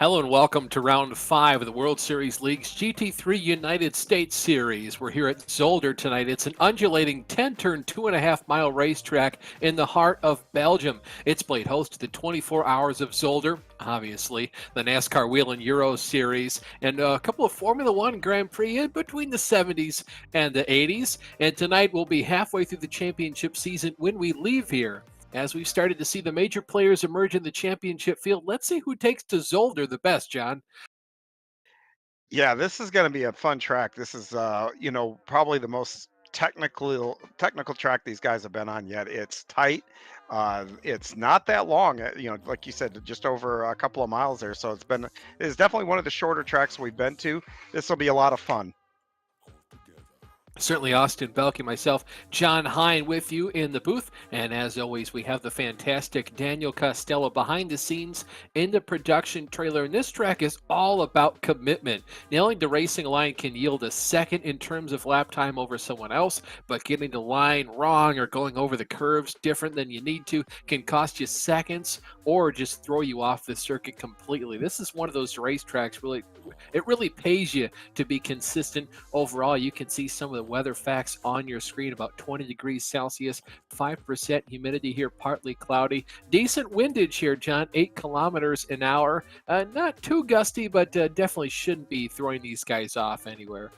Hello and welcome to round 5 of the World Series League's GT3 United States Series. We're here at Zolder tonight. It's an undulating 10-turn, 2.5-mile racetrack in the heart of Belgium. It's played host to the 24 Hours of Zolder, obviously, the NASCAR Wheel and Euro Series, and a couple of Formula One Grand Prix in between the 70s and the 80s. And tonight we'll be halfway through the championship season when we leave here. As we've started to see the major players emerge in the championship field, let's see who takes to Zolder the best, John. Yeah, this is going to be a fun track. This is, probably the most technical track these guys have been on yet. It's tight. It's not that long. Like you said, just over a couple of miles there. So it's definitely one of the shorter tracks we've been to. This will be a lot of fun. Certainly Austin Belke, myself, John Hine with you in the booth. And as always, we have the fantastic Daniel Costello behind the scenes in the production trailer. And this track is all about commitment. Nailing the racing line can yield a second in terms of lap time over someone else, but getting the line wrong or going over the curves different than you need to can cost you seconds or just throw you off the circuit completely. This is one of those racetracks it really pays you to be consistent overall. You can see some of the weather facts on your screen. About 20 degrees Celsius, 5% humidity here, partly cloudy. Decent windage here, John, 8 kilometers an hour. Not too gusty, but definitely shouldn't be throwing these guys off anywhere.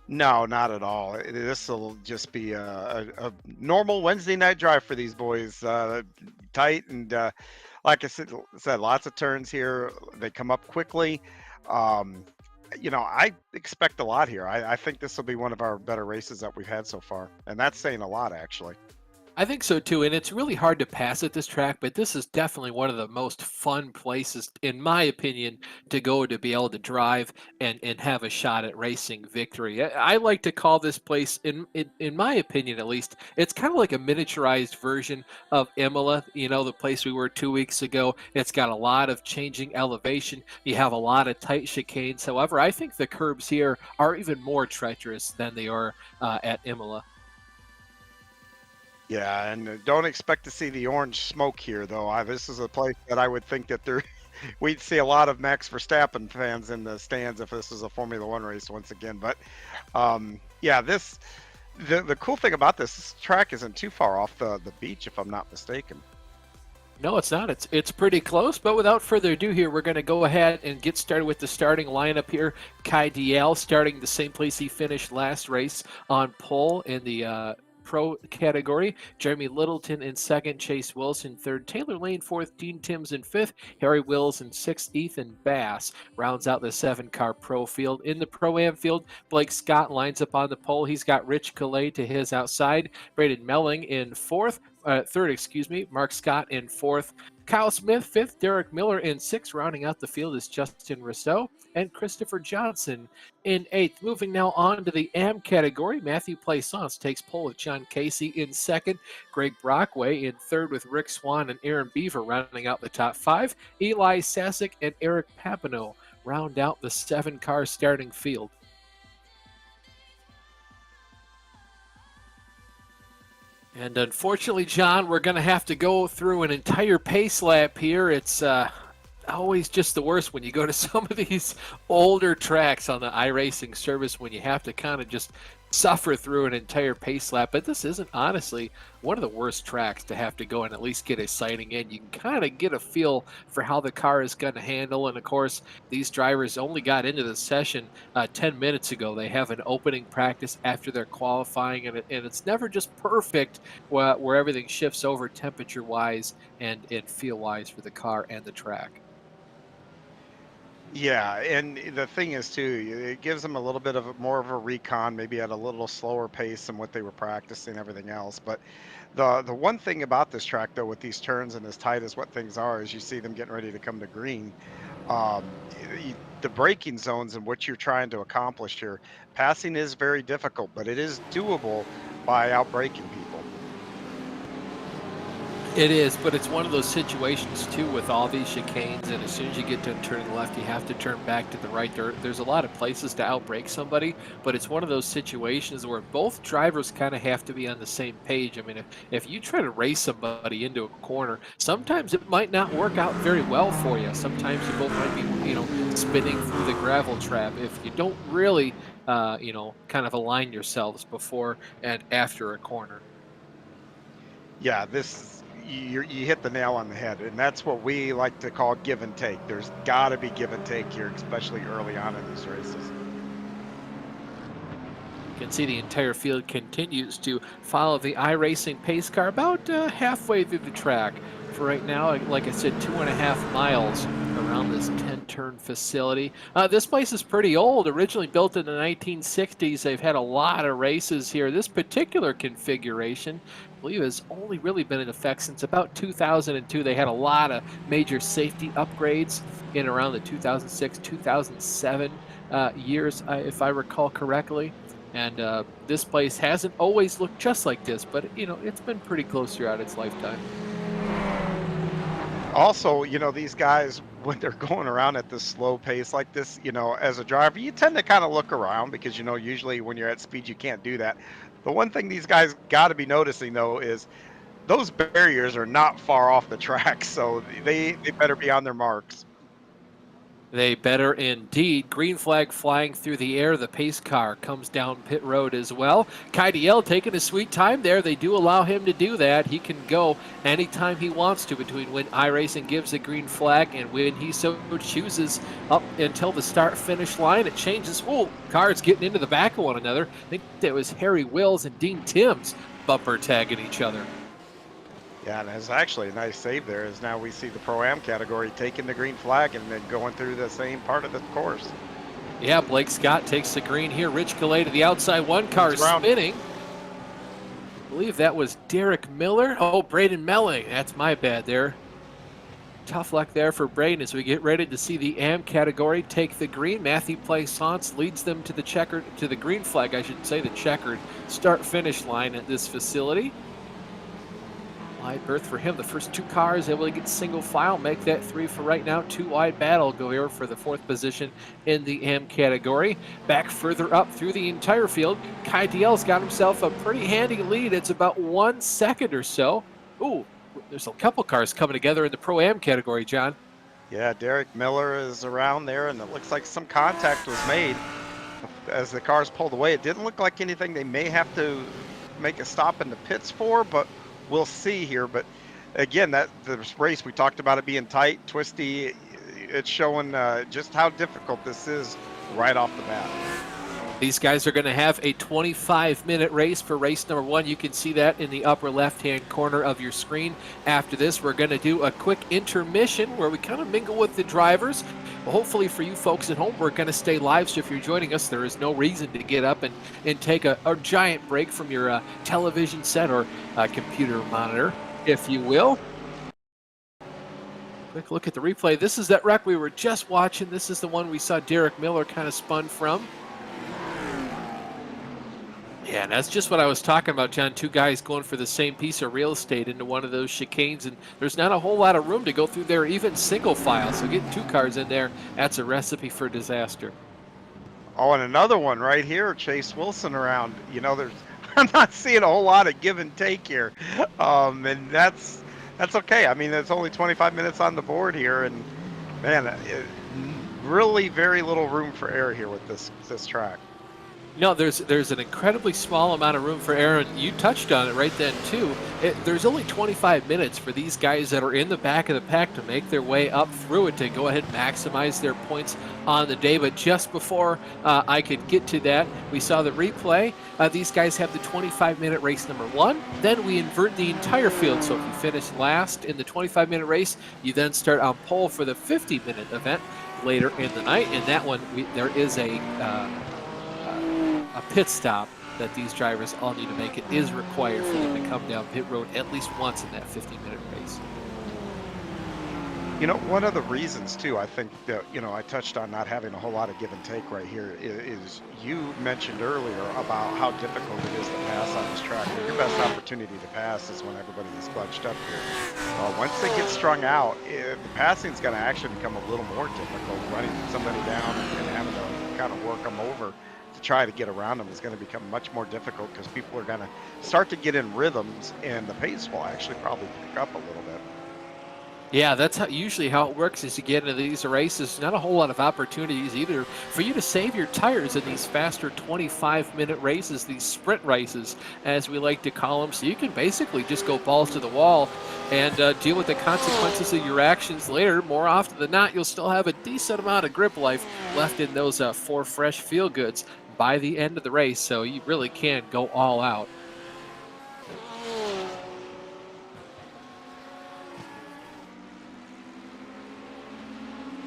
No, not at all. This will just be a normal Wednesday night drive for these boys. Tight and like I said, lots of turns here. They come up quickly. Um, I expect a lot here. I think this will be one of our better races that we've had so far, and that's saying a lot, actually. I think so too, and it's really hard to pass at this track, but this is definitely one of the most fun places, in my opinion, to go to be able to drive and have a shot at racing victory. I like to call this place, in my opinion at least, it's kind of like a miniaturized version of Imola, the place we were 2 weeks ago. It's got a lot of changing elevation. You have a lot of tight chicanes. However, I think the curbs here are even more treacherous than they are at Imola. Yeah, and don't expect to see the orange smoke here, though. This is a place that I would think that we'd see a lot of Max Verstappen fans in the stands if this was a Formula One race once again. But yeah, the cool thing about this track isn't too far off the beach, if I'm not mistaken. No, it's not. It's pretty close. But without further ado here, we're going to go ahead and get started with the starting lineup here. Kai Diel starting the same place he finished last race on pole in the Pro category. Jeremy Littleton in second, Chase Wilson third, Taylor Lane fourth, Dean Timms in fifth, Harry Wills in sixth, Ethan Bass rounds out the 7-car Pro field. In the Pro-Am field, Blake Scott lines up on the pole. He's got Rich Calais to his outside, Braden Melling in third, Mark Scott in fourth, Kyle Smith fifth, Derek Miller in sixth. Rounding out the field is Justin Rousseau and Christopher Johnson in eighth. Moving now on to the AM category, Matthew Plaisance takes pole with John Casey in second, Greg Brockway in third with Rick Swan and Aaron Beaver rounding out the top five. Eli Sasick and Eric Papineau round out the 7-car starting field. And unfortunately, John, we're going to have to go through an entire pace lap here. It's always just the worst when you go to some of these older tracks on the iRacing service when you have to kind of just suffer through an entire pace lap. But this isn't honestly one of the worst tracks to have to go and at least get a sighting in. You can kind of get a feel for how the car is going to handle. And of course, these drivers only got into the session 10 minutes ago. They have an opening practice after their qualifying, and it's never just perfect where everything shifts over temperature wise and feel wise for the car and the track. Yeah, and the thing is too, it gives them a little bit of more of a recon, maybe at a little slower pace than what they were practicing, everything else. But the one thing about this track though, with these turns and as tight as what things are, is you see them getting ready to come to green. The braking zones and what you're trying to accomplish here, passing is very difficult, but it is doable by outbraking people. It is, but it's one of those situations too with all these chicanes, and as soon as you get to turning left, you have to turn back to the right. There's a lot of places to outbrake somebody, but it's one of those situations where both drivers kind of have to be on the same page. I mean, if you try to race somebody into a corner, sometimes it might not work out very well for you. Sometimes you both might be, spinning through the gravel trap if you don't really, kind of align yourselves before and after a corner. Yeah, you hit the nail on the head, and that's what we like to call give and take. There's got to be give and take here, especially early on in these races. You can see the entire field continues to follow the iRacing pace car about halfway through the track. For right now, like I said, 2.5 miles around this 10-turn facility. This place is pretty old, originally built in the 1960s. They've had a lot of races here. This particular configuration, I believe, has only really been in effect since about 2002. They had a lot of major safety upgrades in around the 2006, 2007 years, if I recall correctly. And this place hasn't always looked just like this, but it's been pretty close throughout its lifetime. Also, these guys, when they're going around at this slow pace like this, as a driver, you tend to kind of look around because, usually when you're at speed, you can't do that. The one thing these guys got to be noticing, though, is those barriers are not far off the track, so they better be on their marks. They better indeed. Green flag flying through the air. The pace car comes down pit road as well. Kyle taking a sweet time there. They do allow him to do that. He can go anytime he wants to between when iRacing gives the green flag and when he so chooses up until the start-finish line. It changes. Oh, cars getting into the back of one another. I think that was Harry Wills and Dean Timms bumper tagging each other. Yeah, and it's actually a nice save there, as now we see the Pro-Am category taking the green flag and then going through the same part of the course. Yeah, Blake Scott takes the green here. Rich Calais to the outside, one car spinning. I believe that was Derek Miller. Oh, Braden Melling. That's my bad there. Tough luck there for Braden as we get ready to see the AM category take the green. Matthew Plaisance leads them to the green flag, I should say, the checkered start-finish line at this facility. Wide berth for him. The first two cars able to get single file, make that three for right now. Two wide battle go here for the fourth position in the AM category. Back further up through the entire field, Kai Diel's got himself a pretty handy lead. It's about 1 second or so. Ooh, there's a couple cars coming together in the Pro-Am category, John. Yeah, Derek Miller is around there, and it looks like some contact was made as the cars pulled away. It didn't look like anything they may have to make a stop in the pits for, but we'll see here. But again, the race, we talked about it being tight, twisty. It's showing just how difficult this is right off the bat. These guys are going to have a 25-minute race for race number one. You can see that in the upper left-hand corner of your screen. After this, we're going to do a quick intermission where we kind of mingle with the drivers. Well, hopefully for you folks at home, we're going to stay live, so if you're joining us, there is no reason to get up and take a giant break from your television set or computer monitor, if you will. Quick look at the replay. This is that wreck we were just watching. This is the one we saw Derek Miller kind of spun from. Yeah, and that's just what I was talking about, John. Two guys going for the same piece of real estate into one of those chicanes, and there's not a whole lot of room to go through there, even single file. So getting two cars in there, that's a recipe for disaster. Oh, and another one right here, Chase Wilson around. I'm not seeing a whole lot of give and take here, and that's okay. I mean, there's only 25 minutes on the board here, and man, really very little room for error here with this track. No, there's an incredibly small amount of room for error, and you touched on it right then too. There's only 25 minutes for these guys that are in the back of the pack to make their way up through it to go ahead and maximize their points on the day. But just before I could get to that, we saw the replay. These guys have the 25-minute race number one. Then we invert the entire field. So if you finish last in the 25-minute race, you then start on pole for the 50-minute event later in the night. And that one, there is a pit stop that these drivers all need to make. It is required for them to come down pit road at least once in that 50-minute race. You know, one of the reasons too, I think that, I touched on not having a whole lot of give and take right here is you mentioned earlier about how difficult it is to pass on this track. And your best opportunity to pass is when everybody is bunched up here. Once they get strung out, the passing is going to actually become a little more difficult. Running somebody down and having to kind of work them over to try to get around them is going to become much more difficult because people are going to start to get in rhythms and the pace will actually probably pick up a little bit. Yeah, that's usually how it works as you get into these races. Not a whole lot of opportunities either for you to save your tires in these faster 25-minute races, these sprint races, as we like to call them. So you can basically just go balls to the wall and deal with the consequences of your actions later. More often than not, you'll still have a decent amount of grip life left in those 4 fresh feel-goods by the end of the race. So you really can go all out.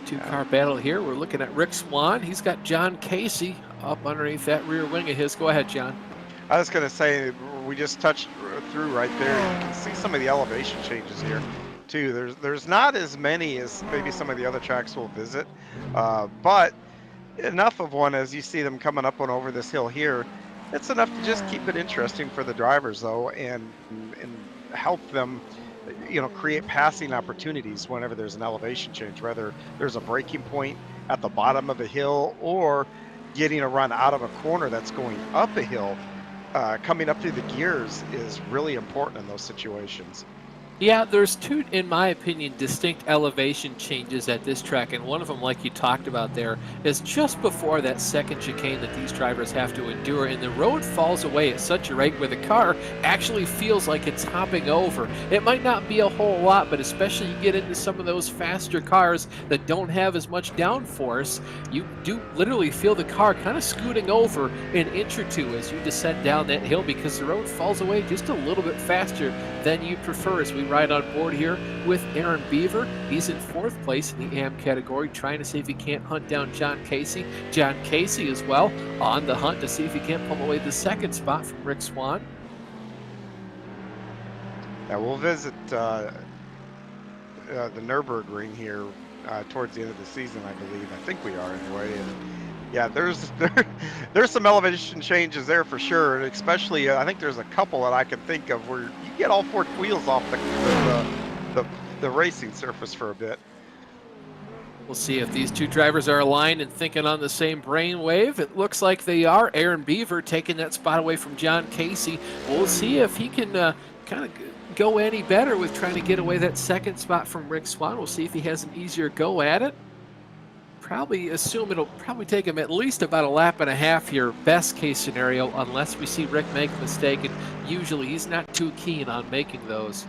Two-car battle here. We're looking at Rick Swan. He's got John Casey up underneath that rear wing of his. Go ahead, John. I was going to say, we just touched through right there. You can see some of the elevation changes here, too. There's not as many as maybe some of the other tracks we'll visit, but enough of one as you see them coming up and over this hill here. It's enough to just keep it interesting for the drivers, though, and help them create passing opportunities whenever there's an elevation change, whether there's a braking point at the bottom of a hill or getting a run out of a corner that's going up a hill. Coming up through the gears is really important in those situations. Yeah, there's 2, in my opinion, distinct elevation changes at this track, and one of them, like you talked about there, is just before that second chicane that these drivers have to endure, and the road falls away at such a rate where the car actually feels like it's hopping over. It might not be a whole lot, but especially you get into some of those faster cars that don't have as much downforce, you do literally feel the car kind of scooting over an inch or two as you descend down that hill because the road falls away just a little bit faster than you prefer. As we ride on board here with Aaron Beaver. He's in 4th place in the AM category, trying to see if he can't hunt down John Casey. John Casey as well on the hunt to see if he can't pull away the 2nd spot from Rick Swan. Yeah, we'll visit the Nürburgring here towards the end of the season, I believe. I think we are anyway. And yeah, there's some elevation changes there for sure, and especially I think there's a couple that I can think of where you get all 4 wheels off the racing surface for a bit. We'll see if these 2 drivers are aligned and thinking on the same brainwave. It looks like they are. Aaron Beaver taking that spot away from John Casey. We'll see if he can kind of go any better with trying to get away that 2nd spot from Rick Swan. We'll see if he has an easier go at it. Probably assume it'll probably take him at least about a lap and a half here, best case scenario, unless we see Rick make a mistake, and usually he's not too keen on making those.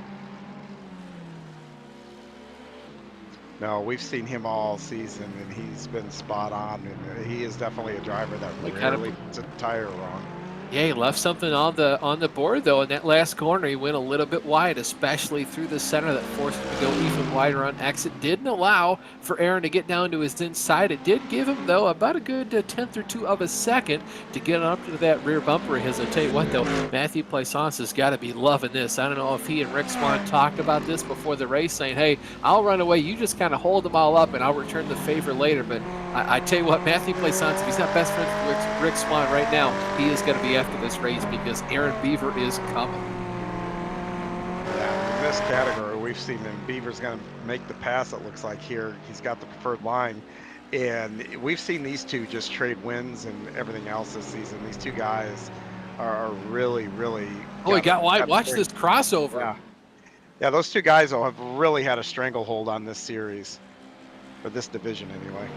No, we've seen him all season, and he's been spot on, and he is definitely a driver that rarely puts a tire wrong. Yeah, he left something on the board, though. In that last corner, he went a little bit wide, especially through the center. That forced him to go even wider on exit. Didn't allow for Aaron to get down to his inside. It did give him, though, about a good 1/10 or 2 of a second to get up to that rear bumper of his. I'll tell you what, though, Matthew Plaisance has got to be loving this. I don't know if he and Rick Swan talked about this before the race, saying, hey, I'll run away. You just kind of hold them all up, and I'll return the favor later. But I tell you what, Matthew Plaisance, if he's not best friends with Rick Swan right now, he is going to be after this race because Aaron Beaver is coming. Yeah, in this category, we've seen him. Beaver's going to make the pass, it looks like here. He's got the preferred line. And we've seen these 2 just trade wins and everything else this season. These 2 guys are really, really... Oh, he got wide. Watch this crossover. Yeah. Yeah, those 2 guys have really had a stranglehold on this series, or this division anyway.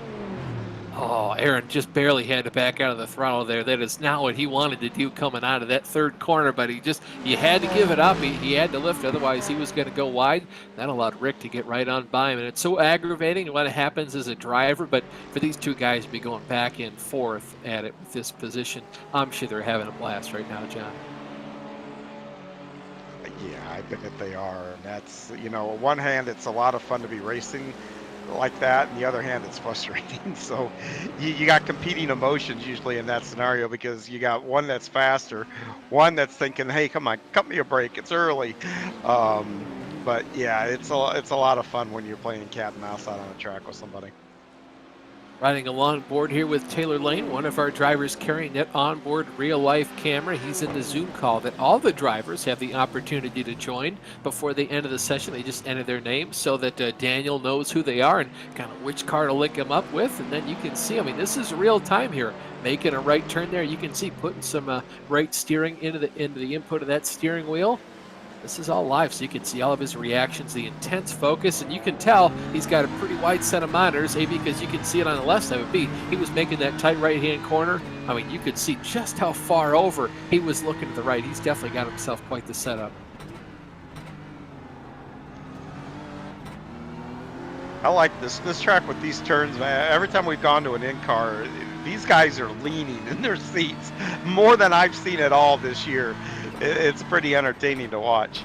Oh, Aaron just barely had to back out of the throttle there. That is not what he wanted to do coming out of that 3rd corner, but you had to give it up. He had to lift, otherwise he was going to go wide. That allowed Rick to get right on by him, and it's so aggravating when it happens as a driver, but for these 2 guys to be going back and forth at it with this position, I'm sure they're having a blast right now, John. Yeah, I bet they are. And that's, on one hand, it's a lot of fun to be racing like that, and the other hand, it's frustrating. So you got competing emotions usually in that scenario, because you got one that's faster, one that's thinking, hey, come on, cut me a break, it's early. But yeah, it's a lot of fun when you're playing cat and mouse out on a track with somebody. Riding along board here with Taylor Lane, one of our drivers carrying that onboard real-life camera. He's in the Zoom call that all the drivers have the opportunity to join before the end of the session. They just enter their names so that Daniel knows who they are and kind of which car to link them up with. And then you can see, I mean, this is real time here. Making a right turn there, you can see putting some right steering into the input of that steering wheel. This is all live, so you can see all of his reactions, the intense focus, and you can tell he's got a pretty wide set of monitors, A, because you can see it on the left side, but B, he was making that tight right-hand corner. I mean, you could see just how far over he was looking to the right. He's definitely got himself quite the setup. I like this track with these turns, man. Every time we've gone to an in-car, these guys are leaning in their seats more than I've seen at all this year. It's pretty entertaining to watch.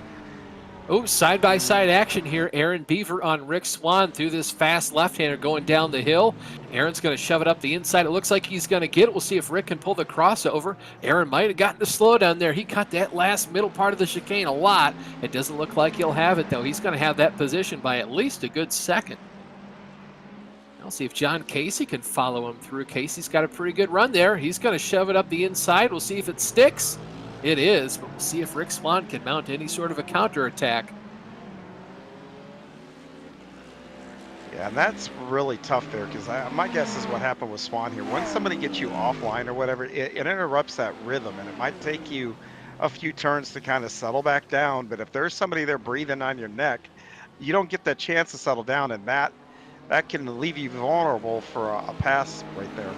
Oh, side-by-side action here. Aaron Beaver on Rick Swan through this fast left-hander going down the hill. Aaron's going to shove it up the inside. It looks like he's going to get it. We'll see if Rick can pull the crossover. Aaron might have gotten the slow down there. He cut that last middle part of the chicane a lot. It doesn't look like he'll have it, though. He's going to have that position by at least a good second. I'll see if John Casey can follow him through. Casey's got a pretty good run there. He's going to shove it up the inside. We'll see if it sticks. It is, but we'll see if Rick Swan can mount any sort of a counterattack. Yeah, and that's really tough there because my guess is what happened with Swan here. When somebody gets you offline or whatever, it interrupts that rhythm, and it might take you a few turns to kind of settle back down. But if there's somebody there breathing on your neck, you don't get that chance to settle down, and that can leave you vulnerable for a pass right there.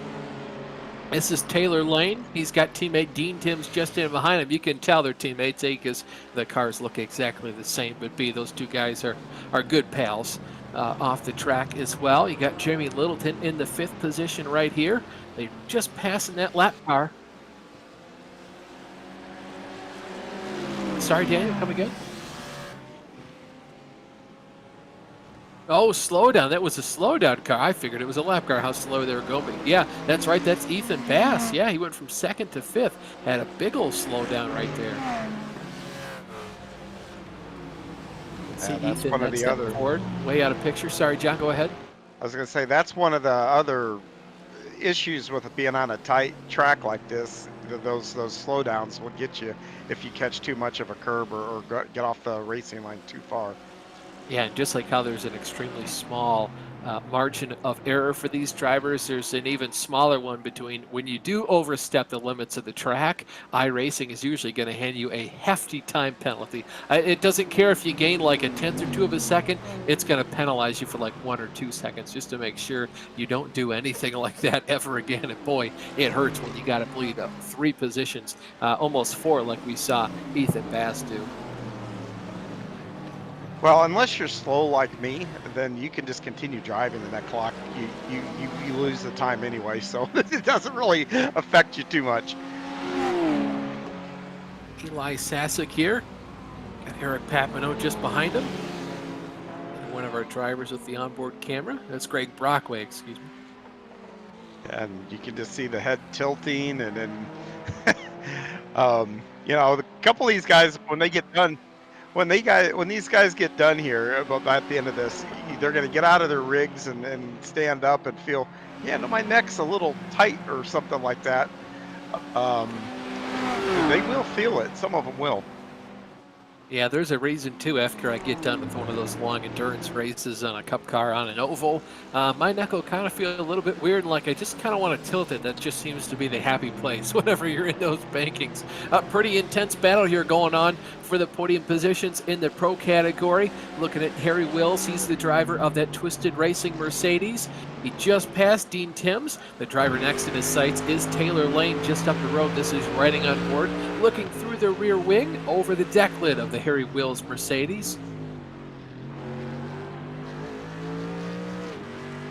This is Taylor Lane. He's got teammate Dean Timms just in behind him. You can tell they're teammates, A, because the cars look exactly the same, but B, those two guys are good pals off the track as well. You got Jeremy Littleton in the 5th position right here. They're just passing that lap car. Sorry, Daniel, come again? Oh, slow down. That was a slow down car. I figured it was a lap car, how slow they were going. But yeah, that's right. That's Ethan Bass. Yeah, he went from 2nd to 5th. Had a big old slow down right there. Let's see that's Ethan one of the other forward, way out of picture. Sorry, John, go ahead. I was going to say that's one of the other issues with being on a tight track like this. Those slowdowns will get you if you catch too much of a curb or get off the racing line too far. Yeah, and just like how there's an extremely small margin of error for these drivers, there's an even smaller one between when you do overstep the limits of the track. iRacing is usually going to hand you a hefty time penalty. It doesn't care if you gain like a 1/10 or 2 of a second, it's going to penalize you for like 1 or 2 seconds just to make sure you don't do anything like that ever again. And boy, it hurts when you got to bleed up 3 positions, almost 4 like we saw Ethan Bass do. Well, unless you're slow like me, then you can just continue driving and that clock, you lose the time anyway, so it doesn't really affect you too much. Eli Sasek here. Got Eric Papineau just behind him. One of our drivers with the onboard camera. That's Greg Brockway, excuse me. And you can just see the head tilting, and then, you know, a couple of these guys, when they get done, when these guys get done here, about at the end of this, they're going to get out of their rigs and stand up and feel, yeah, no, my neck's a little tight or something like that. They will feel it. Some of them will. Yeah, there's a reason too. After I get done with one of those long endurance races on a cup car on an oval, my neck will kind of feel a little bit weird, and like I just kind of want to tilt it. That just seems to be the happy place whenever you're in those bankings. A pretty intense battle here going on for the podium positions in the pro category. Looking at Harry Wills, he's the driver of that Twisted Racing Mercedes. He just passed Dean Timms. The driver next in his sights is Taylor Lane, just up the road. This is riding on board, looking through the rear wing over the deck lid of the Harry Wills Mercedes.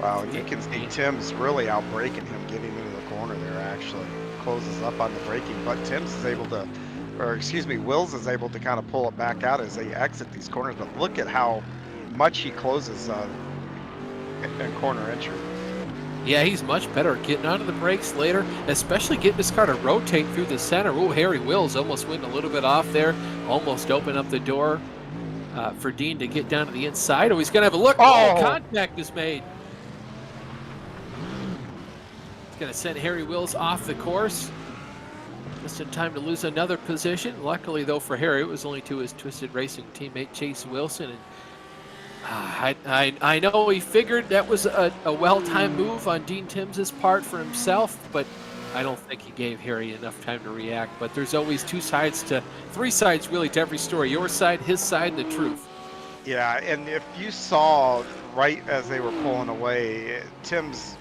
Wow, and you can see Timms really outbraking him, getting into the corner there. Actually closes up on the braking, but Timms is able to, or excuse me, Wills is able to kind of pull it back out as they exit these corners. But look at how much he closes in corner entry. Yeah, he's much better at getting onto the brakes later, especially getting his car to rotate through the center. Oh, Harry Wills almost went a little bit off there, almost opened up the door. for Dean to get down to the inside. Oh, he's going to have a look. Oh, Oh, contact is made. It's going to send Harry Wills off the course. Just in time to lose another position. Luckily, though, for Harry, it was only to his Twisted Racing teammate Chase Wilson. And I know he figured that was a well-timed move on Dean Timms' part for himself, but I don't think he gave Harry enough time to react. But there's always three sides really to every story. Your side, his side, and the truth. yeah. And if you saw right as they were pulling away, Tim's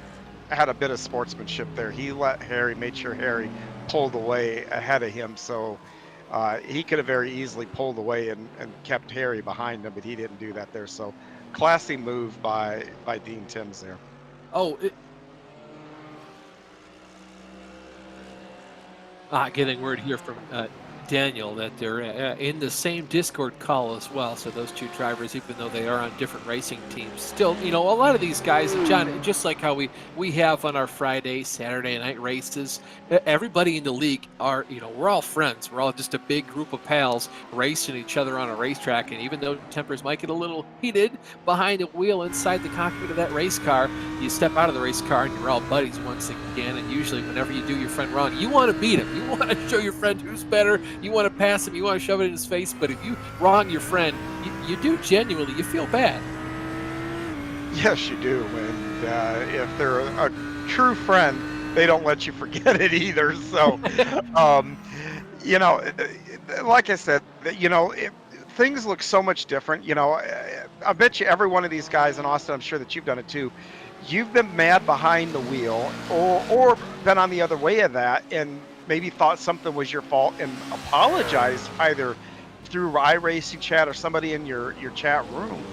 had a bit of sportsmanship there. He made sure Harry pulled away ahead of him. So he could have very easily pulled away and kept Harry behind him, but he didn't do that there. So classy move by Dean Timms there. Oh, getting word here from Daniel that they're in the same Discord call as well. So those two drivers, even though they are on different racing teams, still, a lot of these guys, John, just like how we have on our Friday, Saturday night races, everybody in the league are, we're all friends. We're all just a big group of pals racing each other on a racetrack. And even though tempers might get a little heated behind a wheel inside the cockpit of that race car, you step out of the race car and you're all buddies once again. And usually whenever you do your friend wrong, you want to beat him. You want to show your friend who's better. You want to pass him, you want to shove it in his face, but if you wrong your friend, you do genuinely, you feel bad. Yes, you do. And if they're a true friend, they don't let you forget it either. So, like I said, things look so much different. I bet you every one of these guys in Austin, I'm sure that you've done it too. You've been mad behind the wheel or been on the other way of that and maybe thought something was your fault and apologized either through iRacing chat or somebody in your chat room.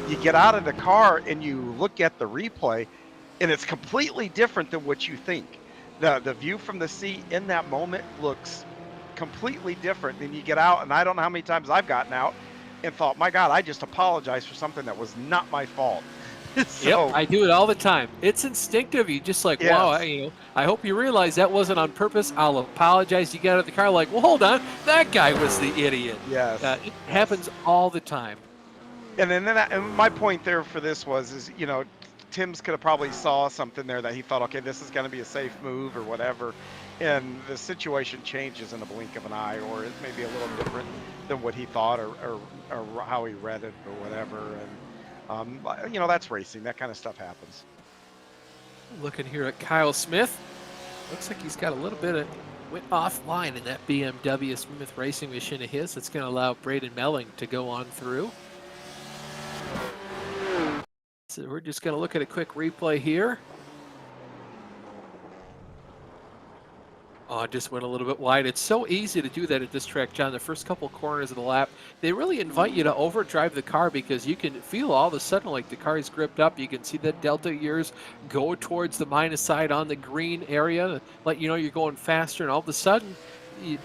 You get out of the car and you look at the replay and it's completely different than what you think. The view from the seat in that moment looks completely different. Then you get out, and I don't know how many times I've gotten out and thought, my God, I just apologized for something that was not my fault. So, yep, I do it all the time. It's instinctive. You just like, yes. wow, I hope you realize that wasn't on purpose. I'll apologize. You get out of the car like, well, hold on, that guy was the idiot. Yes, it happens all the time. And then and my point there for this is Tim's could have probably saw something there that he thought, okay, this is going to be a safe move or whatever, and the situation changes in a blink of an eye, or it may be a little different than what he thought or how he read it or whatever. And that's racing. That kind of stuff happens. Looking here at Kyle Smith. Looks like he's got a little bit of went offline in that BMW Smith Racing machine of his. That's going to allow Braden Melling to go on through. So we're just going to look at a quick replay here. Oh, it just went a little bit wide. It's so easy to do that at this track, John. The first couple corners of the lap, they really invite you to overdrive the car because you can feel all of a sudden like the car is gripped up. You can see that delta gears go towards the minus side on the green area, let you know you're going faster, and all of a sudden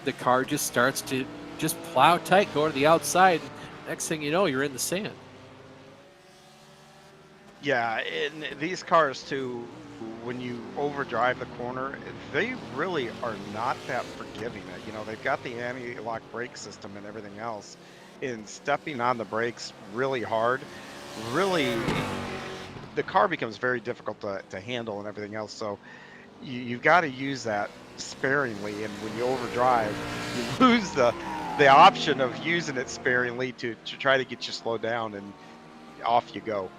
the car just starts to just plow tight, go to the outside. Next thing you know, you're in the sand. Yeah, and these cars too, when you overdrive the corner, they really are not that forgiving. They've got the anti-lock brake system and everything else, and stepping on the brakes really hard, really, the car becomes very difficult to handle and everything else. So you've got to use that sparingly, and when you overdrive, you lose the option of using it sparingly to try to get you slowed down, and off you go.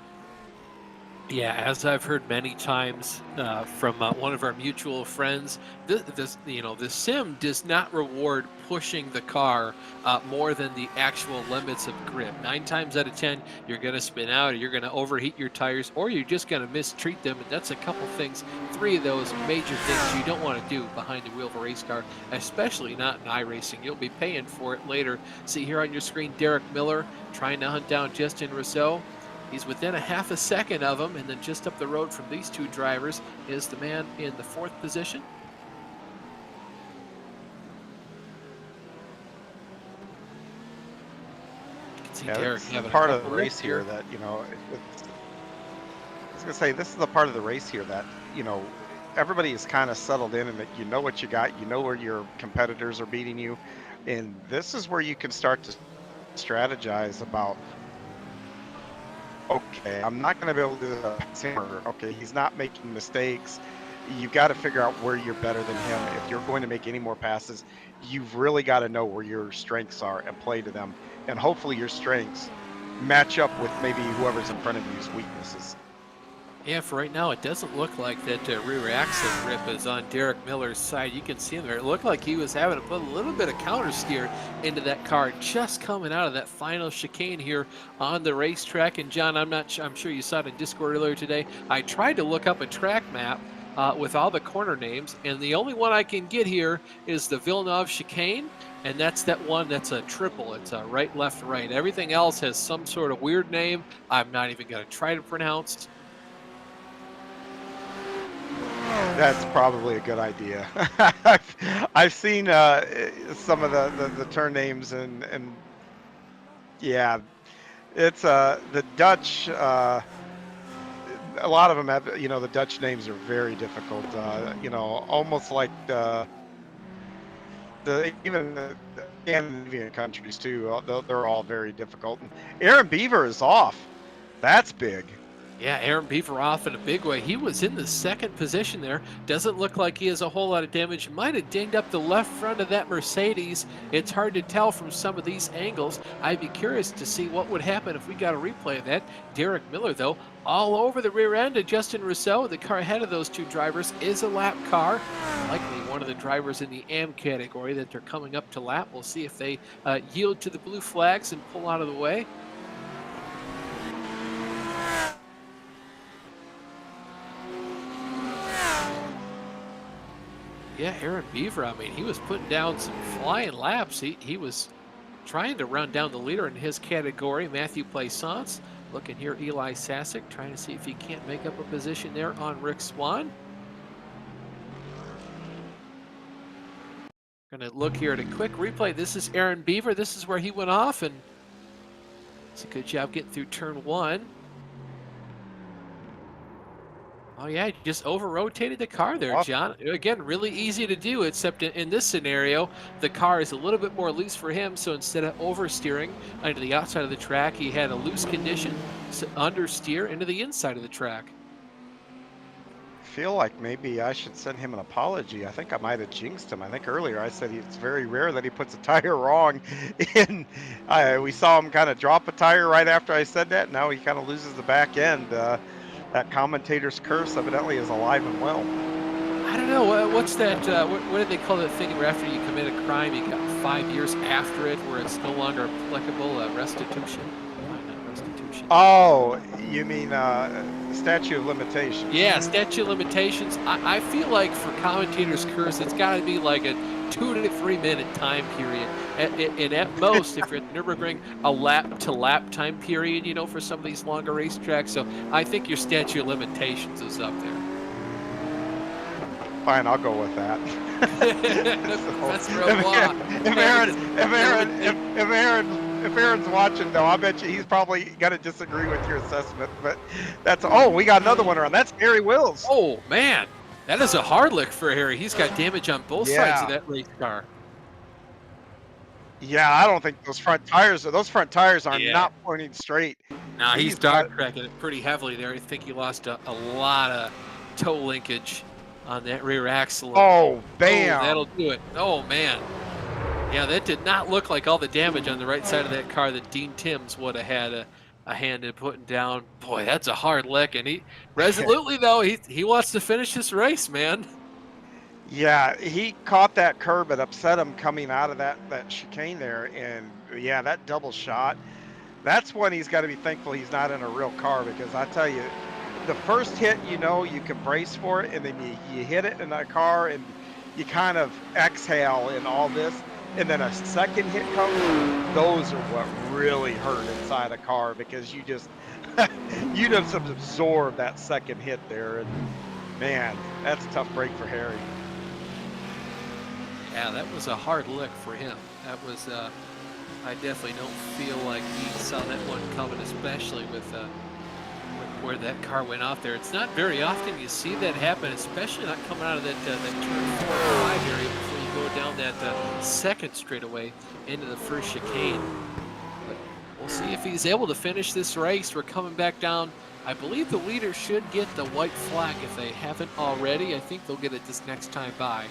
Yeah, as I've heard many times from one of our mutual friends, the sim does not reward pushing the car more than the actual limits of grip. 9 times out of 10, you're going to spin out, or you're going to overheat your tires, or you're just going to mistreat them. And that's a couple things, 3 of those major things you don't want to do behind the wheel of a race car, especially not in iRacing. You'll be paying for it later. See here on your screen, Derek Miller trying to hunt down Justin Rousseau. He's within a half a second of him, and then just up the road from these 2 drivers is the man in the 4th position. You can see Derek this is having part of the race here that, I was going to say, this is the part of the race here that, everybody is kind of settled in, and that you know what you got, where your competitors are beating you, and this is where you can start to strategize about, okay, I'm not going to be able to do the okay, he's not making mistakes. You've got to figure out where you're better than him. If you're going to make any more passes, you've really got to know where your strengths are and play to them. And hopefully your strengths match up with maybe whoever's in front of you's weaknesses. Yeah, for right now, it doesn't look like that rear axle grip is on Derek Miller's side. You can see him there. It looked like he was having to put a little bit of counter steer into that car just coming out of that final chicane here on the racetrack. And John, I'm sure you saw it in Discord earlier today. I tried to look up a track map with all the corner names, and the only one I can get here is the Villeneuve chicane. And that's that one that's a triple. It's a right, left, right. Everything else has some sort of weird name I'm not even going to try to pronounce. That's probably a good idea. I've seen some of the turn names, and yeah, it's the Dutch. A lot of them have, the Dutch names are very difficult. Almost like even the Scandinavian countries too. They're all very difficult. And Aaron Beaver is off. That's big. Yeah, Aaron Beaver off in a big way. He was in the second position there. Doesn't look like he has a whole lot of damage. Might have dinged up the left front of that Mercedes. It's hard to tell from some of these angles. I'd be curious to see what would happen if we got a replay of that. Derek Miller, though, all over the rear end of Justin Rousseau. The car ahead of those two drivers is a lap car. Likely one of the drivers in the AM category that they're coming up to lap. We'll see if they yield to the blue flags and pull out of the way. Yeah, Aaron Beaver, I mean, he was putting down some flying laps. He was trying to run down the leader in his category, Matthew Plaisance. Looking here, Eli Sasek, trying to see if he can't make up a position there on Rick Swan. Gonna look here at a quick replay. This is Aaron Beaver. This is where he went off, and it's a good job getting through turn one. Oh yeah, just over-rotated the car there, John. Again, really easy to do, except in this scenario, the car is a little bit more loose for him, so instead of oversteering into the outside of the track, he had a loose condition to understeer into the inside of the track. I feel like maybe I should send him an apology. I think I might have jinxed him. I think earlier I said it's very rare that he puts a tire wrong. And we saw him kind of drop a tire right after I said that. Now he kind of loses the back end. That commentator's curse evidently is alive and well. I don't know. What's that? What did they call that thing where after you commit a crime, you got 5 years after it where it's no longer applicable? Restitution? Not restitution. Oh, you mean statute of limitations? Yeah, statute of limitations. I feel like for commentator's curse, it's got to be like a 2 to 3 minute time period. And at most, if you're at the Nürburgring, a lap to lap time period, for some of these longer racetracks. So I think your statute of limitations is up there. Fine, I'll go with that. That's real law. If Aaron's watching, though, I bet you he's probably going to disagree with your assessment. But oh, we got another one around. That's Harry Wills. Oh, man. That is a hard lick for Harry. He's got damage on both sides of that race car. Yeah, I don't think those front tires are not pointing straight. No, he's dog cracking it pretty heavily there. I think he lost a lot of toe linkage on that rear axle. Oh, bam. Oh, that'll do it. Oh, man. Yeah, that did not look like all the damage on the right side of that car that Dean Timms would have had a hand in putting down. Boy, that's a hard lick. And he resolutely, though, he wants to finish this race, man. Yeah, he caught that curb. It upset him coming out of that chicane there. And, yeah, that double shot, that's when he's got to be thankful he's not in a real car, because I tell you, the first hit, you can brace for it, and then you hit it in a car, and you kind of exhale in all this, and then a second hit comes. Those are what really hurt inside a car, because you just absorb that second hit there, and man, that's a tough break for Harry. Yeah, that was a hard lick for him. That was, I definitely don't feel like he saw that one coming, especially with where that car went off there. It's not very often you see that happen, especially not coming out of that turn 4 or 5 area before you go down that second straightaway into the first chicane. We'll see if he's able to finish this race. We're coming back down. I believe the leaders should get the white flag if they haven't already. I think they'll get it this next time by.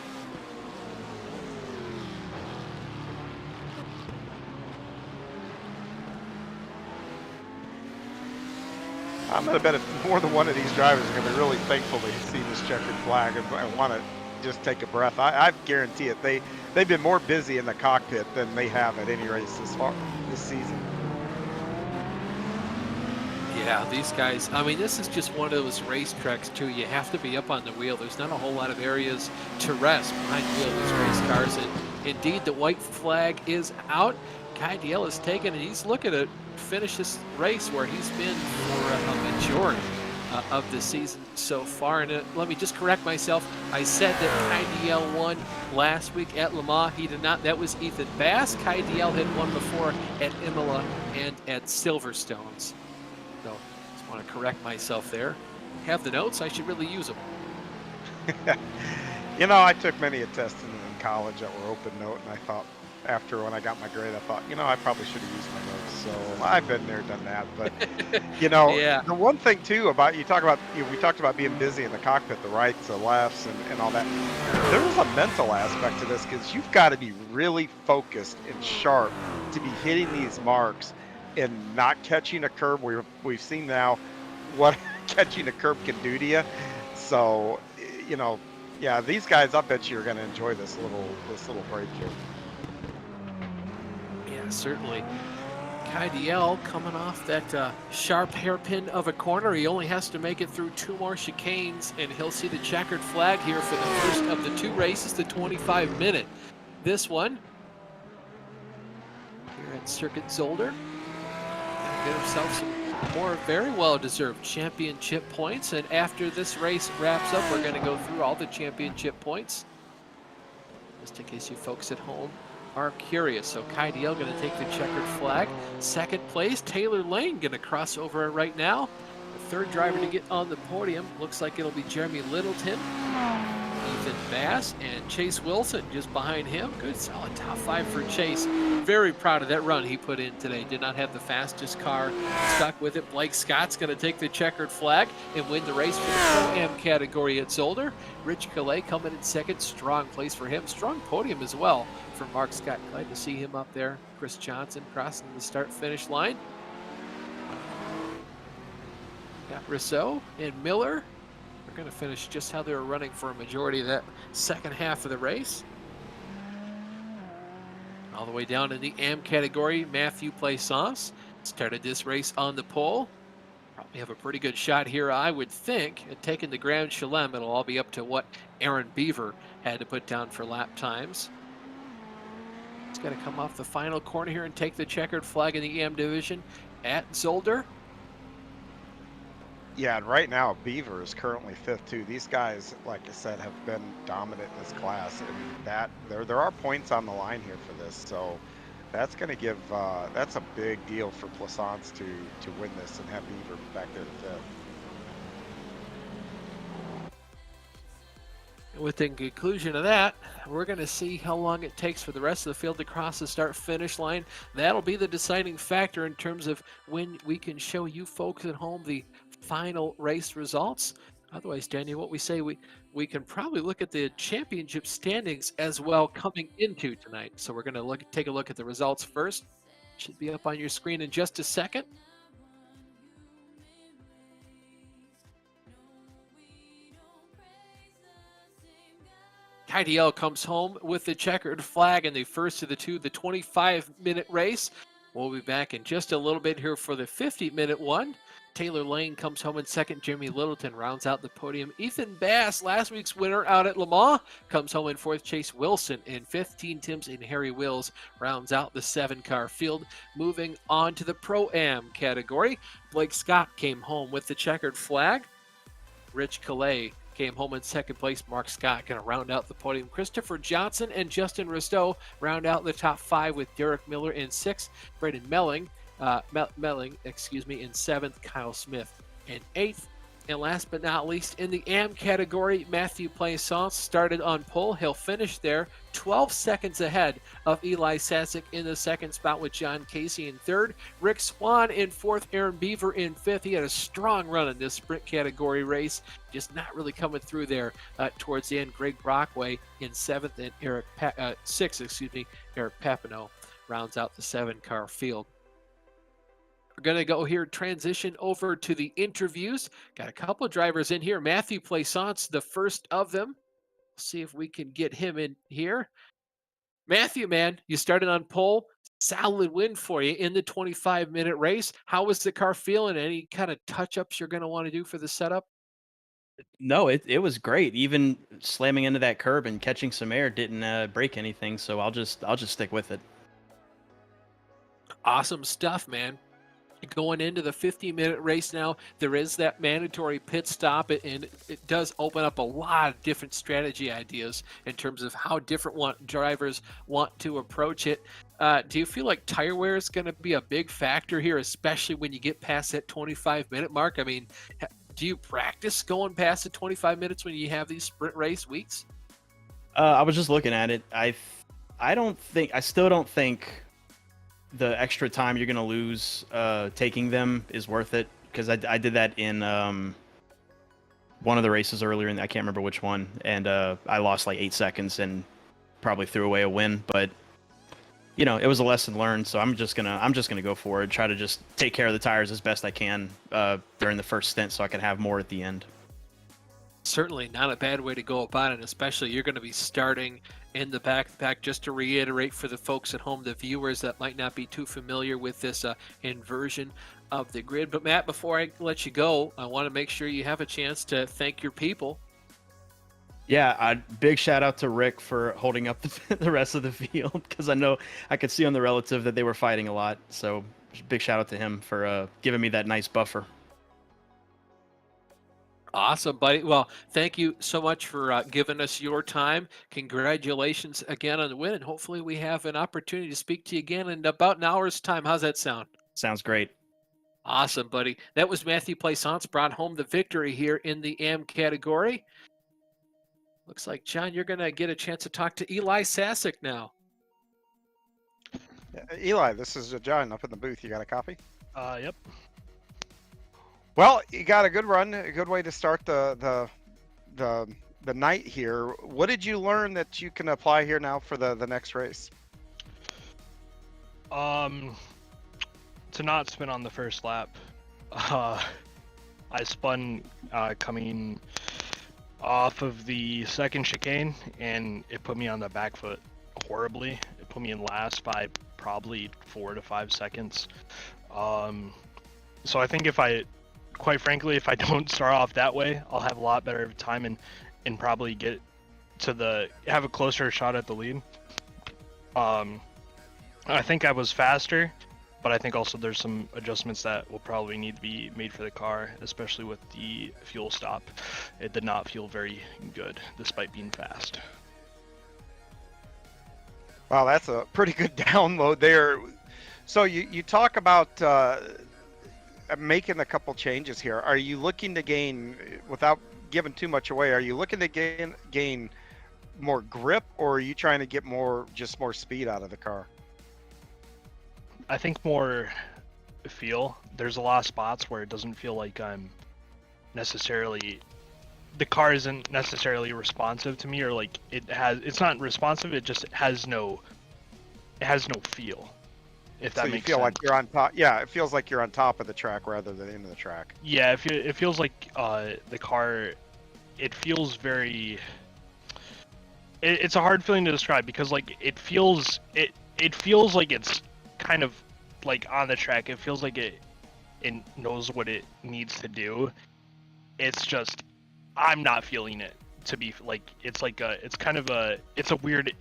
I'm going to bet if more than one of these drivers are going to be really thankful to see this checkered flag and want to just take a breath. I guarantee it. They've been more busy in the cockpit than they have at any race this season. Yeah, these guys, I mean, this is just one of those racetracks, too. You have to be up on the wheel. There's not a whole lot of areas to rest behind the wheel of these race cars. And indeed, the white flag is out. Kai Diel is taken, and he's looking to finish this race where he's been for a majority of the season so far. And let me just correct myself. I said that Kai Diel won last week at Le Mans. He did not. That was Ethan Bass. Kai Diel had won before at Imola and at Silverstones. So just want to correct myself there. Have the notes. I should really use them. You know, I took many a test in college that were open note, and I thought, after when I got my grade, I thought, you know, I probably should have used my notes. So I've been there, done that. But, you know, Yeah. The one thing, too, about we talked about being busy in the cockpit, the rights, the lefts, and all that. There is a mental aspect to this because you've got to be really focused and sharp to be hitting these marks and not catching a curb. We've seen now what catching a curb can do to you. So, you know, yeah, these guys, I bet you are going to enjoy this little break here. Yeah, certainly. Kai Diel coming off that sharp hairpin of a corner. He only has to make it through 2 more chicanes, and he'll see the checkered flag here for the first of the 2 races, the 25-minute. This one here at Circuit Zolder. Get himself some more very well-deserved championship points, and after this race wraps up, we're going to go through all the championship points, just in case you folks at home are curious. So Kai Diel going to take the checkered flag. Second place, Taylor Lane going to cross over it right now. The 3rd driver to get on the podium looks like it'll be Jeremy Littleton, Ethan Bass, and Chase Wilson just behind him. Good solid top 5 for Chase. Very proud of that run he put in today. Did not have the fastest car, stuck with it. Blake Scott's going to take the checkered flag and win the race for the Pro-Am category at Zolder. Rich Calais coming in 2nd. Strong place for him. Strong podium as well for Mark Scott. Glad to see him up there. Chris Johnson crossing the start-finish line. Got Rousseau and Miller. They're going to finish just how they were running for a majority of that second half of the race. All the way down in the AM category, Matthew Plaisance started this race on the pole. Probably have a pretty good shot here, I would think, at taking the Grand Chelem. It'll all be up to what Aaron Beaver had to put down for lap times. He's got to come off the final corner here and take the checkered flag in the EM division at Zolder. Yeah, and right now Beaver is currently 5th too. These guys, like I said, have been dominant in this class, and that there are points on the line here for this. So that's going to give that's a big deal for Plaisance to win this and have Beaver back there to 5th. With the conclusion of that, we're going to see how long it takes for the rest of the field to cross the start-finish line. That'll be the deciding factor in terms of when we can show you folks at home the final race results. Otherwise, Daniel, what we say, we can probably look at the championship standings as well coming into tonight. So we're going to take a look at the results first. Should be up on your screen in just a second. Kai Diel comes home with the checkered flag in the first of the 2, the 25-minute race. We'll be back in just a little bit here for the 50-minute one. Taylor Lane comes home in 2nd. Jeremy Littleton rounds out the podium. Ethan Bass, last week's winner out at Le Mans, comes home in 4th. Chase Wilson in 5th. Teen Tims and Harry Wills rounds out the 7-car field. Moving on to the Pro-Am category, Blake Scott came home with the checkered flag. Rich Calais came home in 2nd place. Mark Scott going to round out the podium. Christopher Johnson and Justin Rousseau round out the top 5 with Derek Miller in 6th. Braden Melling in 7th. Kyle Smith in 8th. And last but not least, in the AM category, Matthew Plaisance started on pole. He'll finish there 12 seconds ahead of Eli Sasek in the second spot with John Casey in third. Rick Swan in fourth, Aaron Beaver in fifth. He had a strong run in this sprint category race, just not really coming through there towards the end. Greg Brockway in seventh and sixth, Eric Papineau rounds out the 7-car field. We're going to go here, transition over to the interviews. Got a couple of drivers in here. Matthew Plaisance, the first of them. See if we can get him in here. Matthew, man, you started on pole. Solid win for you in the 25-minute race. How was the car feeling? Any kind of touch-ups you're going to want to do for the setup? No, it was great. Even slamming into that curb and catching some air didn't break anything, so I'll just stick with it. Awesome stuff, man. Going into the 50-minute race now, there is that mandatory pit stop, and it does open up a lot of different strategy ideas in terms of how different drivers want to approach it. Do you feel like tire wear is going to be a big factor here, especially when you get past that 25-minute mark? I mean, do you practice going past the 25 minutes when you have these sprint race weeks? I was just looking at it. I still don't think the extra time you're going to lose taking them is worth it, because I did that in one of the races earlier, and I can't remember which one, and I lost like 8 seconds and probably threw away a win. But you know, it was a lesson learned, so I'm just gonna go for it, try to just take care of the tires as best I can during the first stint, so I can have more at the end. Certainly not a bad way to go about it, especially you're going to be starting in the back. Just to reiterate for the folks at home, the viewers that might not be too familiar with this inversion of the grid. But Matt, before I let you go, I want to make sure you have a chance to thank your people. Yeah, big shout out to Rick for holding up the rest of the field, because I know I could see on the relative that they were fighting a lot. So big shout out to him for giving me that nice buffer. Awesome, buddy. Well, thank you so much for giving us your time. Congratulations again on the win, and hopefully we have an opportunity to speak to you again in about an hour's time. How's that sound? Sounds great. Awesome, buddy. That was Matthew Plaisance, brought home the victory here in the AM category. Looks like, John, you're going to get a chance to talk to Eli Sasek now. Eli, this is John up in the booth. You got a copy? Yep. Well, you got a good run, a good way to start the night here. What did you learn that you can apply here now for the next race? To not spin on the first lap. I spun coming off of the second chicane, and it put me on the back foot horribly. It put me in last by probably 4 to 5 seconds. So I think quite frankly, if I don't start off that way, I'll have a lot better time and probably get to have a closer shot at the lead. I think I was faster, but I think also there's some adjustments that will probably need to be made for the car, especially with the fuel stop. It did not feel very good, despite being fast. Wow, that's a pretty good download there. So you talk about making a couple changes here. Are you looking to gain, without giving too much away, are you looking to gain more grip, or are you trying to get more speed out of the car? I think more feel. There's a lot of spots where it doesn't feel like the car isn't necessarily responsive to me, or like it's not responsive, it just has no feel. If that makes sense. So you feel like you're on top. Yeah, it feels like you're on top of the track rather than into the track. Yeah, it feels like the car, it feels very, it's a hard feeling to describe, because like it feels like it's kind of like on the track. It feels like it knows what it needs to do. It's just, I'm not feeling it to be like, it's a weird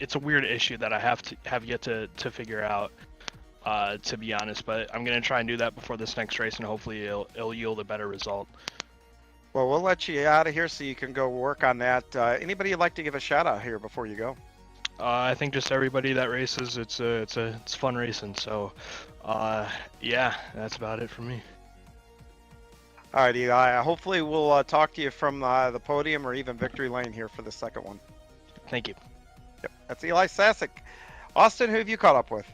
issue that I have yet to figure out, to be honest, but I'm gonna try and do that before this next race, and hopefully it'll yield a better result. Well, we'll let you out of here so you can go work on that. Anybody you'd like to give a shout out here before you go? I think just everybody that races. It's fun racing. So, yeah, that's about it for me. All right, Eli. Hopefully, we'll talk to you from the podium or even victory lane here for the second one. Thank you. Yep, that's Eli Sasick. Austin, who have you caught up with?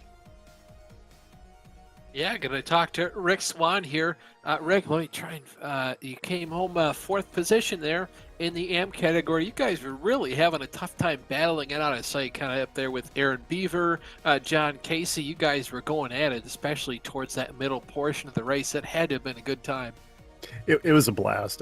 Yeah, going to talk to Rick Swan here. Rick, let me try and you came home fourth position there in the AM category. You guys were really having a tough time battling it out of sight, kind of up there with Aaron Beaver, John Casey. You guys were going at it, especially towards that middle portion of the race. That had to have been a good time. It was a blast.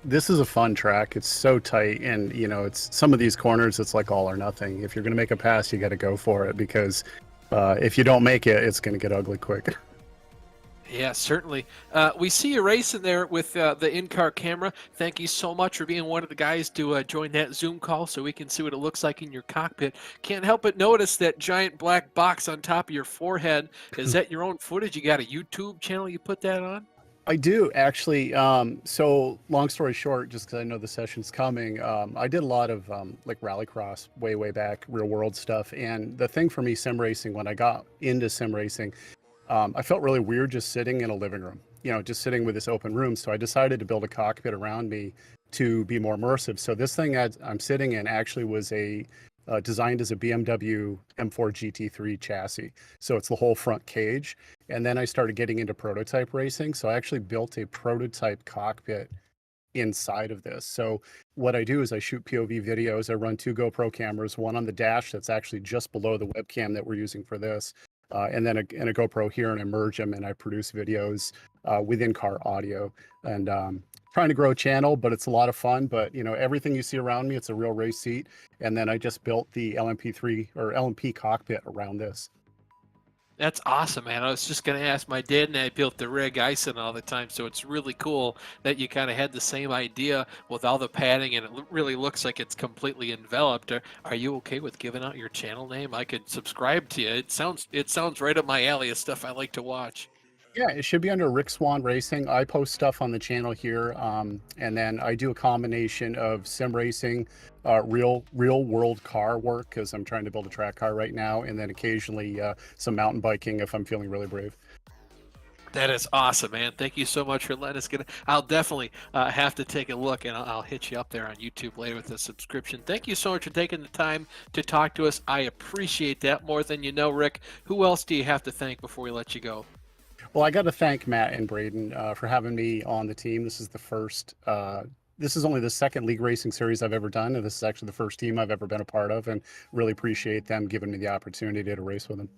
This is a fun track. It's so tight, and it's some of these corners. It's like all or nothing. If you're going to make a pass, you got to go for it, because if you don't make it, it's going to get ugly quick. Yeah, certainly. We see you racing there with the in-car camera. Thank you so much for being one of the guys to join that Zoom call so we can see what it looks like in your cockpit. Can't help but notice that giant black box on top of your forehead. Is that your own footage? You got a YouTube channel you put that on? I do, actually. So long story short, just because I know the session's coming, I did a lot of like rallycross way back, real world stuff. And the thing for me, sim racing, when I got into sim racing, I felt really weird just sitting in a living room, just sitting with this open room. So I decided to build a cockpit around me to be more immersive. So this thing I'm sitting in actually was designed as a BMW M4 GT3 chassis. So it's the whole front cage. And then I started getting into prototype racing. So I actually built a prototype cockpit inside of this. So what I do is I shoot POV videos. I run 2 GoPro cameras, one on the dash that's actually just below the webcam that we're using for this, and then a GoPro here, and I merge them, and I produce videos with in-car audio. And trying to grow a channel, but it's a lot of fun. But everything you see around me, it's a real race seat. And then I just built the LMP3 or LMP cockpit around this. That's awesome, man. I was just going to ask. My dad and I built the rig icing all the time, so it's really cool that you kind of had the same idea with all the padding, and it really looks like it's completely enveloped. Are you okay with giving out your channel name? I could subscribe to you. It sounds right up my alley of stuff I like to watch. Yeah, it should be under Rick Swan Racing. I post stuff on the channel here, and then I do a combination of sim racing, real world car work, because I'm trying to build a track car right now, and then occasionally some mountain biking if I'm feeling really brave. That is awesome, man. Thank you so much for letting us get it. I'll definitely have to take a look, and I'll hit you up there on YouTube later with a subscription. Thank you so much for taking the time to talk to us. I appreciate that more than you know, Rick. Who else do you have to thank before we let you go? Well, I got to thank Matt and Braden for having me on the team. This is the first. This is only the second league racing series I've ever done, and this is actually the first team I've ever been a part of, and really appreciate them giving me the opportunity to race with them.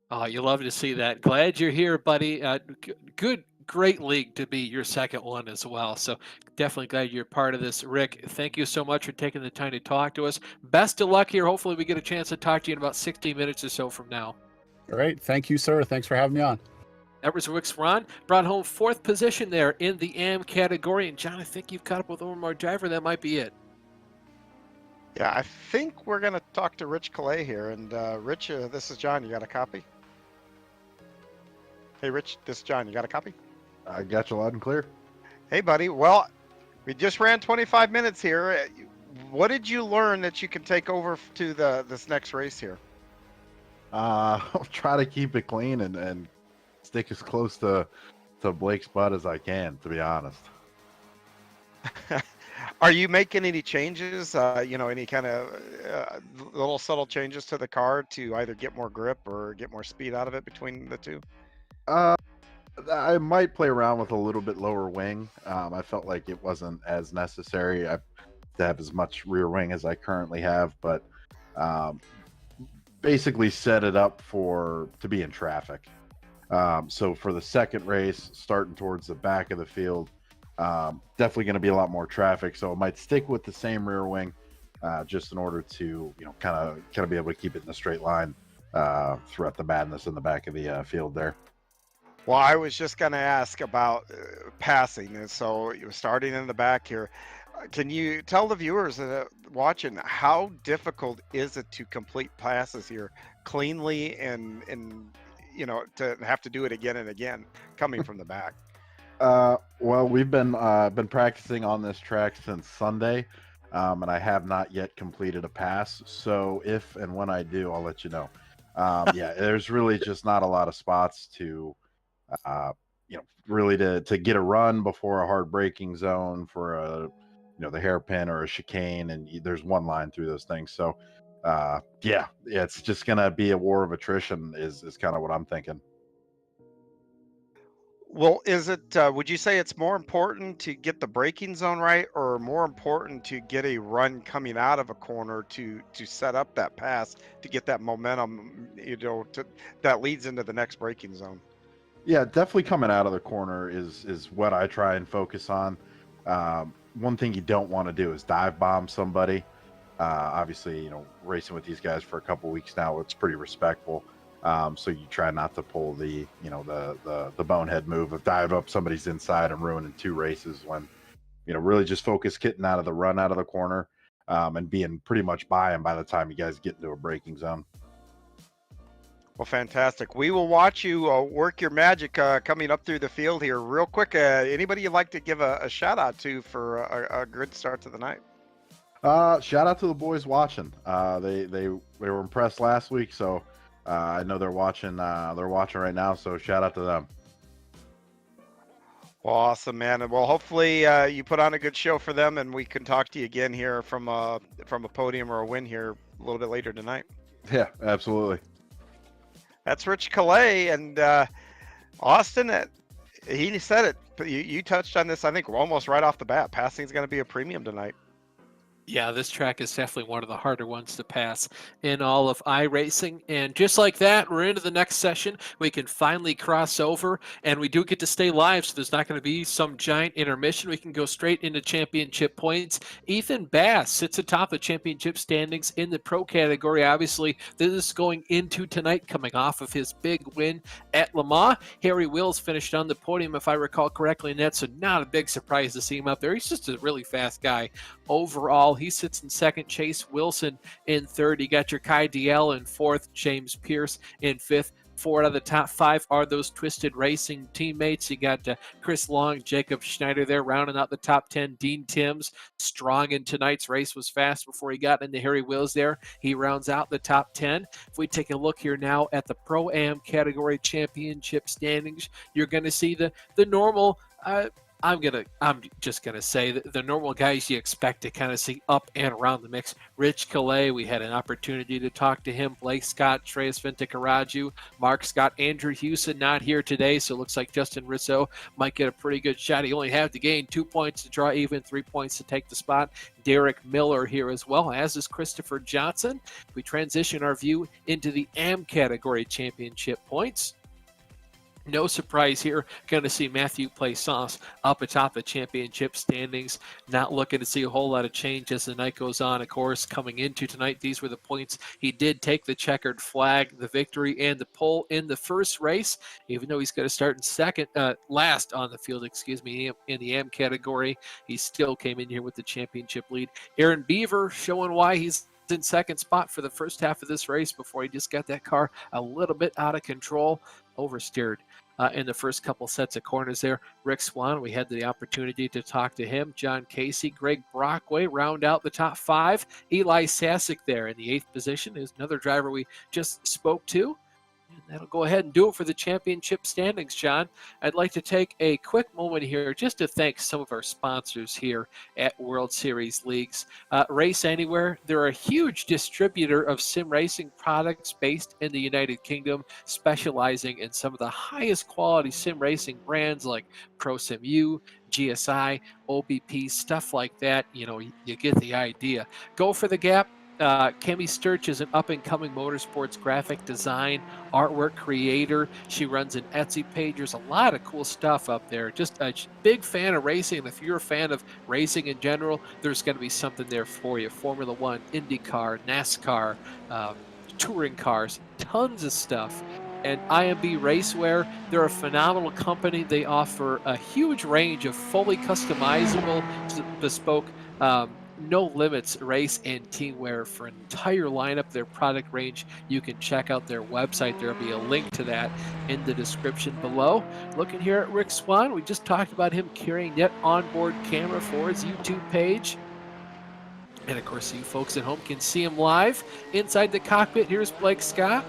Oh, you love to see that. Glad you're here, buddy. Great league to be your second one as well. So definitely glad you're part of this. Rick, thank you so much for taking the time to talk to us. Best of luck here. Hopefully we get a chance to talk to you in about 60 minutes or so from now. All right. Thank you, sir. Thanks for having me on. That was Rick Swan. Brought home fourth position there in the AM category. And John, I think you've caught up with one more driver. That might be it. Yeah, I think we're going to talk to Rich Calais here. And Rich, this is John. You got a copy? Hey, Rich, this is John. You got a copy? I got you loud and clear. Hey, buddy. Well, we just ran 25 minutes here. What did you learn that you can take over to this next race here? I'll try to keep it clean and stick as close to Blake's butt as I can, to be honest. Are you making any changes, any kind of little subtle changes to the car to either get more grip or get more speed out of it between the two? I might play around with a little bit lower wing. I felt like it wasn't as necessary to have as much rear wing as I currently have, but basically set it up to be in traffic. So for the second race, starting towards the back of the field, definitely going to be a lot more traffic. So I might stick with the same rear wing, just in order to, kind of be able to keep it in a straight line throughout the madness in the back of the field there. Well, I was just going to ask about passing. And so you're starting in the back here. Can you tell the viewers watching how difficult is it to complete passes here cleanly and to have to do it again and again coming from the back? Well, we've been practicing on this track since Sunday, and I have not yet completed a pass. So if and when I do, I'll let you know. Yeah, there's really just not a lot of spots to really to get a run before a hard braking zone for a, the hairpin or a chicane, and there's one line through those things. So, yeah, it's just gonna be a war of attrition is kind of what I'm thinking. Well, is it, would you say it's more important to get the braking zone right, or more important to get a run coming out of a corner to set up that pass to get that momentum, that leads into the next braking zone? Yeah, definitely coming out of the corner is what I try and focus on. One thing you don't want to do is dive bomb somebody. Obviously, racing with these guys for a couple weeks now, it's pretty respectful. So you try not to pull the bonehead move of dive up somebody's inside and ruining 2 races, when, really just focus getting out of the run out of the corner, and being pretty much by them by the time you guys get into a braking zone. Well, fantastic. We will watch you work your magic coming up through the field here. Real quick, anybody you'd like to give a shout out to for a good start to the night? Shout out to the boys watching. They were impressed last week, so I know they're watching. They're watching right now, so shout out to them. Well, awesome, man. Well, hopefully you put on a good show for them, and we can talk to you again here from a podium or a win here a little bit later tonight. Yeah, absolutely. That's Rich Calais, and Austin. He said it. But you touched on this, I think, almost right off the bat. Passing is going to be a premium tonight. Yeah, this track is definitely one of the harder ones to pass in all of iRacing. And just like that, we're into the next session. We can finally cross over, and we do get to stay live, so there's not going to be some giant intermission. We can go straight into championship points. Ethan Bass sits atop the championship standings in the pro category. Obviously, this is going into tonight, coming off of his big win at Le Mans. Harry Wills finished on the podium, if I recall correctly, and that's not a big surprise to see him up there. He's just a really fast guy. Overall, he sits in second, Chase Wilson in third. You got your Kai DL in fourth, James Pierce in fifth. 4 out of the top 5 are those Twisted Racing teammates. You got Chris Long, Jacob Schneider there rounding out the top 10. Dean Timms, strong in tonight's race, was fast before he got into Harry Wills there. He rounds out the top 10. If we take a look here now at the Pro-Am category championship standings, you're going to see the normal I'm just gonna say that the normal guys you expect to kind of see up and around the mix. Rich Calais, we had an opportunity to talk to him. Blake Scott, Treyas Vinticaraju, Mark Scott, Andrew Hewson not here today, so it looks like Justin Rizzo might get a pretty good shot. He only had to gain 2 points to draw even, 3 points to take the spot. Derek Miller here as well, as is Christopher Johnson. We transition our view into the AM category championship points. No surprise here, going to see Matthew Plaisance up atop the championship standings. Not looking to see a whole lot of change as the night goes on. Of course, coming into tonight, these were the points. He did take the checkered flag, the victory, and the pole in the first race, even though he's going to start in last on the field, in the AM category. He still came in here with the championship lead. Aaron Beaver showing why he's in second spot for the first half of this race before he just got that car a little bit out of control, oversteered in the first couple sets of corners there. Rick Swan, we had the opportunity to talk to him. John Casey, Greg Brockway round out the top 5. Eli Sasek there in the 8th position is another driver we just spoke to. And that'll go ahead and do it for the championship standings, John. I'd like to take a quick moment here just to thank some of our sponsors here at World Series Leagues. Race Anywhere, they're a huge distributor of sim racing products based in the United Kingdom, specializing in some of the highest quality sim racing brands like ProSimU, GSI, OBP, stuff like that. You get the idea. Go for the Gap. Kemi Sturch is an up-and-coming motorsports graphic design, artwork creator. She runs an Etsy page. There's a lot of cool stuff up there. Just a big fan of racing. And if you're a fan of racing in general, there's going to be something there for you. Formula One, IndyCar, NASCAR, touring cars, tons of stuff. And IMB Racewear, they're a phenomenal company. They offer a huge range of fully customizable, bespoke, no limits race and team wear for an entire lineup. Their product range, you can check out their website. There'll be a link to that in the description below. Looking here at Rick Swan, we just talked about him carrying that onboard camera for his YouTube page. And of course, you folks at home can see him live inside the cockpit. Here's Blake Scott.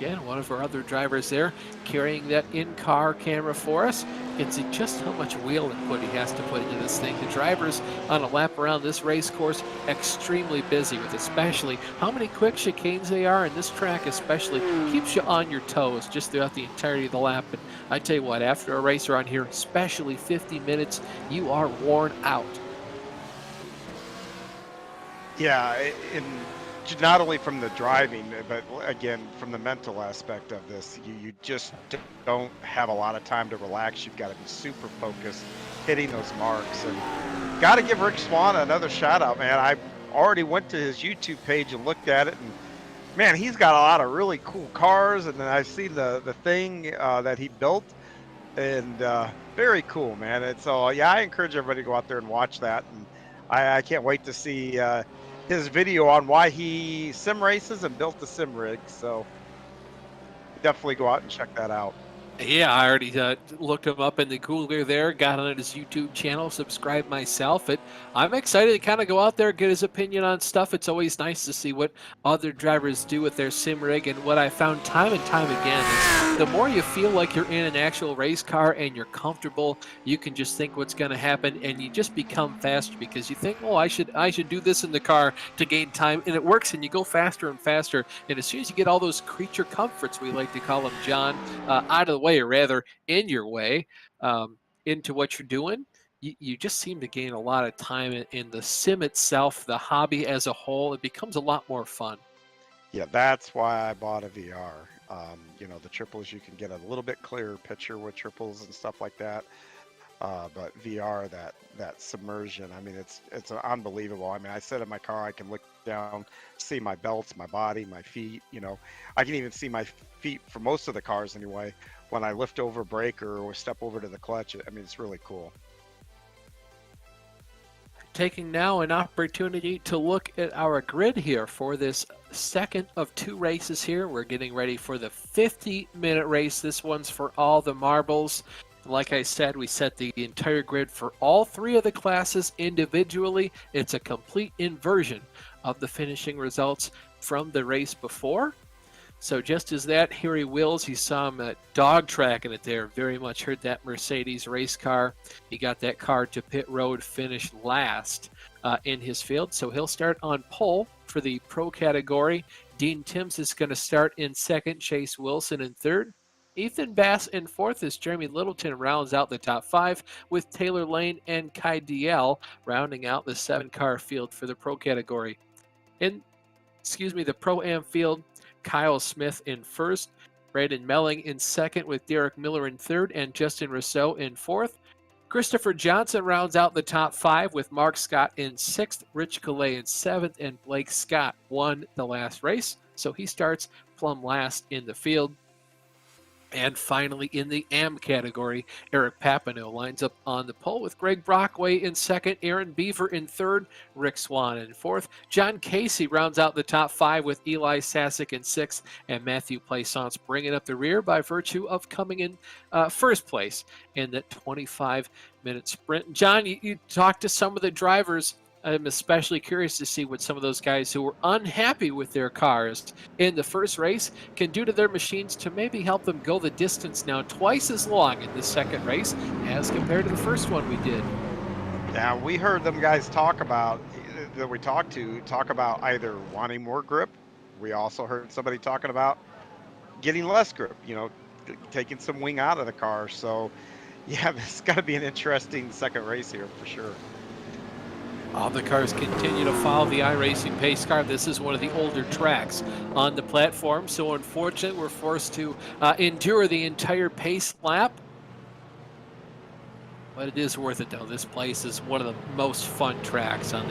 Again, one of our other drivers there carrying that in-car camera for us. You can see just how much wheel input he has to put into this thing. The drivers on a lap around this race course extremely busy with especially how many quick chicanes they are, and this track especially keeps you on your toes just throughout the entirety of the lap. And I tell you what, after a race around here, especially 50 minutes, you are worn out. Yeah, and not only from the driving, but again, from the mental aspect of this, you just don't have a lot of time to relax. You've got to be super focused, hitting those marks. And got to give Rick Swan another shout out, man. I already went to his YouTube page and looked at it, and man, he's got a lot of really cool cars. And then I see the thing that he built, and very cool, man. And so, yeah, I encourage everybody to go out there and watch that. And I can't wait to see his video on why he sim races and built the sim rig. So definitely go out and check that out. Yeah, I already looked him up in the Google there, got on his YouTube channel, subscribed myself. I'm excited to kind of go out there, get his opinion on stuff. It's always nice to see what other drivers do with their sim rig. And what I found time and time again is the more you feel like you're in an actual race car and you're comfortable, you can just think what's going to happen, and you just become faster because you think, oh, I should do this in the car to gain time, and it works, and you go faster and faster. And as soon as you get all those creature comforts, we like to call them, John, out of the way, or rather in your way, into what you're doing, you just seem to gain a lot of time in the sim itself, the hobby as a whole. It becomes a lot more fun. Yeah, that's why I bought a VR. You know, the triples, you can get a little bit clearer picture with triples and stuff like that. But VR, that submersion, I mean, it's unbelievable. I mean, I sit in my car, I can look down, see my belts, my body, my feet. You know, I can even see my feet for most of the cars anyway when I lift over a brake or step over to the clutch. I mean, it's really cool. Taking now an opportunity to look at our grid here for this second of two races here. We're getting ready for the 50-minute race. This one's for all the marbles. Like I said, we set the entire grid for all three of the classes individually. It's a complete inversion of the finishing results from the race before. So just as that, here he wills. He saw him dog tracking it there. Very much heard that Mercedes race car. He got that car to pit road, finished last in his field. So he'll start on pole for the pro category. Dean Timms is going to start in second. Chase Wilson in third. Ethan Bass in fourth as Jeremy Littleton rounds out the top five, with Taylor Lane and Kai DL rounding out the 7-car field for the pro category. In the Pro-Am field, Kyle Smith in first, Brandon Melling in second with Derek Miller in third, and Justin Rousseau in fourth. Christopher Johnson rounds out the top five with Mark Scott in sixth, Rich Calais in seventh, and Blake Scott won the last race, so he starts plumb last in the field. And finally, in the AM category, Eric Papineau lines up on the pole with Greg Brockway in second, Aaron Beaver in third, Rick Swan in fourth. John Casey rounds out the top five with Eli Sasek in sixth, and Matthew Plaisance bringing up the rear by virtue of coming in first place in that 25-minute sprint. John, you talked to some of the drivers. I'm especially curious to see what some of those guys who were unhappy with their cars in the first race can do to their machines to maybe help them go the distance now twice as long in the second race as compared to the first one we did. Now, we heard them guys talk about either wanting more grip. We also heard somebody talking about getting less grip, you know, taking some wing out of the car. So, yeah, it's got to be an interesting second race here for sure. All the cars continue to follow the iRacing pace car. This is one of the older tracks on the platform, so unfortunately we're forced to endure the entire pace lap. But it is worth it, though. This place is one of the most fun tracks on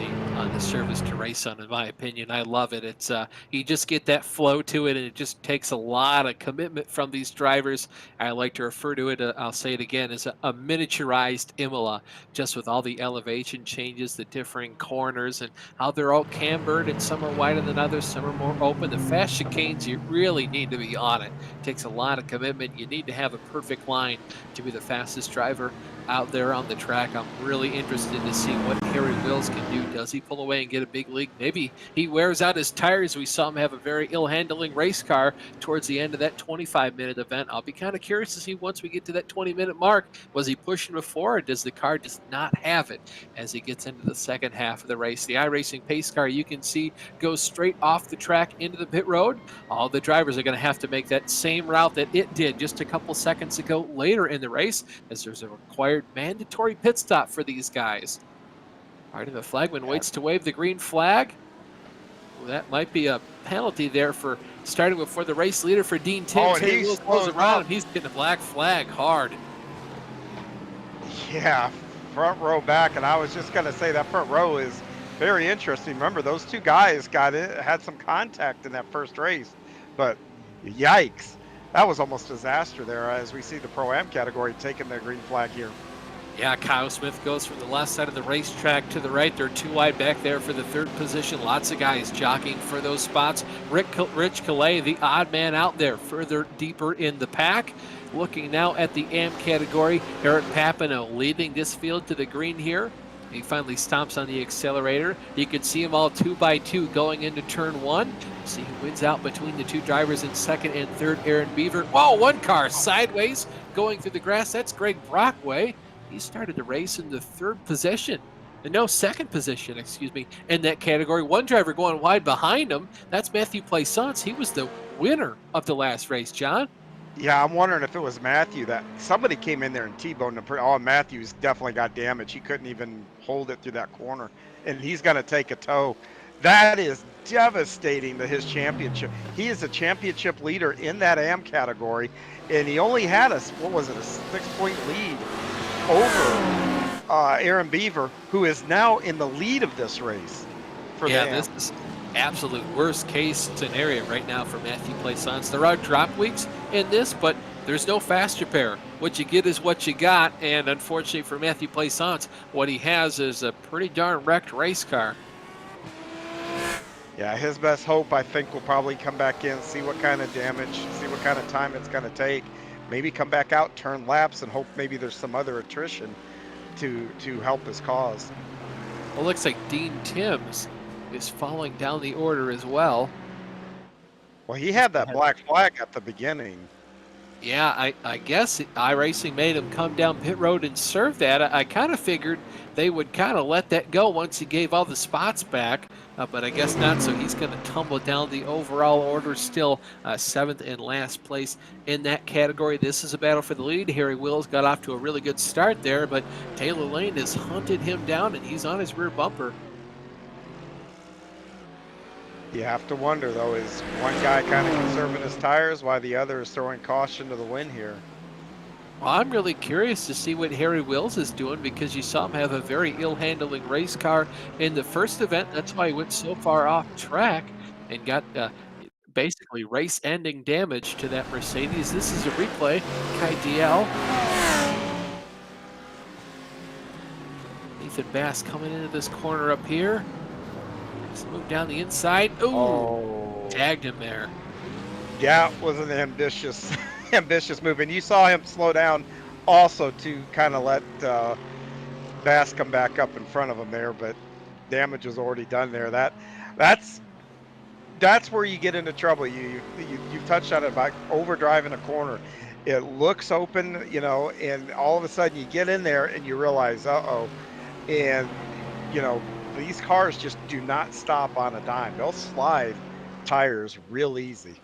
the surface to race on, in my opinion. I love it. It's you just get that flow to it, and it just takes a lot of commitment from these drivers. I like to refer to it, I'll say it again, as a miniaturized Imola, just with all the elevation changes, the differing corners, and how they're all cambered, and some are wider than others, some are more open. The fast chicanes, you really need to be on it. It takes a lot of commitment. You need to have a perfect line to be the fastest driver out out there on the track. I'm really interested to see what Harry Wills can do. Does he pull away and get a big lead? Maybe he wears out his tires. We saw him have a very ill-handling race car towards the end of that 25-minute event. I'll be kind of curious to see once we get to that 20-minute mark, was he pushing before, or does the car just not have it as he gets into the second half of the race? The iRacing pace car, you can see, goes straight off the track into the pit road. All the drivers are going to have to make that same route that it did just a couple seconds ago later in the race, as there's a required mandatory pit stop for these guys. Martin the flagman waits to wave the green flag. Well, that might be a penalty there for starting before the race leader for Dean Tim. Oh, and he goes around him. He's getting a black flag hard. Yeah, front row back, and I was just going to say that front row is very interesting. Remember, those two guys had some contact in that first race, but yikes, that was almost a disaster there as we see the Pro-Am category taking the green flag here. Yeah, Kyle Smith goes from the left side of the racetrack to the right. They're too wide back there for the third position. Lots of guys jockeying for those spots. Rich Calais, the odd man out there, further deeper in the pack. Looking now at the AM category, Eric Papineau leading this field to the green here. He finally stomps on the accelerator. You can see them all 2 by 2 going into turn 1. See who wins out between the two drivers in second and third. Aaron Beaver. Whoa, one car sideways going through the grass. That's Greg Brockway. He started the race in the second position, excuse me, in that category. One driver going wide behind him. That's Matthew Plaisance. He was the winner of the last race, John. Yeah, I'm wondering if it was Matthew that somebody came in there and T-boned him. Oh, Matthews definitely got damaged. He couldn't even hold it through that corner, and he's going to take a tow. That is devastating to his championship. He is a championship leader in that AM category, and he only had a 6-point lead over Aaron Beaver, who is now in the lead of this race. This is absolute worst case scenario right now for Matthew Plaisance. There are drop weeks in this, but there's no faster pair. What you get is what you got, and unfortunately for Matthew Plaisance, what he has is a pretty darn wrecked race car. Yeah, his best hope, I think, will probably come back in, see what kind of damage, see what kind of time it's going to take. Maybe come back out, turn laps, and hope maybe there's some other attrition to help his cause. Well, it looks like Dean Timms is falling down the order as well. Well, he had that black flag at the beginning. Yeah, I guess iRacing made him come down pit road and serve that. I kind of figured they would kind of let that go once he gave all the spots back, but I guess not. So he's going to tumble down the overall order, still 7th and last place in that category. This is a battle for the lead. Harry Wills got off to a really good start there, but Taylor Lane has hunted him down, and he's on his rear bumper. You have to wonder, though, is one guy kind of conserving his tires while the other is throwing caution to the wind here? Well, I'm really curious to see what Harry Wills is doing, because you saw him have a very ill-handling race car in the first event. That's why he went so far off track and got basically race-ending damage to that Mercedes. This is a replay. Kai DL. Ethan Bass coming into this corner up here. Let's move down the inside. Ooh, Oh. Tagged him there. Yeah, it was an ambitious move, and you saw him slow down also to kind of let Bass come back up in front of him there, but damage was already done there. That's where you get into trouble. You've touched on it about overdriving a corner. It looks open, you know, and all of a sudden you get in there and you realize, and you know, these cars just do not stop on a dime. They'll slide tires real easy.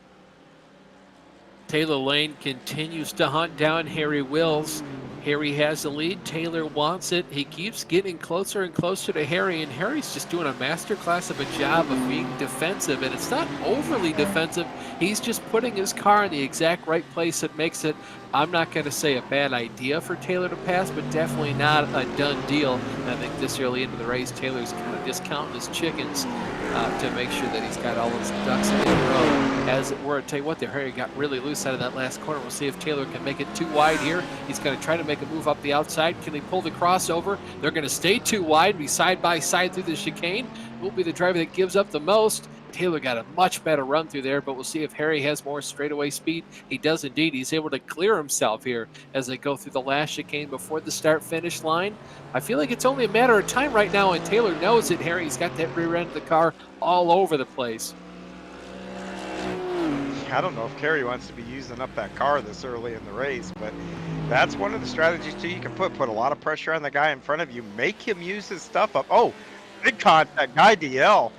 Taylor Lane continues to hunt down Harry Wills. Harry has the lead. Taylor wants it. He keeps getting closer and closer to Harry, and Harry's just doing a masterclass of a job of being defensive, and it's not overly defensive. He's just putting his car in the exact right place that makes it, I'm not going to say a bad idea for Taylor to pass, but definitely not a done deal. And I think this early into the race, Taylor's kind of discounting his chickens to make sure that he's got all his ducks in a row, as it were. I tell you what, Harry got really loose out of that last corner. We'll see if Taylor can make it too wide here. He's going to try to make a move up the outside. Can he pull the crossover? They're going to stay too wide, be side by side through the chicane. Will be the driver that gives up the most. Taylor got a much better run through there, but we'll see if Harry has more straightaway speed. He does indeed. He's able to clear himself here as they go through the last chicane before the start-finish line. I feel like it's only a matter of time right now, and Taylor knows it. Harry's got that rear end of the car all over the place. I don't know if Kerry wants to be using up that car this early in the race, but that's one of the strategies too. You can put a lot of pressure on the guy in front of you, make him use his stuff up. Oh, big contact, guy DL.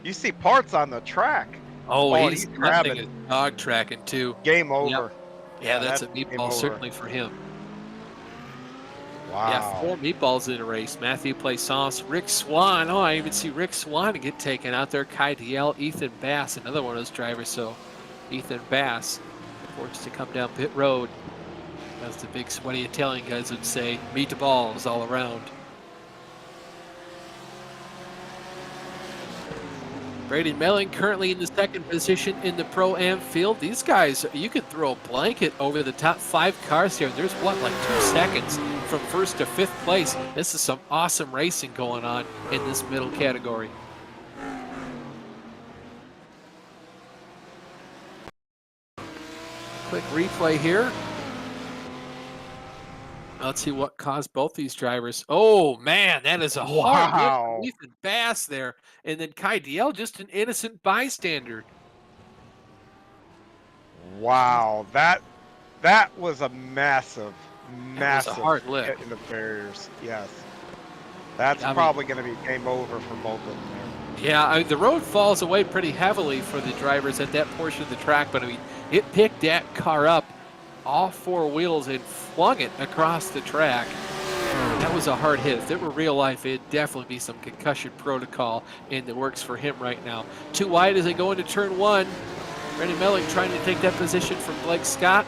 You see parts on the track. Oh, he's grabbing his dog tracking too. Game over. Yep. Yeah, that's a meatball certainly for him. Wow. Yeah, 4 meatballs in a race. Matthew Plaisance, Rick Swan. Oh, I even see Rick Swan get taken out there. Kai DL, Ethan Bass, another one of those drivers. So Ethan Bass forced to come down pit road. As the big sweaty Italian guys would say, meatballs all around. Brady Melling currently in the 2nd position in the Pro-Am field. These guys, you could throw a blanket over the top 5 cars here. There's what, like 2 seconds from 1st to 5th place. This is some awesome racing going on in this middle category. Quick replay here. Let's see what caused both these drivers. Oh, man, that is a hard hit from Ethan Bass there. And then Kai DL, just an innocent bystander. Wow, that was a massive That was a hard lick. hit in the barriers. Yes. That's probably going to be game over for both of them there. Yeah, the road falls away pretty heavily for the drivers at that portion of the track, but I mean, it picked that car up, all 4 wheels, and flung it across the track. That was a hard hit. If it were real life, it'd definitely be some concussion protocol in the works for him right now. Too wide as they go into turn 1. Brady Melling trying to take that position from Blake Scott.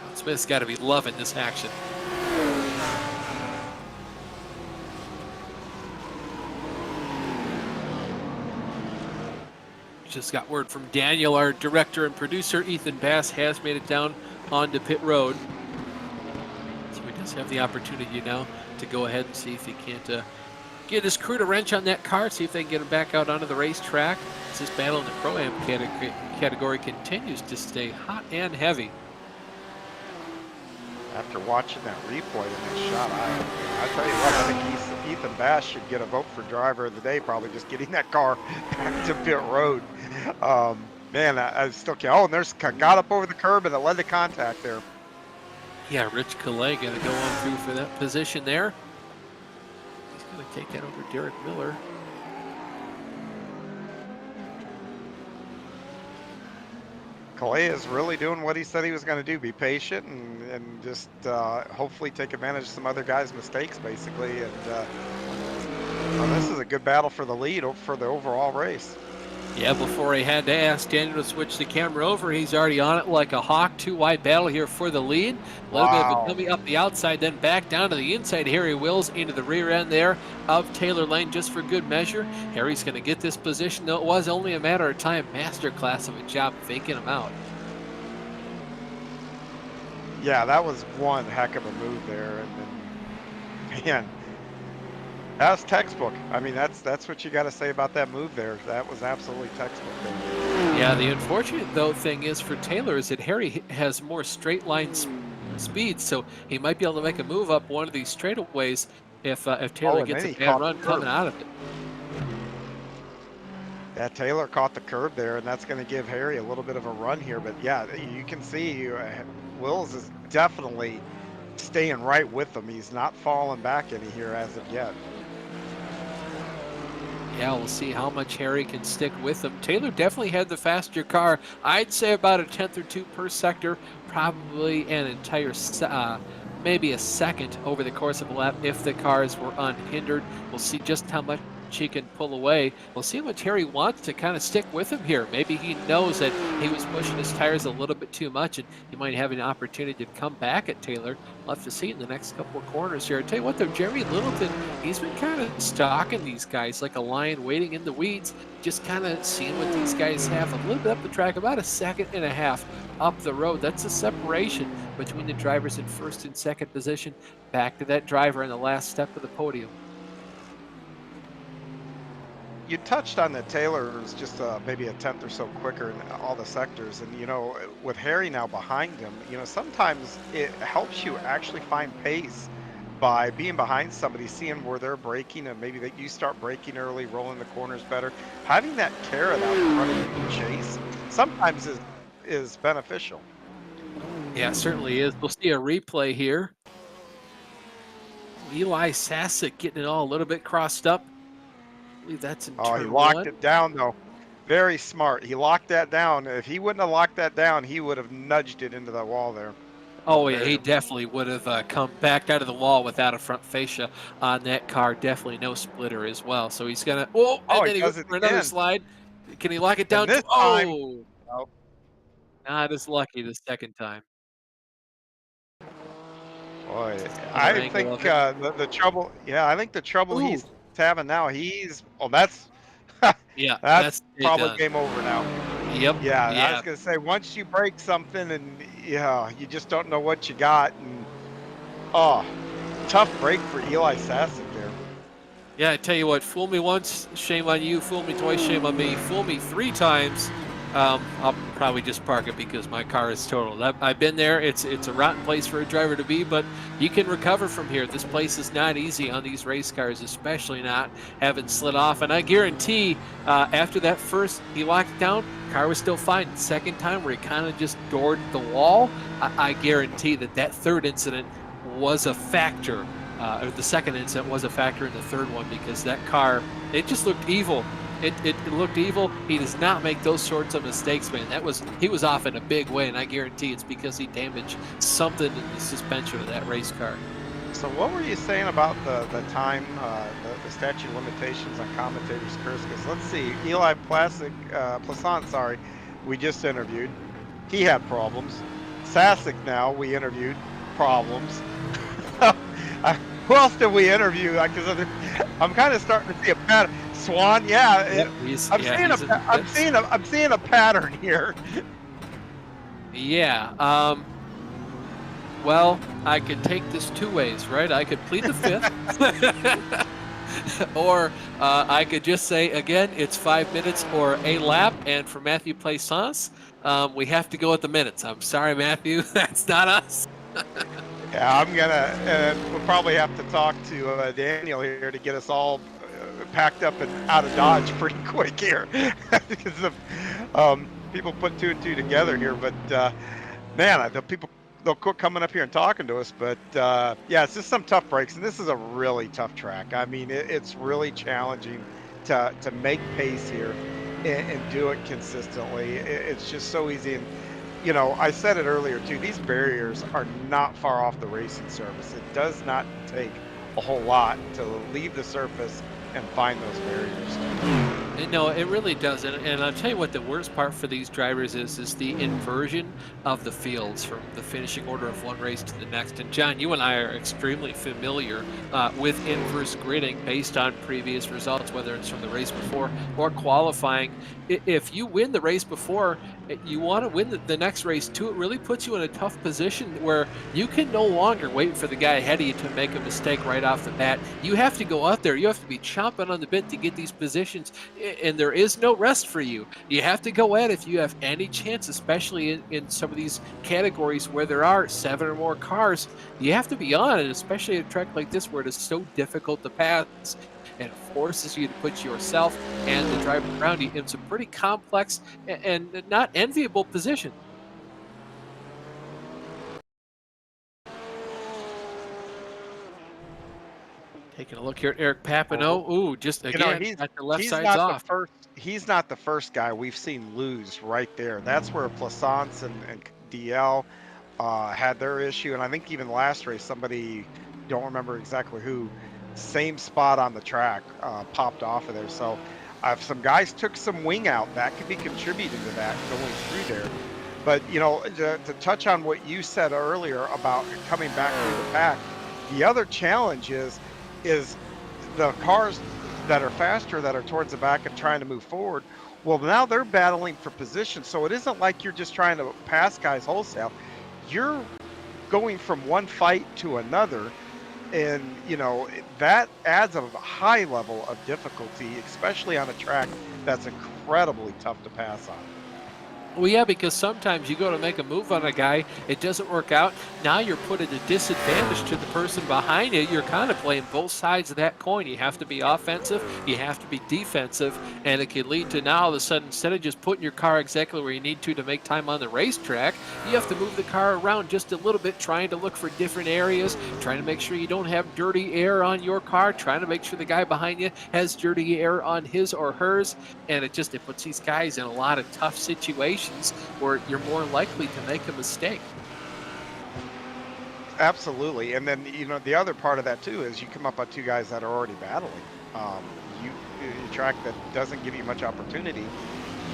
Alan Smith's got to be loving this action. Just got word from Daniel, our director and producer. Ethan Bass has made it down onto pit road. So he does have the opportunity now to go ahead and see if he can't get his crew to wrench on that car, see if they can get him back out onto the racetrack. As this battle in the Pro-Am category continues to stay hot and heavy. After watching that replay in that shot, I tell you what, I think Ethan Bass should get a vote for driver of the day, probably just getting that car back to pit road. Man, I still can't. Oh, and there's got up over the curb and it led to contact there. Yeah, Rich Calais going to go on through for that position there. He's going to take that over Derek Miller. Calais is really doing what he said he was going to do, be patient and just hopefully take advantage of some other guys' mistakes, basically. And well, this is a good battle for the lead for the overall race. Yeah, before he had to ask Daniel to switch the camera over, he's already on it like a hawk. 2-wide battle here for the lead. A little bit of a dummy up the outside, then back down to the inside. Harry Wills into the rear end there of Taylor Lane just for good measure. Harry's going to get this position, though it was only a matter of time. Masterclass of a job faking him out. Yeah, that was one heck of a move there. And then, man, that was textbook. I mean, that's what you got to say about that move there. That was absolutely textbook there. Yeah, the unfortunate though thing is for Taylor is that Harry has more straight line speed, so he might be able to make a move up one of these straightaways if Taylor gets a bad run coming out of it. Yeah, Taylor caught the curb there, and that's going to give Harry a little bit of a run here. But yeah, you can see Wills is definitely staying right with him. He's not falling back any here as of yet. Yeah, we'll see how much Harry can stick with him. Taylor definitely had the faster car. I'd say about a tenth or two per sector, probably an entire, maybe a second over the course of a lap if the cars were unhindered. We'll see just how much he can pull away. We'll see how much Harry wants to kind of stick with him here. Maybe he knows that he was pushing his tires a little bit too much and he might have an opportunity to come back at Taylor. We'll have to see in the next couple of corners here. I tell you what though, Jeremy Littleton, he's been kind of stalking these guys like a lion waiting in the weeds, just kind of seeing what these guys have a little bit up the track, about a second and a half up the road. That's the separation between the drivers in first and second position. Back to that driver in the last step of the podium. you touched on that Taylor is just maybe a tenth or so quicker in all the sectors, and with Harry now behind him, sometimes it helps you actually find pace by being behind somebody, seeing where they're braking, and maybe that you start braking early, rolling the corners better. Having that carrot out in front of you to chase sometimes is beneficial. Yeah, it certainly is. We'll see a replay here. Eli Sasek getting it all a little bit crossed up. I believe that's in Oh, he turn locked one. it down though. Very smart. He locked that down. If he wouldn't have locked that down, he would have nudged it into the wall there. Oh, yeah, There. he definitely would have come back out of the wall without a front fascia on that car. Definitely no splitter as well. So he's going to, oh, Oh, and he then he does went it for another again. slide. Can he lock it down? And this time, Oh, oh, not as lucky the second time. boy, Another I angle think of it. the trouble. Yeah, I think the trouble Ooh, he's having now. That's yeah, that's that's it probably done. game over now. Yep, Yeah, I was yeah. gonna say once you break something and you just don't know what you got, and oh, tough break for Eli Sasek there. Yeah, I tell you what, fool me once, shame on you. Fool me twice, shame on me. Fool me 3 times, I'll probably just park it because my car is totaled. I've been there. It's a rotten place for a driver to be, but you can recover from here. This place is not easy on these race cars, especially not having slid off. And I guarantee after that first, he locked it down, car was still fine. Second time where he kind of just doored the wall, I guarantee that third incident was a factor. Or the second incident was a factor in the third one because that car, it just looked evil. It looked evil. He does not make those sorts of mistakes, man. He was off in a big way, and I guarantee it's because he damaged something in the suspension of that race car. So what were you saying about the time, the statute of limitations on commentators' curse? Because let's see, Eli Plaisant, sorry, we just interviewed. He had problems. Sasek now we interviewed, problems. Who else did we interview? Because I'm kind of starting to see a pattern. Swan, yeah. Yep, I'm seeing a pattern here. Yeah. Well, I could take this 2 ways, right? I could plead the fifth, or I could just say again, it's 5 minutes or a lap. And for Matthew Plaisance, we have to go with the minutes. I'm sorry, Matthew, that's not us. Yeah, and we'll probably have to talk to Daniel here to get us all packed up and out of Dodge pretty quick here because of people put 2 and 2 together here. But man, they'll quit coming up here and talking to us. But yeah, it's just some tough breaks, and this is a really tough track. I mean, it's really challenging to make pace here and do it consistently. It's just so easy. And I said it earlier too, these barriers are not far off the racing surface. It does not take a whole lot to leave the surface and find those barriers. No, it really doesn't. And I'll tell you what the worst part for these drivers is the inversion of the fields from the finishing order of one race to the next. And John, you and I are extremely familiar with inverse gridding based on previous results, whether it's from the race before or qualifying. If you win the race before, you want to win the next race too. It really puts you in a tough position where you can no longer wait for the guy ahead of you to make a mistake right off the bat. You have to go out there. You have to be chomping on the bit to get these positions, and there is no rest for you. You have to go at it if you have any chance, especially in some of these categories where there are 7 or more cars. You have to be on it, especially at a track like this where it is so difficult to pass. And it forces you to put yourself and the driver around you in some pretty complex and not enviable position. Taking a look here at Eric Papineau. Ooh, just again, got the left side's off. He's not the first guy we've seen lose right there. That's where Plaisance and DL had their issue. And I think even last race, somebody, don't remember exactly who, same spot on the track popped off of there. So if some guys took some wing out, that could be contributing to that going through there. But to touch on what you said earlier about coming back through the pack, the other challenge is the cars that are faster, that are towards the back and trying to move forward. Well, now they're battling for position. So it isn't like you're just trying to pass guys wholesale. You're going from one fight to another. And, you know, that adds a high level of difficulty, especially on a track that's incredibly tough to pass on. Well, yeah, because sometimes you go to make a move on a guy, it doesn't work out. Now you're put at a disadvantage to the person behind you. You're kind of playing both sides of that coin. You have to be offensive, you have to be defensive, and it can lead to now all of a sudden, instead of just putting your car exactly where you need to make time on the racetrack, you have to move the car around just a little bit, trying to look for different areas, trying to make sure you don't have dirty air on your car, trying to make sure the guy behind you has dirty air on his or hers, and it puts these guys in a lot of tough situations where you're more likely to make a mistake. Absolutely. And then, you know, the other part of that too is you come up on two guys that are already battling. You a track that doesn't give you much opportunity,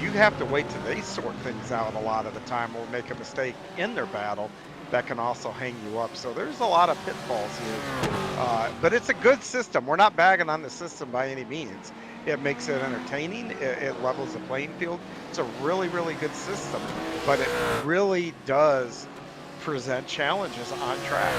you have to wait till they sort things out a lot of the time or make a mistake in their battle that can also hang you up. So there's a lot of pitfalls here. But it's a good system. We're not bagging on the system by any means. It makes it entertaining. It levels the playing field. It's a really, really good system, but it really does present challenges on track.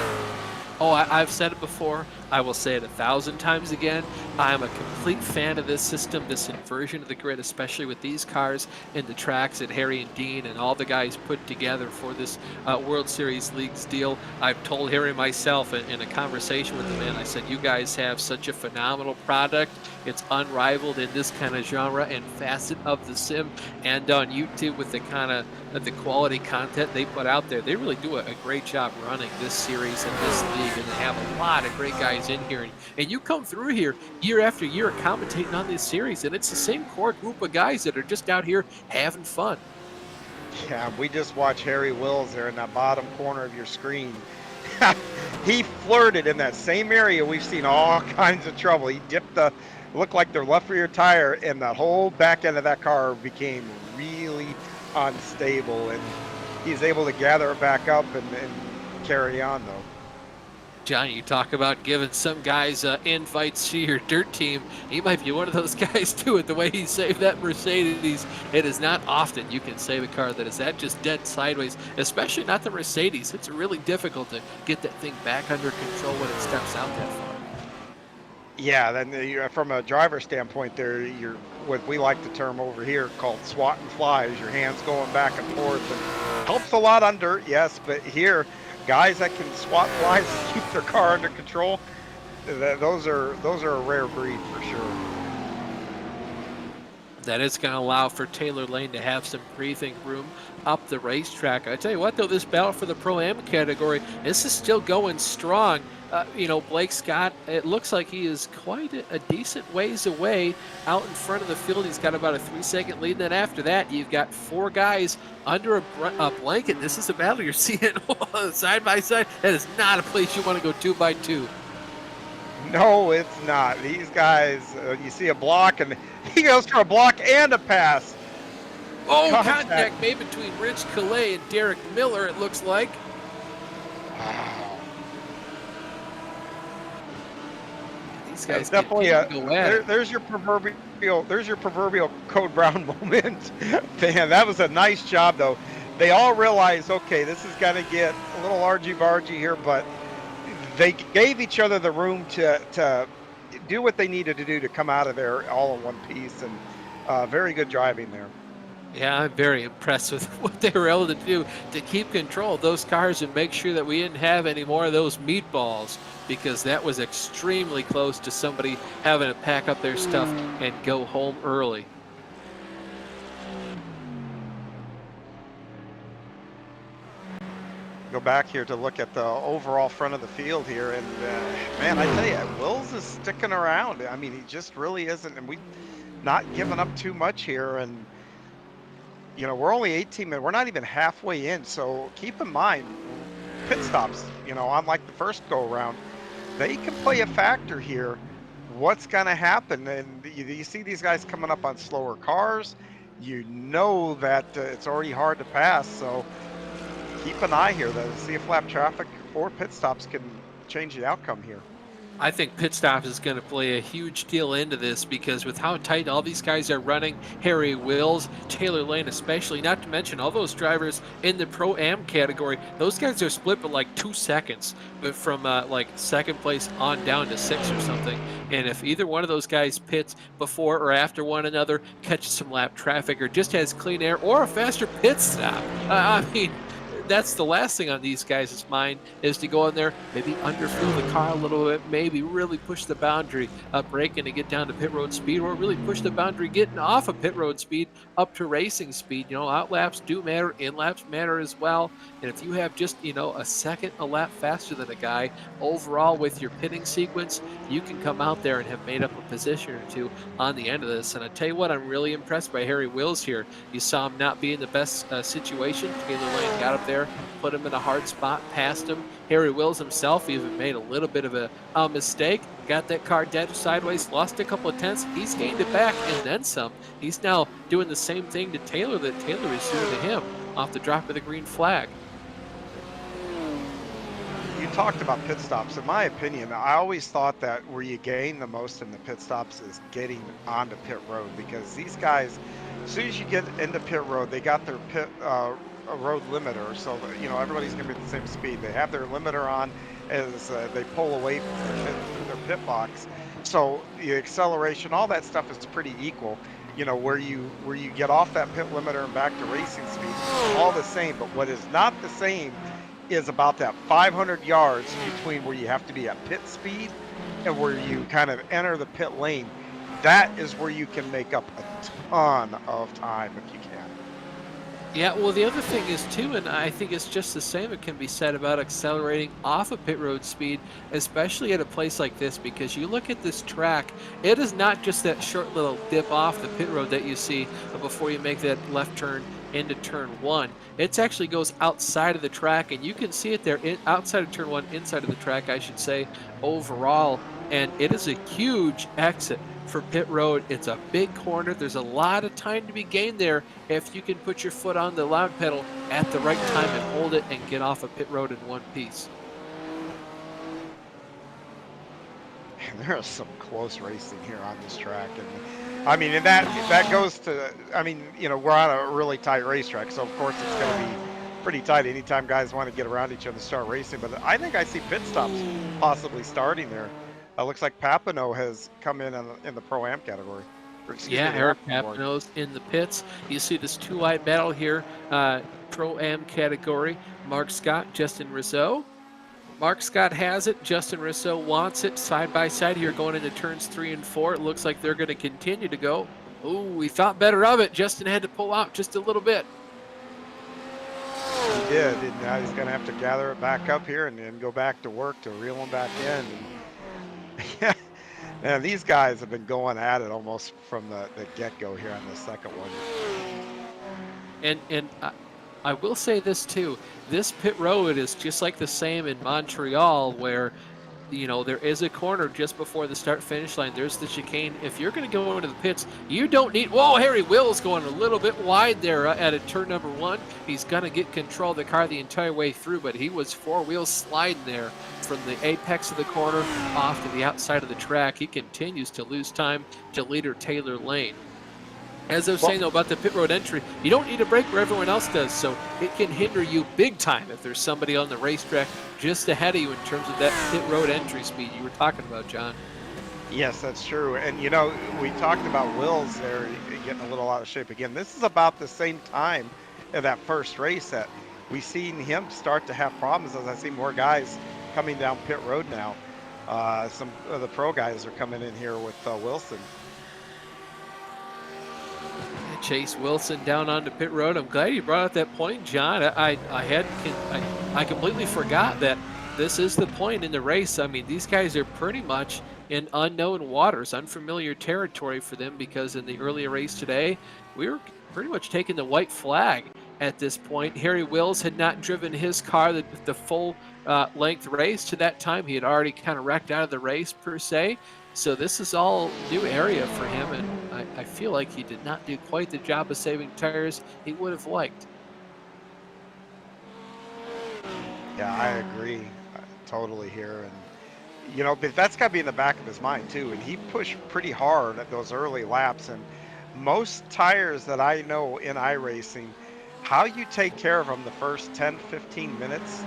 Oh, I've said it before. I will say it 1,000 times again. I'm a complete fan of this system, this inversion of the grid, especially with these cars and the tracks that Harry and Dean and all the guys put together for this World Series Leagues deal. I've told Harry myself in a conversation with him, and I said, you guys have such a phenomenal product. It's unrivaled in this kind of genre and facet of the sim, and on YouTube with the kind of the quality content they put out there. They really do a great job running this series and this league, and they have a lot of great guys in here. And you come through here year after year commentating on this series, and it's the same core group of guys that are just out here having fun. Yeah, we just watched Harry Wills there in that bottom corner of your screen. He flirted in that same area. We've seen all kinds of trouble. He dipped looked like the left rear tire, and the whole back end of that car became really unstable, and he's able to gather it back up and carry on though. John, you talk about giving some guys invites to your dirt team. He might be one of those guys too, with the way he saved that Mercedes. It is not often you can save a car that is that just dead sideways, especially not the Mercedes. It's really difficult to get that thing back under control when it steps out that far. Yeah, then from a driver standpoint there, you're what we like to term over here called swatting flies. Your hands going back and forth, and helps a lot on dirt, yes, but here, guys that can swat flies and keep their car under control, those are a rare breed for sure. That is going to allow for Taylor Lane to have some breathing room up the racetrack. I tell you what, though, this battle for the Pro-Am category, this is still going strong. You know, Blake Scott, it looks like he is quite a decent ways away out in front of the field. He's got about a 3-second lead. And then after that, you've got 4 guys under a blanket. This is a battle you're seeing side by side. That is not a place you want to go 2 by 2. No, it's not. These guys, you see a block, and he goes for a block and a pass. Oh, contact made between Rich Calais and Derek Miller, it looks like. Wow. These guys definitely there's your proverbial Code Brown moment. Man, that was a nice job though. They all realized, okay, this is gonna get a little argy-bargy here, but they gave each other the room to do what they needed to do to come out of there all in one piece, and very good driving there. Yeah, I'm very impressed with what they were able to do to keep control of those cars and make sure that we didn't have any more of those meatballs, because that was extremely close to somebody having to pack up their stuff and go home early. Go back here to look at the overall front of the field here, and man, I tell you, Wills is sticking around. I mean, he just really isn't, and we've not given up too much here, and you know, we're only 18 minutes. We're not even halfway in, so keep in mind, pit stops, you know, unlike the first go-around, they can play a factor here. What's going to happen? And you see these guys coming up on slower cars. You know that it's already hard to pass, so keep an eye here. The see if lap traffic or pit stops can change the outcome here. I think pit stops is going to play a huge deal into this because with how tight all these guys are running, Harry Wills, Taylor Lane especially, not to mention all those drivers in the Pro-Am category, those guys are split by like 2 seconds, but from like second place on down to 6 or something. And if either one of those guys pits before or after one another, catches some lap traffic, or just has clean air or a faster pit stop, I mean, that's the last thing on these guys' mind is to go in there, maybe underfill the car a little bit, maybe really push the boundary of braking to get down to pit road speed, or really push the boundary getting off of pit road speed up to racing speed. You know, out laps do matter, in laps matter as well. And if you have just, you know, a second a lap faster than a guy overall with your pitting sequence, you can come out there and have made up a position or two on the end of this. And I tell you what, I'm really impressed by Harry Wills here. You saw him not be in the best situation. Taylor Lane got up there, put him in a hard spot, passed him. Harry Wills himself even made a little bit of a mistake, got that car dead sideways, lost a couple of tenths. He's gained it back and then some. He's now doing the same thing to Taylor that Taylor is doing to him off the drop of the green flag. You talked about pit stops. In my opinion, I always thought that where you gain the most in the pit stops is getting onto pit road, because these guys, as soon as you get into pit road, they got their pit a road limiter, so you know everybody's going to be at the same speed. They have their limiter on as they pull away from through their pit box. So the acceleration, all that stuff is pretty equal. You know, where you get off that pit limiter and back to racing speed, all the same. But what is not the same is about that 500 yards between where you have to be at pit speed and where you kind of enter the pit lane. That is where you can make up a ton of time if you can. Yeah, well, the other thing is, too, and I think it's just the same, it can be said about accelerating off of pit road speed, especially at a place like this, because you look at this track, it is not just that short little dip off the pit road that you see before you make that left turn into turn one. It actually goes outside of the track, and you can see it there outside of turn one, inside of the track, I should say, overall, and it is a huge exit for pit road. It's a big corner. There's a lot of time to be gained there if you can put your foot on the loud pedal at the right time and hold it and get off of pit road in one piece. And there's some close racing here on this track, and I mean, and that goes to, I mean, you know, we're on a really tight racetrack, so of course it's going to be pretty tight anytime guys want to get around each other and start racing. But I think I see pit stops possibly starting there. Looks like Papineau has come in the Pro-Am category. Yeah, Eric Papineau's in the pits. You see this two-wide battle here, Pro-Am category. Mark Scott, Justin Rizzo. Mark Scott has it. Justin Rizzo wants it. Side by side here going into turns 3 and 4. It looks like they're going to continue to go. Oh, we thought better of it. Justin had to pull out just a little bit. He did, and now he's going to have to gather it back up here and then go back to work to reel him back in. Yeah, man, these guys have been going at it almost from the get-go here on the second one. And I will say this too. This pit road is just like the same in Montreal, where, you know, there is a corner just before the start-finish line. There's the chicane. If you're going to go into the pits, you don't need... Whoa, Harry Wills going a little bit wide there at a turn number 1. He's going to get control of the car the entire way through, but he was four-wheel sliding there from the apex of the corner off to the outside of the track. He continues to lose time to leader Taylor Lane. As I was saying, though, about the pit road entry, you don't need a break where everyone else does, so it can hinder you big time if there's somebody on the racetrack just ahead of you in terms of that pit road entry speed you were talking about, John. Yes, that's true. And, you know, we talked about Wills there getting a little out of shape again. This is about the same time in that first race that we've seen him start to have problems, as I see more guys coming down pit road now. Some of the pro guys are coming in here with Wilson. Chase Wilson down onto pit road. I'm glad you brought up that point, John. I completely forgot that this is the point in the race. I mean, these guys are pretty much in unknown waters, unfamiliar territory for them, because in the earlier race today, we were pretty much taking the white flag at this point. Harry Wills had not driven his car the full length race to that time. He had already kind of wrecked out of the race per se. So this is all new area for him, and I feel like he did not do quite the job of saving tires he would have liked. Yeah, I agree totally here. you know, but that's got to be in the back of his mind too. And he pushed pretty hard at those early laps. And most tires that I know in iRacing, how you take care of them the first 10, 15 minutes,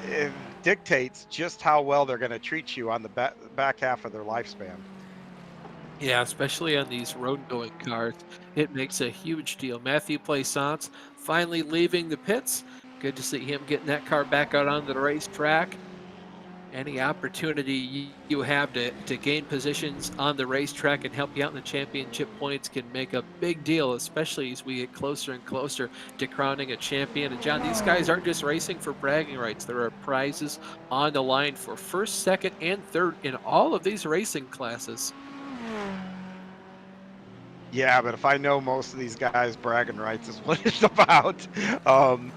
it dictates just how well they're going to treat you on the back half of their lifespan. Yeah, especially on these road-going cars, it makes a huge deal. Matthew Plaisance finally leaving the pits. Good to see him getting that car back out on the racetrack. Any opportunity you have to gain positions on the racetrack and help you out in the championship points can make a big deal, especially as we get closer and closer to crowning a champion. And John, these guys aren't just racing for bragging rights. There are prizes on the line for first, second, and third in all of these racing classes. Yeah, but if I know most of these guys, bragging rights is what it's about. Um,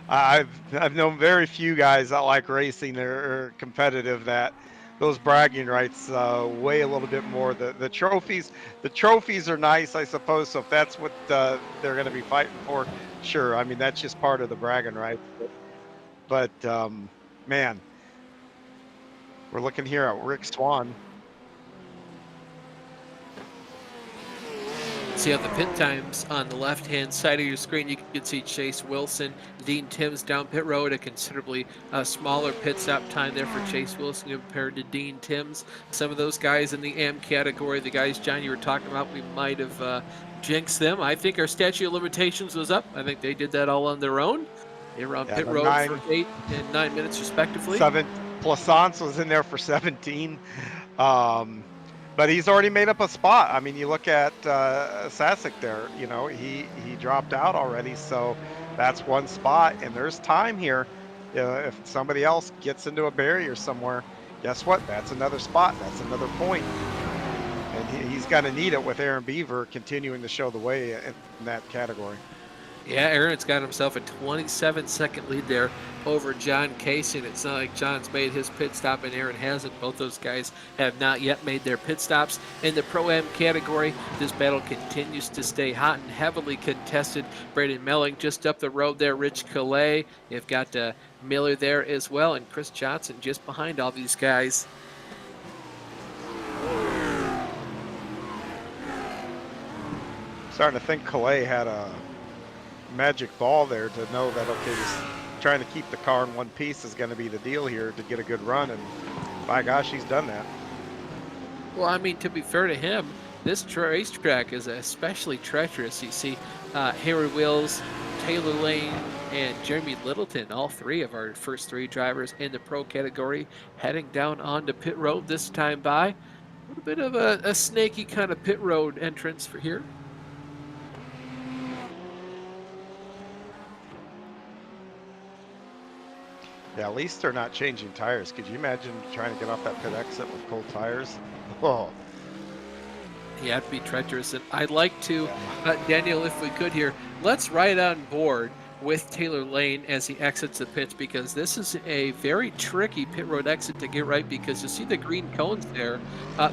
I've known very few guys that like racing or competitive that those bragging rights weigh a little bit more. The trophies are nice, I suppose. So if that's what they're going to be fighting for, sure. I mean, that's just part of the bragging rights. But man, we're looking here at Rick Swan. See on the pit times on the left-hand side of your screen, you can see Chase Wilson, Dean Timms down pit road, a considerably smaller pit stop time there for Chase Wilson compared to Dean Timms. Some of those guys in the AM category, the guys, John, you were talking about, we might have jinxed them. I think our statute of limitations was up. I think they did that all on their own. They were on pit road for 8 and 9 minutes respectively. Plaisance was in there for 17. But he's already made up a spot. I mean, you look at Sasek there, you know, he dropped out already. So that's one spot. And there's time here. If somebody else gets into a barrier somewhere, guess what? That's another spot. That's another point. And he's going to need it with Aaron Beaver continuing to show the way in that category. Yeah, Aaron's got himself a 27-second lead there over John Casey. And it's not like John's made his pit stop and Aaron hasn't. Both those guys have not yet made their pit stops. In the Pro-Am category, this battle continues to stay hot and heavily contested. Braden Melling just up the road there. Rich Calais. You've got Miller there as well. And Chris Johnson just behind all these guys. Starting to think Calais had a magic ball there to know that, okay, just trying to keep the car in one piece is going to be the deal here to get a good run, and by gosh, he's done that. Well, I mean, to be fair to him, this racetrack is especially treacherous. You see Harry Wills, Taylor Lane, and Jeremy Littleton, all three of our first three drivers in the pro category, heading down onto pit road this time by. A little bit of a snaky kind of pit road entrance for here. Yeah, at least they're not changing tires. Could you imagine trying to get off that pit exit with cold tires? Oh. Yeah, it'd be treacherous. And I'd like to, Daniel, if we could here, let's ride on board with Taylor Lane as he exits the pits, because this is a very tricky pit road exit to get right, because you see the green cones there.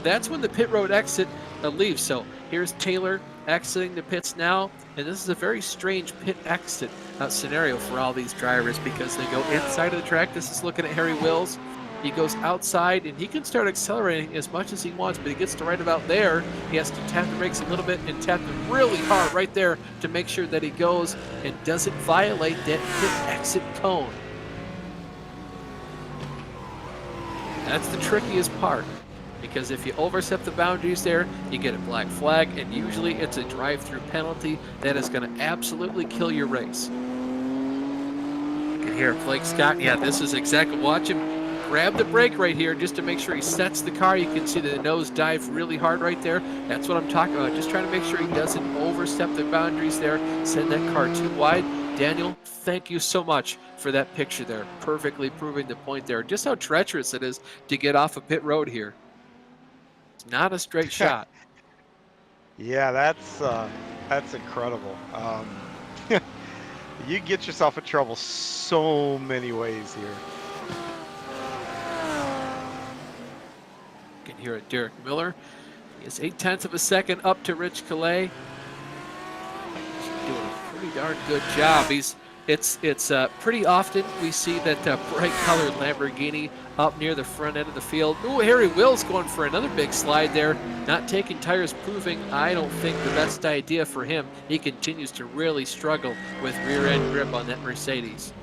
That's when the pit road exit leaves. So here's Taylor exiting the pits now, and this is a very strange pit exit scenario for all these drivers, because they go inside of the track. This is looking at Harry Wills. He goes outside and he can start accelerating as much as he wants, but he gets to right about there. He has to tap the brakes a little bit and tap them really hard right there to make sure that he goes and doesn't violate that pit exit cone. That's the trickiest part, because if you overstep the boundaries there, you get a black flag, and usually it's a drive-through penalty that is going to absolutely kill your race. You can hear Blake Scott. Yeah, this is exactly, watch him grab the brake right here just to make sure he sets the car. You can see the nose dive really hard right there. That's what I'm talking about. Just trying to make sure he doesn't overstep the boundaries there, send that car too wide. Daniel, thank you so much for that picture there. Perfectly proving the point there. Just how treacherous it is to get off a pit road here. It's not a straight shot. Yeah, that's incredible. You get yourself in trouble so many ways here. You can hear it, Derek Miller. He is 0.8 of a second up to Rich Calais. He's doing a pretty darn good job. He's It's pretty often we see that bright colored Lamborghini up near the front end of the field. Ooh, Harry Will's going for another big slide there. Not taking tires, proving I don't think the best idea for him. He continues to really struggle with rear end grip on that Mercedes.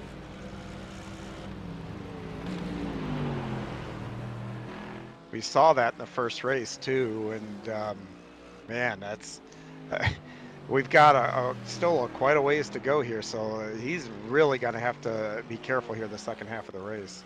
We saw that in the first race too, and man, that's we've got still quite a ways to go here. So he's really going to have to be careful here the second half of the race.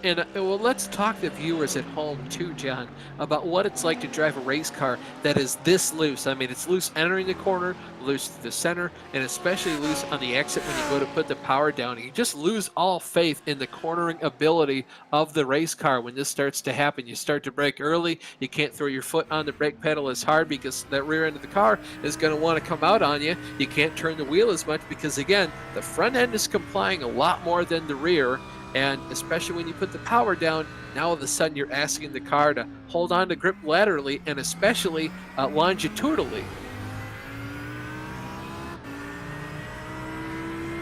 And well, let's talk to viewers at home too, John, about what it's like to drive a race car that is this loose. I mean, it's loose entering the corner, loose to the center, and especially loose on the exit when you go to put the power down. You just lose all faith in the cornering ability of the race car when this starts to happen. You start to brake early. You can't throw your foot on the brake pedal as hard because that rear end of the car is going to want to come out on you. You can't turn the wheel as much because, again, the front end is complying a lot more than the rear. And especially when you put the power down, now all of a sudden you're asking the car to hold on to grip laterally and especially longitudinally.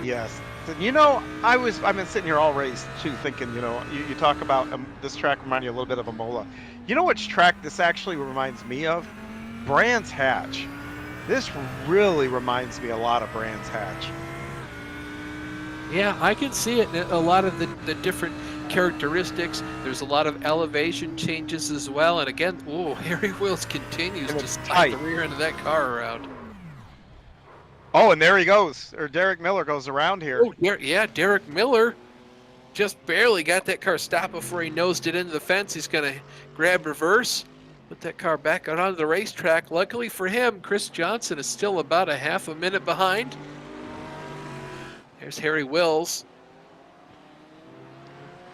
Yes. You know, I've been sitting here all race too thinking, you know, you talk about this track reminding you a little bit of Imola. You know which track this actually reminds me of? Brands Hatch. This really reminds me a lot of Brands Hatch. Yeah, I can see it in a lot of the different characteristics. There's a lot of elevation changes as well. And again, ooh, Harry Wills continues to slide the rear end of that car around. Oh, and there he goes. Or Derek Miller goes around here. Oh, yeah, Derek Miller just barely got that car stopped before he nosed it into the fence. He's going to grab reverse, put that car back out onto the racetrack. Luckily for him, Chris Johnson is still about a half a minute behind. There's Harry Wills.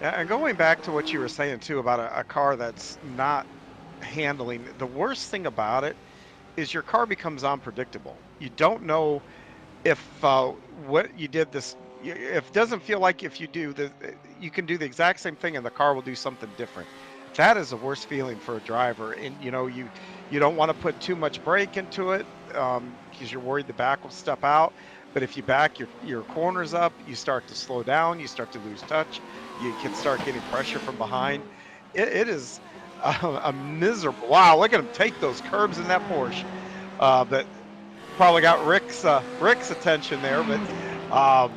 Yeah, and going back to what you were saying too about a car that's not handling, the worst thing about it is your car becomes unpredictable. You don't know if what you did if it doesn't feel like if you do you can do the exact same thing and the car will do something different. That is the worst feeling for a driver. And you know, you don't want to put too much brake into it because you're worried the back will step out. But if you back your corners up, you start to slow down, you start to lose touch, you can start getting pressure from behind. It is a miserable, wow, look at him take those curbs in that Porsche. That probably got Rick's attention there, but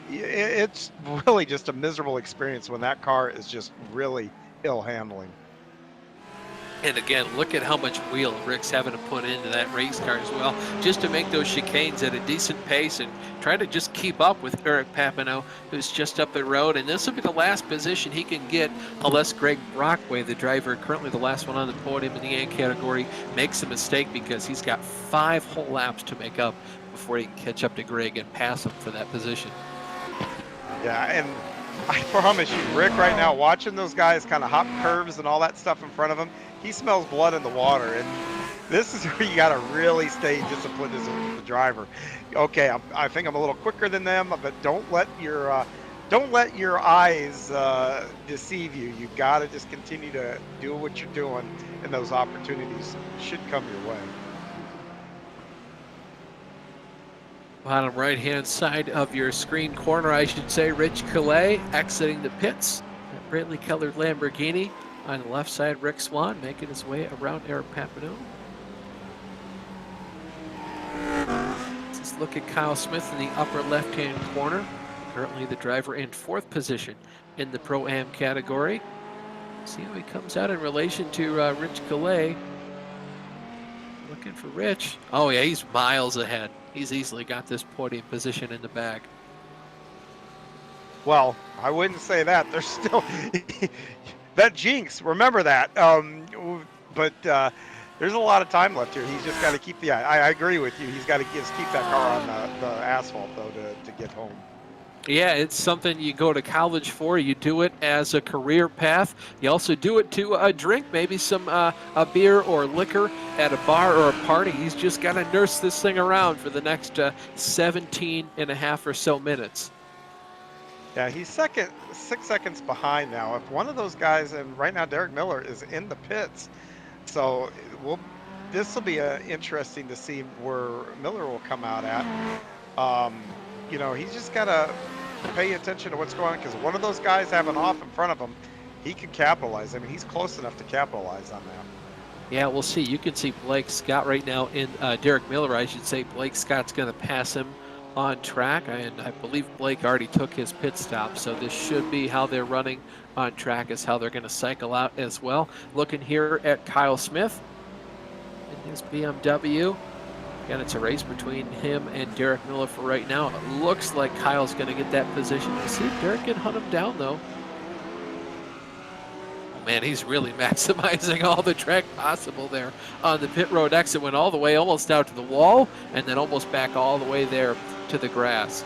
it's really just a miserable experience when that car is just really ill handling. And again, look at how much wheel Rick's having to put into that race car as well, just to make those chicanes at a decent pace and try to just keep up with Eric Papineau, who's just up the road. And this will be the last position he can get unless Greg Brockway, the driver, currently the last one on the podium in the A category, makes a mistake because he's got 5 whole laps to make up before he can catch up to Greg and pass him for that position. Yeah, and I promise you, Rick right now, watching those guys kind of hop curves and all that stuff in front of him, he smells blood in the water. And this is where you got to really stay disciplined as a driver. Okay, I think I'm a little quicker than them, but don't let your eyes deceive you. You got to just continue to do what you're doing, and those opportunities should come your way. Bottom right-hand side of your screen corner, I should say, Rich Calais exiting the pits. That brightly colored Lamborghini. On the left side, Rick Swan making his way around Eric Papineau. Let's look at Kyle Smith in the upper left-hand corner. Currently the driver in 4th position in the Pro-Am category. See how he comes out in relation to Rich Calais. Looking for Rich. Oh yeah, he's miles ahead. He's easily got this podium position in the bag. Well, I wouldn't say that. There's still that jinx. Remember that. But there's a lot of time left here. He's just got to keep the. I agree with you. He's got to just keep that car on the asphalt though to get home. Yeah, it's something you go to college for. You do it as a career path. You also do it to drink maybe some a beer or liquor at a bar or a party. He's just got to nurse this thing around for the next 17 and a half or so minutes. Yeah, he's 6 seconds behind now. If one of those guys, and right now Derek Miller is in the pits, so this will be interesting to see where Miller will come out at. you know, he's just got to pay attention to what's going on, because one of those guys having off in front of him, he can capitalize. I mean, he's close enough to capitalize on that. Yeah, we'll see. You can see Blake Scott right now in Derek Miller, I should say. Blake Scott's going to pass him on track, and I believe Blake already took his pit stop, so this should be how they're running on track, is how they're going to cycle out as well. Looking here at Kyle Smith in his BMW. Again, it's a race between him and Derek Miller for right now. It looks like Kyle's going to get that position. We'll see if Derek can hunt him down, though. Oh, man, he's really maximizing all the track possible there on the pit road exit. Went all the way almost out to the wall, and then almost back all the way there to the grass.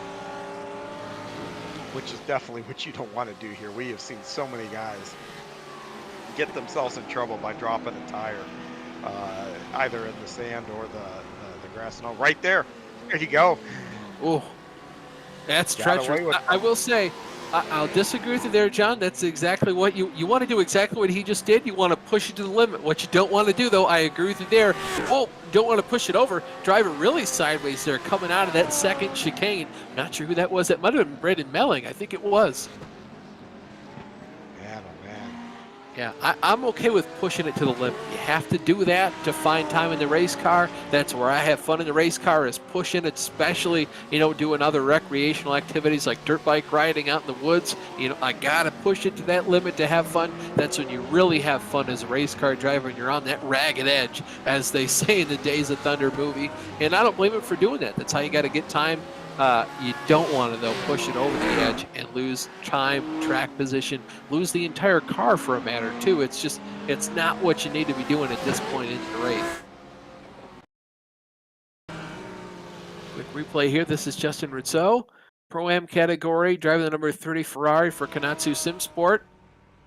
Which is definitely what you don't want to do here. We have seen so many guys get themselves in trouble by dropping a tire, either in the sand or the grass. No, right there. There you go. Oh, that's Got away treacherous. with I will say, I'll disagree with you there, John. That's exactly what you want to do. Exactly what he just did. You want to push it to the limit. What you don't want to do, though, I agree with you there. Oh, don't want to push it over. Drive it really sideways there, coming out of that second chicane. Not sure who that was. That might have been Braden Melling. I think it was. Man, oh man. Yeah, I'm okay with pushing it to the limit. You have to do that to find time in the race car. That's where I have fun in the race car, is pushing it, especially, you know, doing other recreational activities like dirt bike riding out in the woods. You know, I got to push it to that limit to have fun. That's when you really have fun as a race car driver, and you're on that ragged edge, as they say in the Days of Thunder movie. And I don't blame it for doing that. That's how you got to get time. You don't want to, though, push it over the edge and lose time, track position, lose the entire car for a matter, too. It's just, it's not what you need to be doing at this point in the race. Quick replay here. This is Justin Rizzo, Pro-Am category, driving the number 30 Ferrari for Kanatsu Simsport,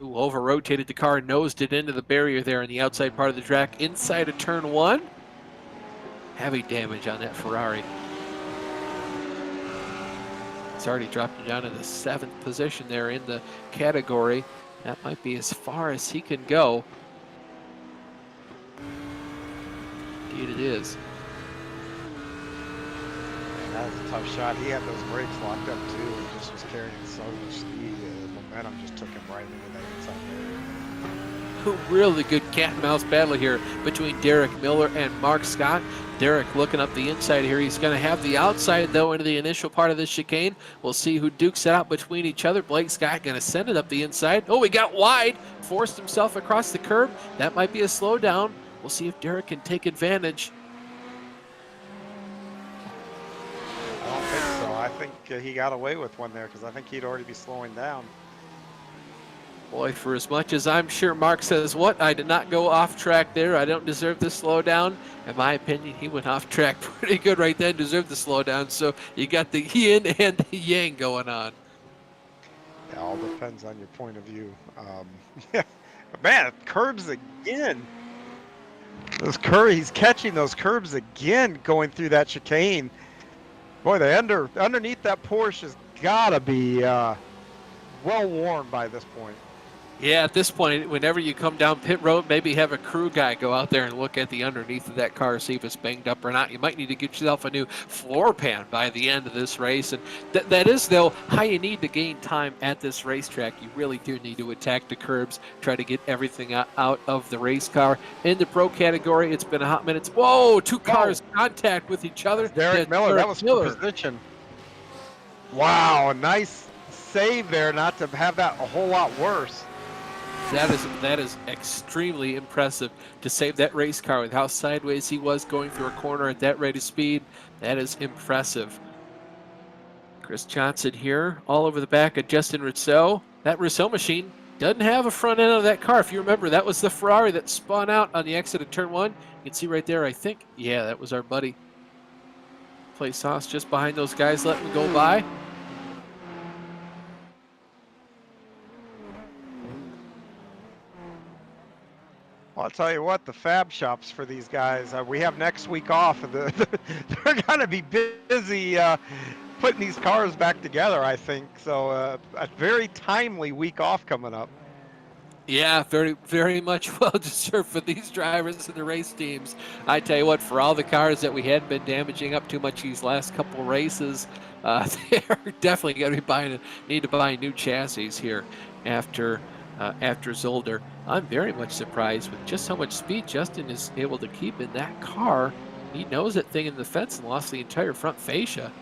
who over-rotated the car, nosed it into the barrier there on the outside part of the track, inside of turn 1. Heavy damage on that Ferrari. It's already dropped it down to the 7th position there in the category. That might be as far as he can go. Indeed it is. Man, that was a tough shot. He had those brakes locked up too, and just was carrying so much speed. The momentum just took him right into that inside barrier. Really good cat and mouse battle here between Derek Miller and Mark Scott. Derek looking up the inside here. He's going to have the outside, though, into the initial part of this chicane. We'll see who dukes it out between each other. Blake Scott going to send it up the inside. Oh, he got wide, forced himself across the curb. That might be a slowdown. We'll see if Derek can take advantage. I don't think so. I think he got away with one there, because I think he'd already be slowing down. Boy, for as much as I'm sure Mark says, what, I did not go off track there. I don't deserve the slowdown. In my opinion, he went off track pretty good right then, deserved the slowdown. So you got the yin and the yang going on. It all depends on your point of view. Man, curbs again. Those he's catching those curbs again going through that chicane. Boy, the underneath that Porsche has got to be well worn by this point. Yeah, at this point, whenever you come down pit road, maybe have a crew guy go out there and look at the underneath of that car, see if it's banged up or not. You might need to get yourself a new floor pan by the end of this race. And that is, though, how you need to gain time at this racetrack. You really do need to attack the curbs, try to get everything out of the race car. In the pro category, it's been a hot minute. Whoa, two cars contact with each other. Derek Miller, that was for position. Wow, a nice save there not to have that a whole lot worse. That is extremely impressive to save that race car with how sideways he was going through a corner at that rate of speed. That is impressive. Chris Johnson here, all over the back of Justin Rizzo. That Rizzo machine doesn't have a front end of that car. If you remember, that was the Ferrari that spun out on the exit of turn 1. You can see right there, I think. Yeah, that was our buddy. Play sauce just behind those guys, letting them go by. Well, I'll tell you what, the fab shops for these guys, we have next week off. They're going to be busy putting these cars back together, I think. So a very timely week off coming up. Yeah, very, very much well deserved for these drivers and the race teams. I tell you what, for all the cars that we hadn't been damaging up too much these last couple races, they're definitely going to be need to buy new chassis here after after Zolder. I'm very much surprised with just how much speed Justin is able to keep in that car. He knows that thing in the fence and lost the entire front fascia.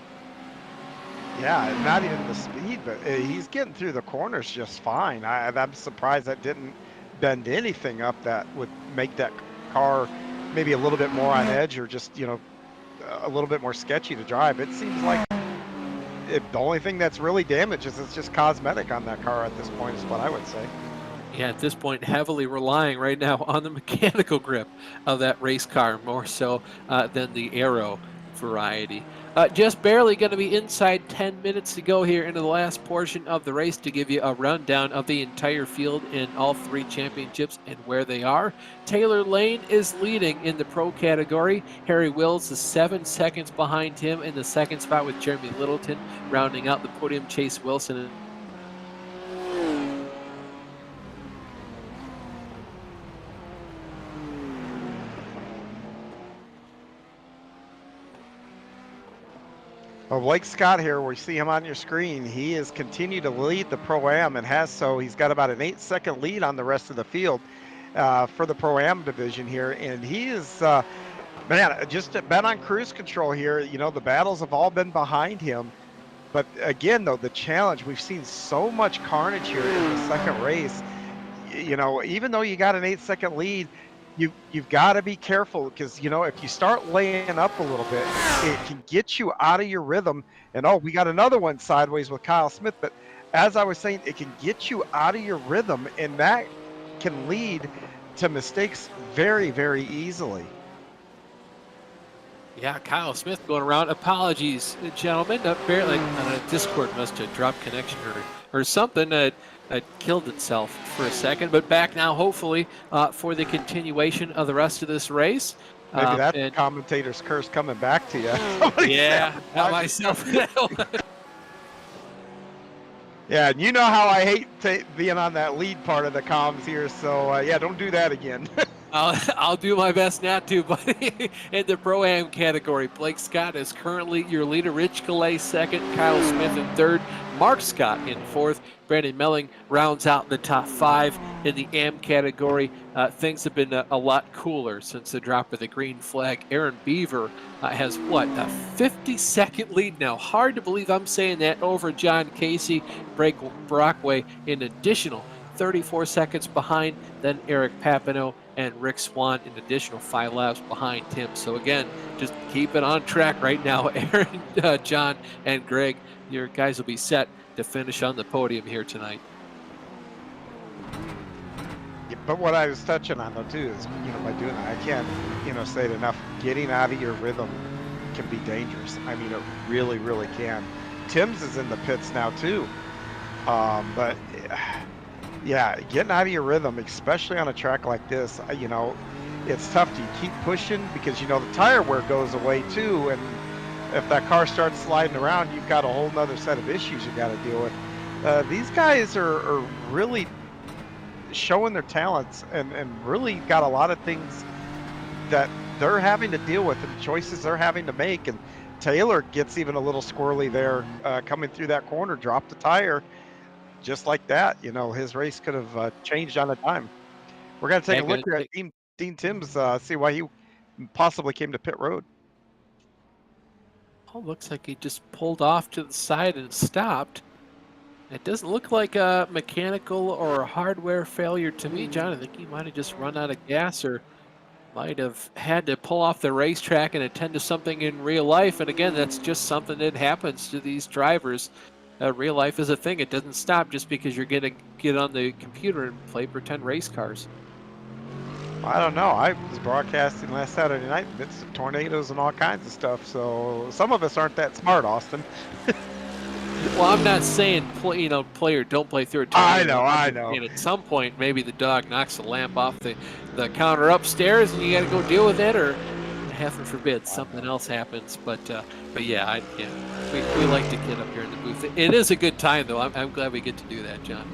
Yeah, not even the speed, but he's getting through the corners just fine. I'm surprised that didn't bend anything up that would make that car maybe a little bit more on edge, or just, you know, a little bit more sketchy to drive. It seems like the only thing that's really damaged is it's just cosmetic on that car at this point, is what I would say. Yeah, at this point, heavily relying right now on the mechanical grip of that race car, more so than the aero variety. Just barely going to be inside 10 minutes to go here into the last portion of the race to give you a rundown of the entire field in all three championships and where they are. Taylor Lane is leading in the pro category. Harry Wills is 7 seconds behind him in the second spot, with Jeremy Littleton rounding out the podium. Chase Wilson Well, Blake Scott here, we see him on your screen. He has continued to lead the Pro-Am and has so. He's got about an 8-second lead on the rest of the field for the Pro-Am division here. And he is, man, just been on cruise control here. You know, the battles have all been behind him. But again, though, the challenge, we've seen so much carnage here in the second race. You know, even though you got an 8-second lead, you've got to be careful, because, you know, if you start laying up a little bit, it can get you out of your rhythm. And we got another one sideways with Kyle Smith. But as I was saying, it can get you out of your rhythm, and that can lead to mistakes very, very easily. Yeah, Kyle Smith going around. Apologies, gentlemen. Apparently, Discord must have dropped connection or something. It killed itself for a second, but back now, hopefully, for the continuation of the rest of this race. Maybe that's the commentator's curse coming back to you. Yeah, not myself. Yeah, and you know how I hate being on that lead part of the comms here, so yeah, don't do that again. I'll do my best not to, buddy. In the Pro-Am category, Blake Scott is currently your leader. Rich Calais second, Kyle Smith in third, Mark Scott in fourth. Brandon Melling rounds out the top five. In the AM category, things have been a lot cooler since the drop of the green flag. Aaron Beaver has, what, a 50-second lead now. Hard to believe I'm saying that, over John Casey. Brockway an additional 34 seconds behind, then Eric Papineau and Rick Swan an additional 5 laps behind him. So again, just keep it on track right now. Aaron, John, and Greg, your guys will be set to finish on the podium here tonight. Yeah, but what I was touching on, though, too, is, you know, by doing that, I can't, you know, say it enough. Getting out of your rhythm can be dangerous. I mean, it really, really can. Timms is in the pits now, too. But yeah, getting out of your rhythm, especially on a track like this, you know, it's tough to keep pushing, because, you know, the tire wear goes away too, and if that car starts sliding around, you've got a whole nother set of issues you got to deal with. These guys are really showing their talents, and really got a lot of things that they're having to deal with, and choices they're having to make. And Taylor gets even a little squirrely there, coming through that corner, dropped the tire. Just like that, you know, his race could have changed on a dime. We're going to take a look here at Dean Timms, see why he possibly came to pit road. Oh, looks like he just pulled off to the side and stopped. It doesn't look like a mechanical or a hardware failure to me, John. I think he might have just run out of gas, or might have had to pull off the racetrack and attend to something in real life. And again, that's just something that happens to these drivers. Real life is a thing. It doesn't stop just because you're going to get on the computer and play pretend race cars. I don't know. I was broadcasting last Saturday night amidst of tornadoes and all kinds of stuff. So some of us aren't that smart, Austin. Well, I'm not saying play or don't play through a tornado. I know. And at some point, maybe the dog knocks the lamp off the counter upstairs, and you got to go deal with it, or heaven forbid something else happens. But yeah, we like to get up here in the booth. It is a good time, though. I'm glad we get to do that, John.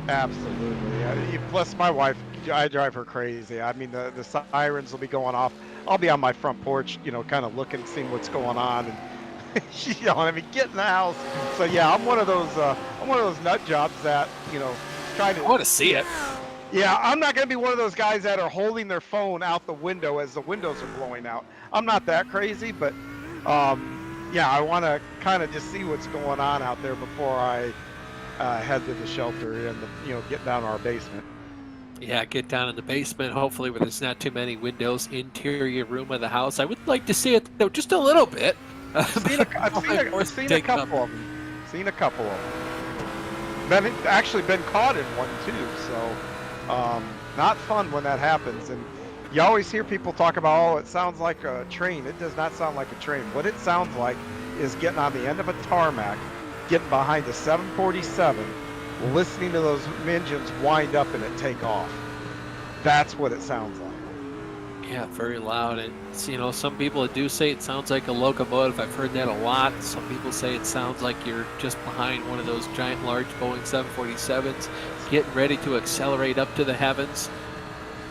Absolutely. Plus, my wife, I drive her crazy. I mean, the sirens will be going off. I'll be on my front porch, kind of looking, seeing what's going on, and she's yelling at me, "Get in the house!" So yeah, I'm one of those. I'm one of those nut jobs that trying to. I want to see it. Yeah, I'm not going to be one of those guys that are holding their phone out the window as the windows are blowing out. I'm not that crazy, but yeah, I want to kind of just see what's going on out there before I head to the shelter and get down to our basement. Yeah, get down in the basement, hopefully where there's not too many windows, interior room of the house. I would like to see it, though, just a little bit. I've seen a couple of them. Seen a couple of them. Actually been caught in one, too, so not fun when that happens. And you always hear people talk about, oh, it sounds like a train. It does not sound like a train. What it sounds like is getting on the end of a tarmac, getting behind a 747, listening to those engines wind up and it take off. That's what it sounds like. Yeah, very loud. And some people do say it sounds like a locomotive. I've heard that a lot. Some people say it sounds like you're just behind one of those giant, large Boeing 747s, getting ready to accelerate up to the heavens.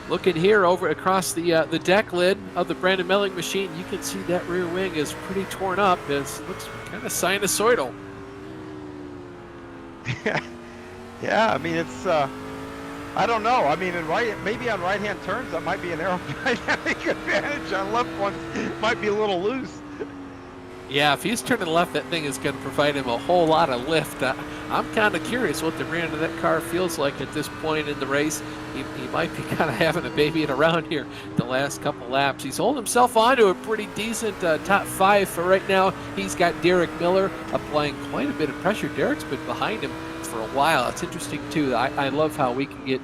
Looking here over across the deck lid of the Brandon Melling machine, you can see that rear wing is pretty torn up. It looks kind of sinusoidal. Yeah, I mean, it's, I don't know. I mean, maybe on right-hand turns, that might be an aerodynamic advantage. On left ones, might be a little loose. Yeah, if he's turning left, that thing is going to provide him a whole lot of lift. I'm kind of curious what the rear end of that car feels like at this point in the race. He might be kind of having a baby it around here the last couple laps. He's holding himself onto a pretty decent top 5 for right now. He's got Derek Miller applying quite a bit of pressure. Derek's been behind him for a while. It's interesting, too. I love how we can get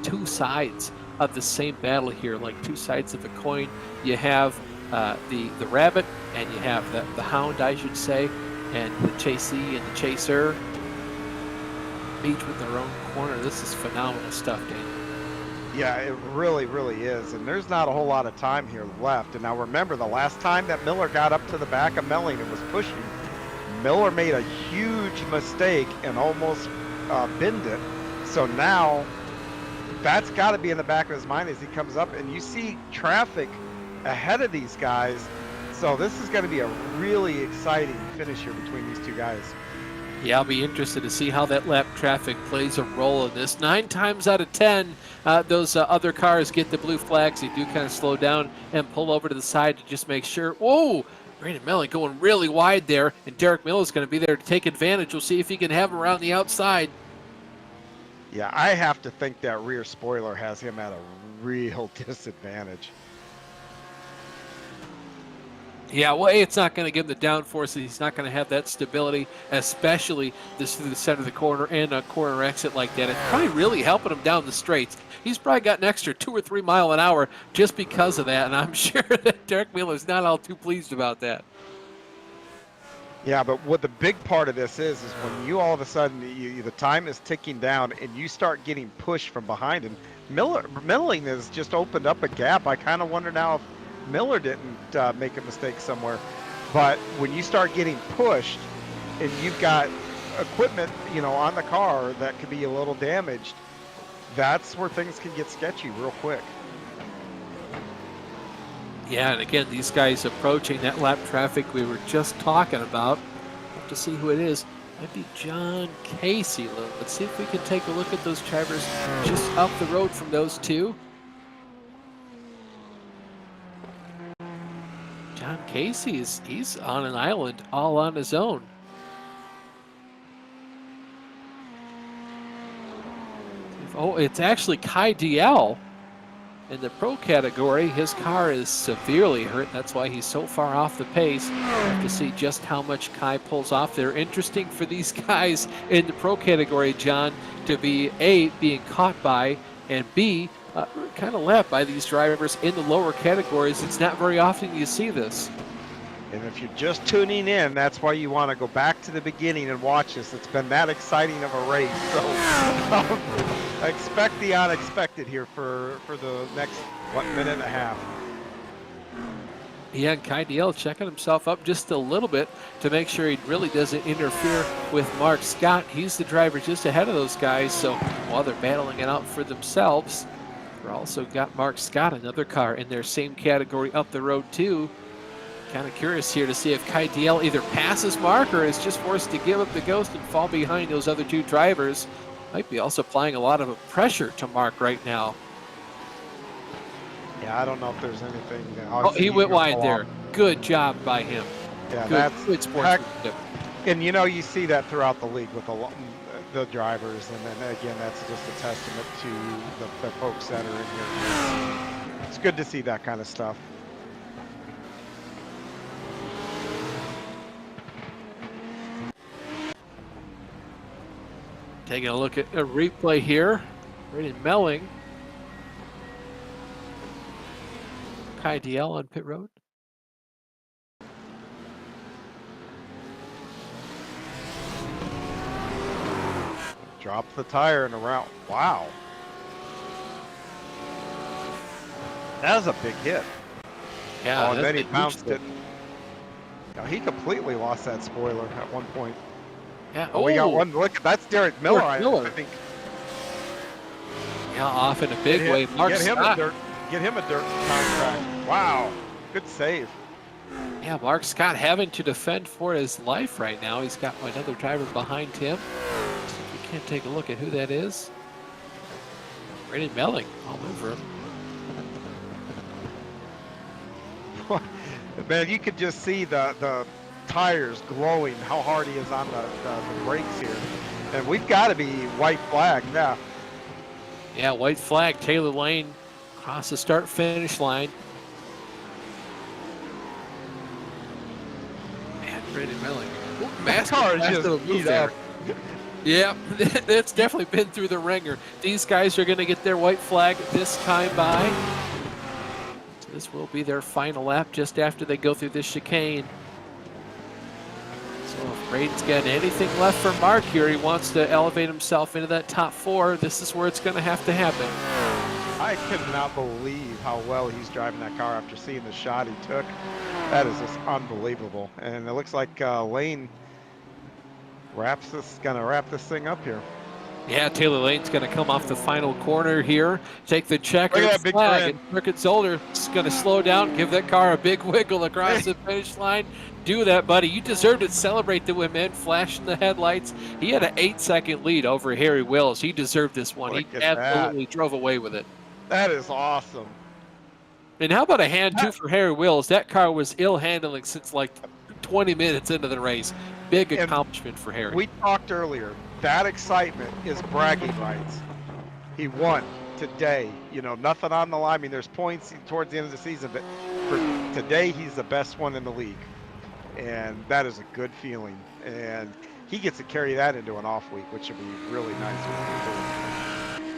two sides of the same battle here, like two sides of a coin. You have the rabbit, and you have the hound, I should say, and the chasee and the chaser, each with their own corner. This is phenomenal stuff, Dan. Yeah, it really, really is. And there's not a whole lot of time here left. And now remember, the last time that Miller got up to the back of Melling and was pushing, Miller made a huge mistake and almost binned it. So now that's got to be in the back of his mind as he comes up, and you see traffic ahead of these guys. So this is going to be a really exciting finish here between these two guys. Yeah, I'll be interested to see how that lap traffic plays a role in this. 9 times out of 10, those other cars get the blue flags. They do kind of slow down and pull over to the side to just make sure. Whoa! Brandon Melling going really wide there, and Derek Miller is going to be there to take advantage. We'll see if he can have him around the outside. Yeah, I have to think that rear spoiler has him at a real disadvantage. Yeah, well, it's not going to give him the downforce. He's not going to have that stability, especially this through the center of the corner and a corner exit like that. It's probably really helping him down the straights. He's probably got an extra 2 or 3 miles an hour just because of that, and I'm sure that Derek Miller's not all too pleased about that. Yeah, but what the big part of this is when you all of a sudden, the time is ticking down and you start getting pushed from behind him. Melling has just opened up a gap. I kind of wonder now if Miller didn't make a mistake somewhere. But when you start getting pushed and you've got equipment, on the car that could be a little damaged, that's where things can get sketchy real quick. Yeah, and again, these guys approaching that lap traffic we were just talking about. Have to see who it is. Might be John Casey. Let's see if we can take a look at those drivers just up the road from those two. John Casey he's on an island all on his own. Oh, it's actually Kai DL. In the pro category, his car is severely hurt. That's why he's so far off the pace. Have to see just how much Kai pulls off there. Interesting for these guys in the pro category, John, to be A, being caught by, and B, kind of left by these drivers in the lower categories. It's not very often you see this. And if you're just tuning in, that's why you want to go back to the beginning and watch this. It's been that exciting of a race. So expect the unexpected here for the next, minute and a half. Yeah, and KDL checking himself up just a little bit to make sure he really doesn't interfere with Mark Scott. He's the driver just ahead of those guys, so while they're battling it out for themselves, we've also got Mark Scott, another car in their same category up the road too. Kind of curious here to see if KDL either passes Mark or is just forced to give up the ghost and fall behind those other two drivers. Might be also applying a lot of pressure to Mark right now. Yeah, I don't know if there's anything. Oh, he went wide there. Good job by him. Yeah, Good sportsmanship. And you see that throughout the league with the drivers, and then again, that's just a testament to the folks that are in here. It's good to see that kind of stuff. Taking a look at a replay here. Braden Melling. KDL on pit road. Drop the tire in a round. Wow. That was a big hit. Yeah, and then he that's a huge bounced hit. it. Now, he completely lost that spoiler at one point. Yeah. Oh, we got one. Look, that's Derek Miller. I think. Yeah, off in a big way. Mark Get him Scott. Get him a dirt contract. Wow. Good save. Yeah, Mark Scott having to defend for his life right now. He's got another driver behind him. We can't take a look at who that is. Braden Melling all over him. Man, you could just see the tires glowing, how hard he is on the brakes here. And we've got to be white flag now. Yeah, white flag. Taylor Lane across the start-finish line. Man, Braden Melling. That car is just beat up. Yeah, it's definitely been through the ringer. These guys are going to get their white flag this time by. So this will be their final lap just after they go through this chicane. So if Braden's got anything left for Mark here, he wants to elevate himself into that top four. This is where it's going to have to happen. I could not believe how well he's driving that car after seeing the shot he took. That is just unbelievable. And it looks like Lane gonna wrap this thing up here. Yeah, Taylor Lane's going to come off the final corner here, take the checkered Look at that big flag, grin. and Rickett Zolder is going to slow down, give that car a big wiggle across the finish line. Do that, buddy. You deserve to celebrate the win, man. Flashing the headlights. He had an 8-second lead over Harry Wills. He deserved this one. Look He at absolutely drove away with it. That is awesome. And how about a hand, too, for Harry Wills? That car was ill handling since like 20 minutes into the race. Big accomplishment for Harry. We talked earlier. That excitement is bragging rights. He won today. Nothing on the line. I mean, there's points towards the end of the season, but for today, he's the best one in the league. And that is a good feeling. And he gets to carry that into an off week, which would be really nice.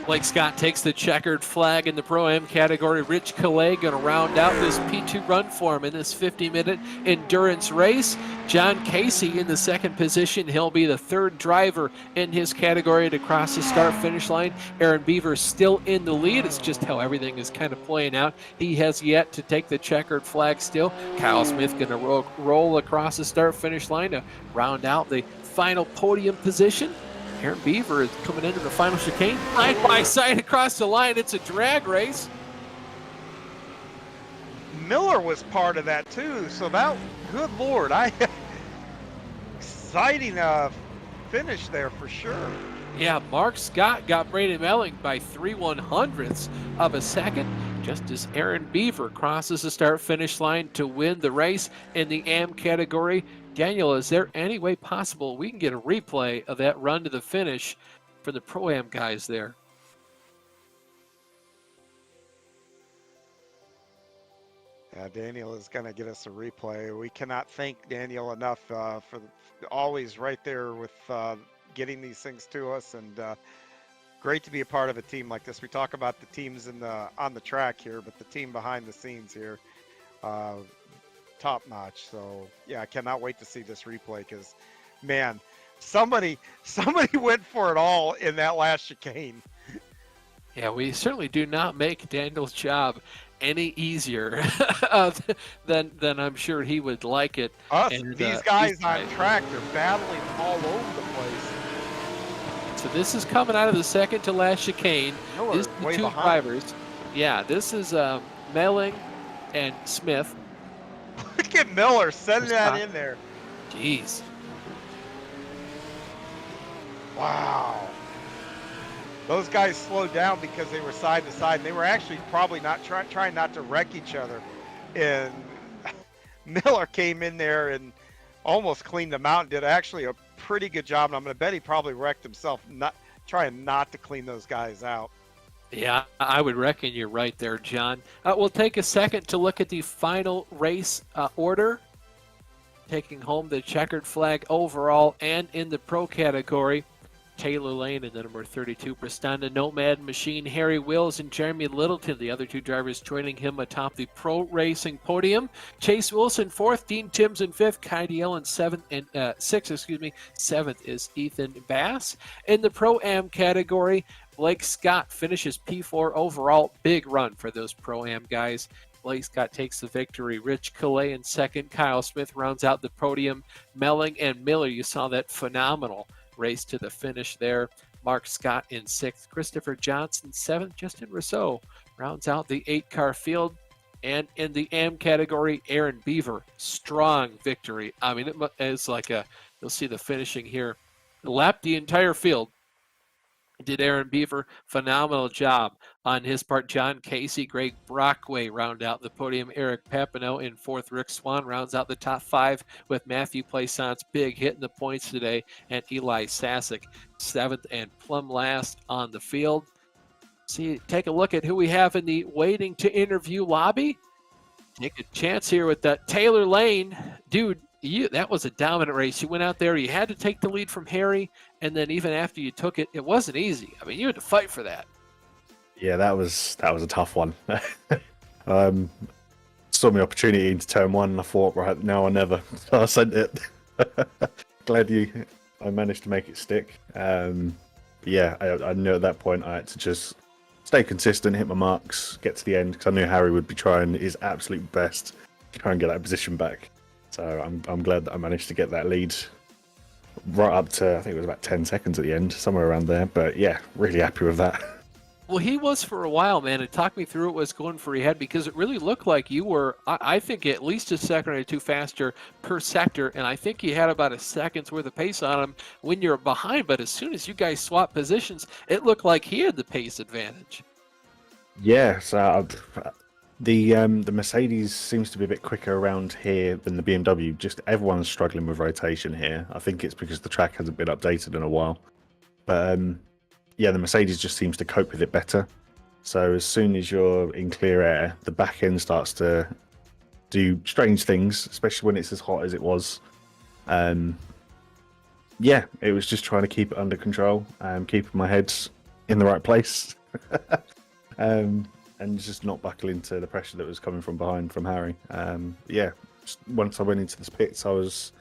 Blake Scott takes the checkered flag in the Pro-Am category. Rich Calais going to round out this P2 run for him in this 50-minute endurance race. John Casey in the second position. He'll be the third driver in his category to cross the start-finish line. Aaron Beaver still in the lead. It's just how everything is kind of playing out. He has yet to take the checkered flag still. Kyle Smith going to roll across the start-finish line to round out the final podium position. Aaron Beaver is coming into the final chicane. Side by side across the line. It's a drag race. Miller was part of that too. So that, good Lord, exciting finish there for sure. Yeah, Mark Scott got Braden Melling by 3/100ths of a second, just as Aaron Beaver crosses the start-finish line to win the race in the AM category. Daniel, is there any way possible we can get a replay of that run to the finish for the Pro-Am guys there? Yeah, Daniel is going to get us a replay. We cannot thank Daniel enough for always right there with getting these things to us, and great to be a part of a team like this. We talk about the teams on the track here, but the team behind the scenes here, top notch. So yeah, I cannot wait to see this replay because, man, somebody went for it all in that last chicane. Yeah, we certainly do not make Daniel's job any easier than I'm sure he would like it. Us, And these guys on track, they're battling all over the place. So this is coming out of the second to last chicane. Miller These are the way two behind. drivers. Yeah, this is Melling and Smith. Look at Miller sending that in there. Jeez. Wow. Those guys slowed down because they were side to side. And they were actually probably not trying not to wreck each other. And Miller came in there and almost cleaned them out and did actually a pretty good job. And I'm going to bet he probably wrecked himself, not trying not to clean those guys out. Yeah, I would reckon you're right there, John. We'll take a second to look at the final race order. Taking home the checkered flag overall and in the pro category. Taylor Lane and the number 32 Prestanda Nomad Machine, Harry Wills and Jeremy Littleton, the other two drivers joining him atop the pro racing podium. Chase Wilson fourth, Dean Timms in fifth, Kai Diel in seventh is Ethan Bass. In the pro-am category, Blake Scott finishes P4 overall. Big run for those pro-am guys. Blake Scott takes the victory. Rich Calais in second. Kyle Smith rounds out the podium. Melling and Miller, you saw that phenomenal race to the finish there. Mark Scott in sixth. Christopher Johnson seventh. Justin Rousseau rounds out the 8-car field. And in the AM category, Aaron Beaver, strong victory. I mean, it's like you'll see the finishing here. Lapped the entire field. Did Aaron Beaver, phenomenal job on his part. John Casey, Greg Brockway round out the podium. Eric Papineau in fourth. Rick Swan rounds out the top five with Matthew Plaisance, big hitting the points today, and Eli Sasek seventh and plumb last on the field. Take a look at who we have in the waiting to interview lobby. Take a chance here with Taylor Lane. Dude, that was a dominant race. You went out there, you had to take the lead from Harry, and then even after you took it, it wasn't easy. I mean, you had to fight for that. Yeah, that was a tough one. Saw my opportunity into turn one, and I thought, right, now or never. So I sent it. Glad I managed to make it stick. Yeah, I knew at that point I had to just stay consistent, hit my marks, get to the end, because I knew Harry would be trying his absolute best to try and get that position back. So I'm glad that I managed to get that lead right up to, I think it was about 10 seconds at the end, somewhere around there. But yeah, really happy with that. Well, he was for a while, man, and talk me through what was going for your head, because it really looked like you were, I think, at least a second or two faster per sector, and I think you had about a second's worth of pace on him when you were behind, but as soon as you guys swapped positions, it looked like he had the pace advantage. Yeah, so the Mercedes seems to be a bit quicker around here than the BMW. Just everyone's struggling with rotation here. I think it's because the track hasn't been updated in a while. But yeah, the Mercedes just seems to cope with it better. So as soon as you're in clear air, the back end starts to do strange things, especially when it's as hot as it was. Yeah, it was just trying to keep it under control, keeping my head in the right place. And just not buckle into the pressure that was coming from behind from Harry. Yeah, once I went into the pits, I was,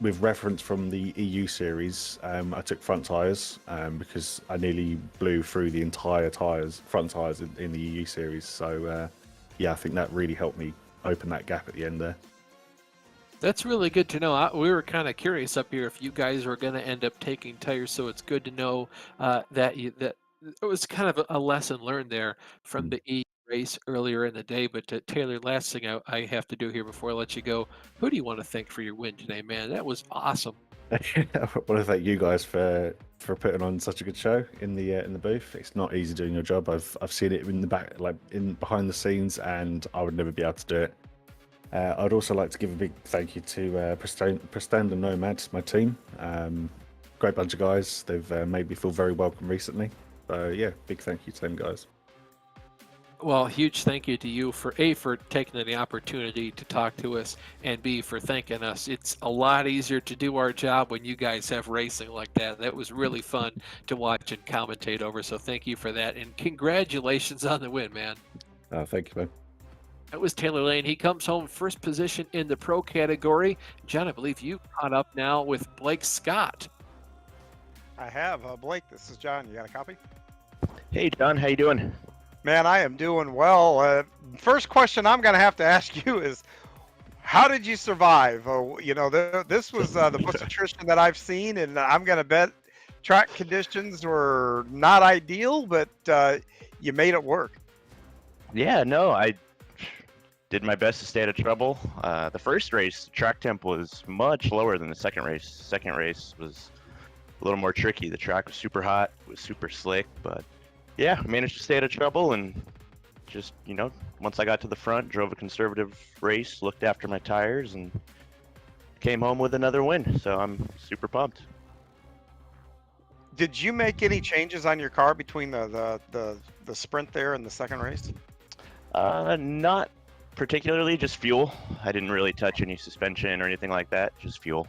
with reference from the EU series, I took front tyres because I nearly blew through the entire front tyres in the EU series. So yeah, I think that really helped me open that gap at the end there. That's really good to know. We were kind of curious up here if you guys were going to end up taking tires, so it's good to know that it was kind of a lesson learned there from the E race earlier in the day. But Taylor, last thing I have to do here before I let you go, who do you want to thank for your win today, man? That was awesome. I want to thank you guys for putting on such a good show in the booth. It's not easy doing your job. I've seen it in the back, like in behind the scenes, and I would never be able to do it. I'd also like to give a big thank you to Prestanda Nomads, my team. Great bunch of guys. They've made me feel very welcome recently. So yeah, big thank you to them guys. Well, huge thank you to you for taking the opportunity to talk to us, and B, for thanking us. It's a lot easier to do our job when you guys have racing like that. That was really fun to watch and commentate over. So thank you for that, and congratulations on the win, man. Thank you, man. That was Taylor Lane. He comes home first position in the pro category. John, I believe you caught up now with Blake Scott. I have. Blake, this is John. You got a copy? Hey, John, how you doing? Man, I am doing well. First question I'm going to have to ask you is, how did you survive? This was the most attrition that I've seen, and I'm going to bet track conditions were not ideal, but you made it work. Yeah, no, I did my best to stay out of trouble. The first race, track temp was much lower than the second race. Second race was a little more tricky. The track was super hot, it was super slick, but yeah, managed to stay out of trouble and just, once I got to the front, drove a conservative race, looked after my tires, and came home with another win. So I'm super pumped. Did you make any changes on your car between the sprint there and the second race? Not particularly, just fuel. I didn't really touch any suspension or anything like that, just fuel.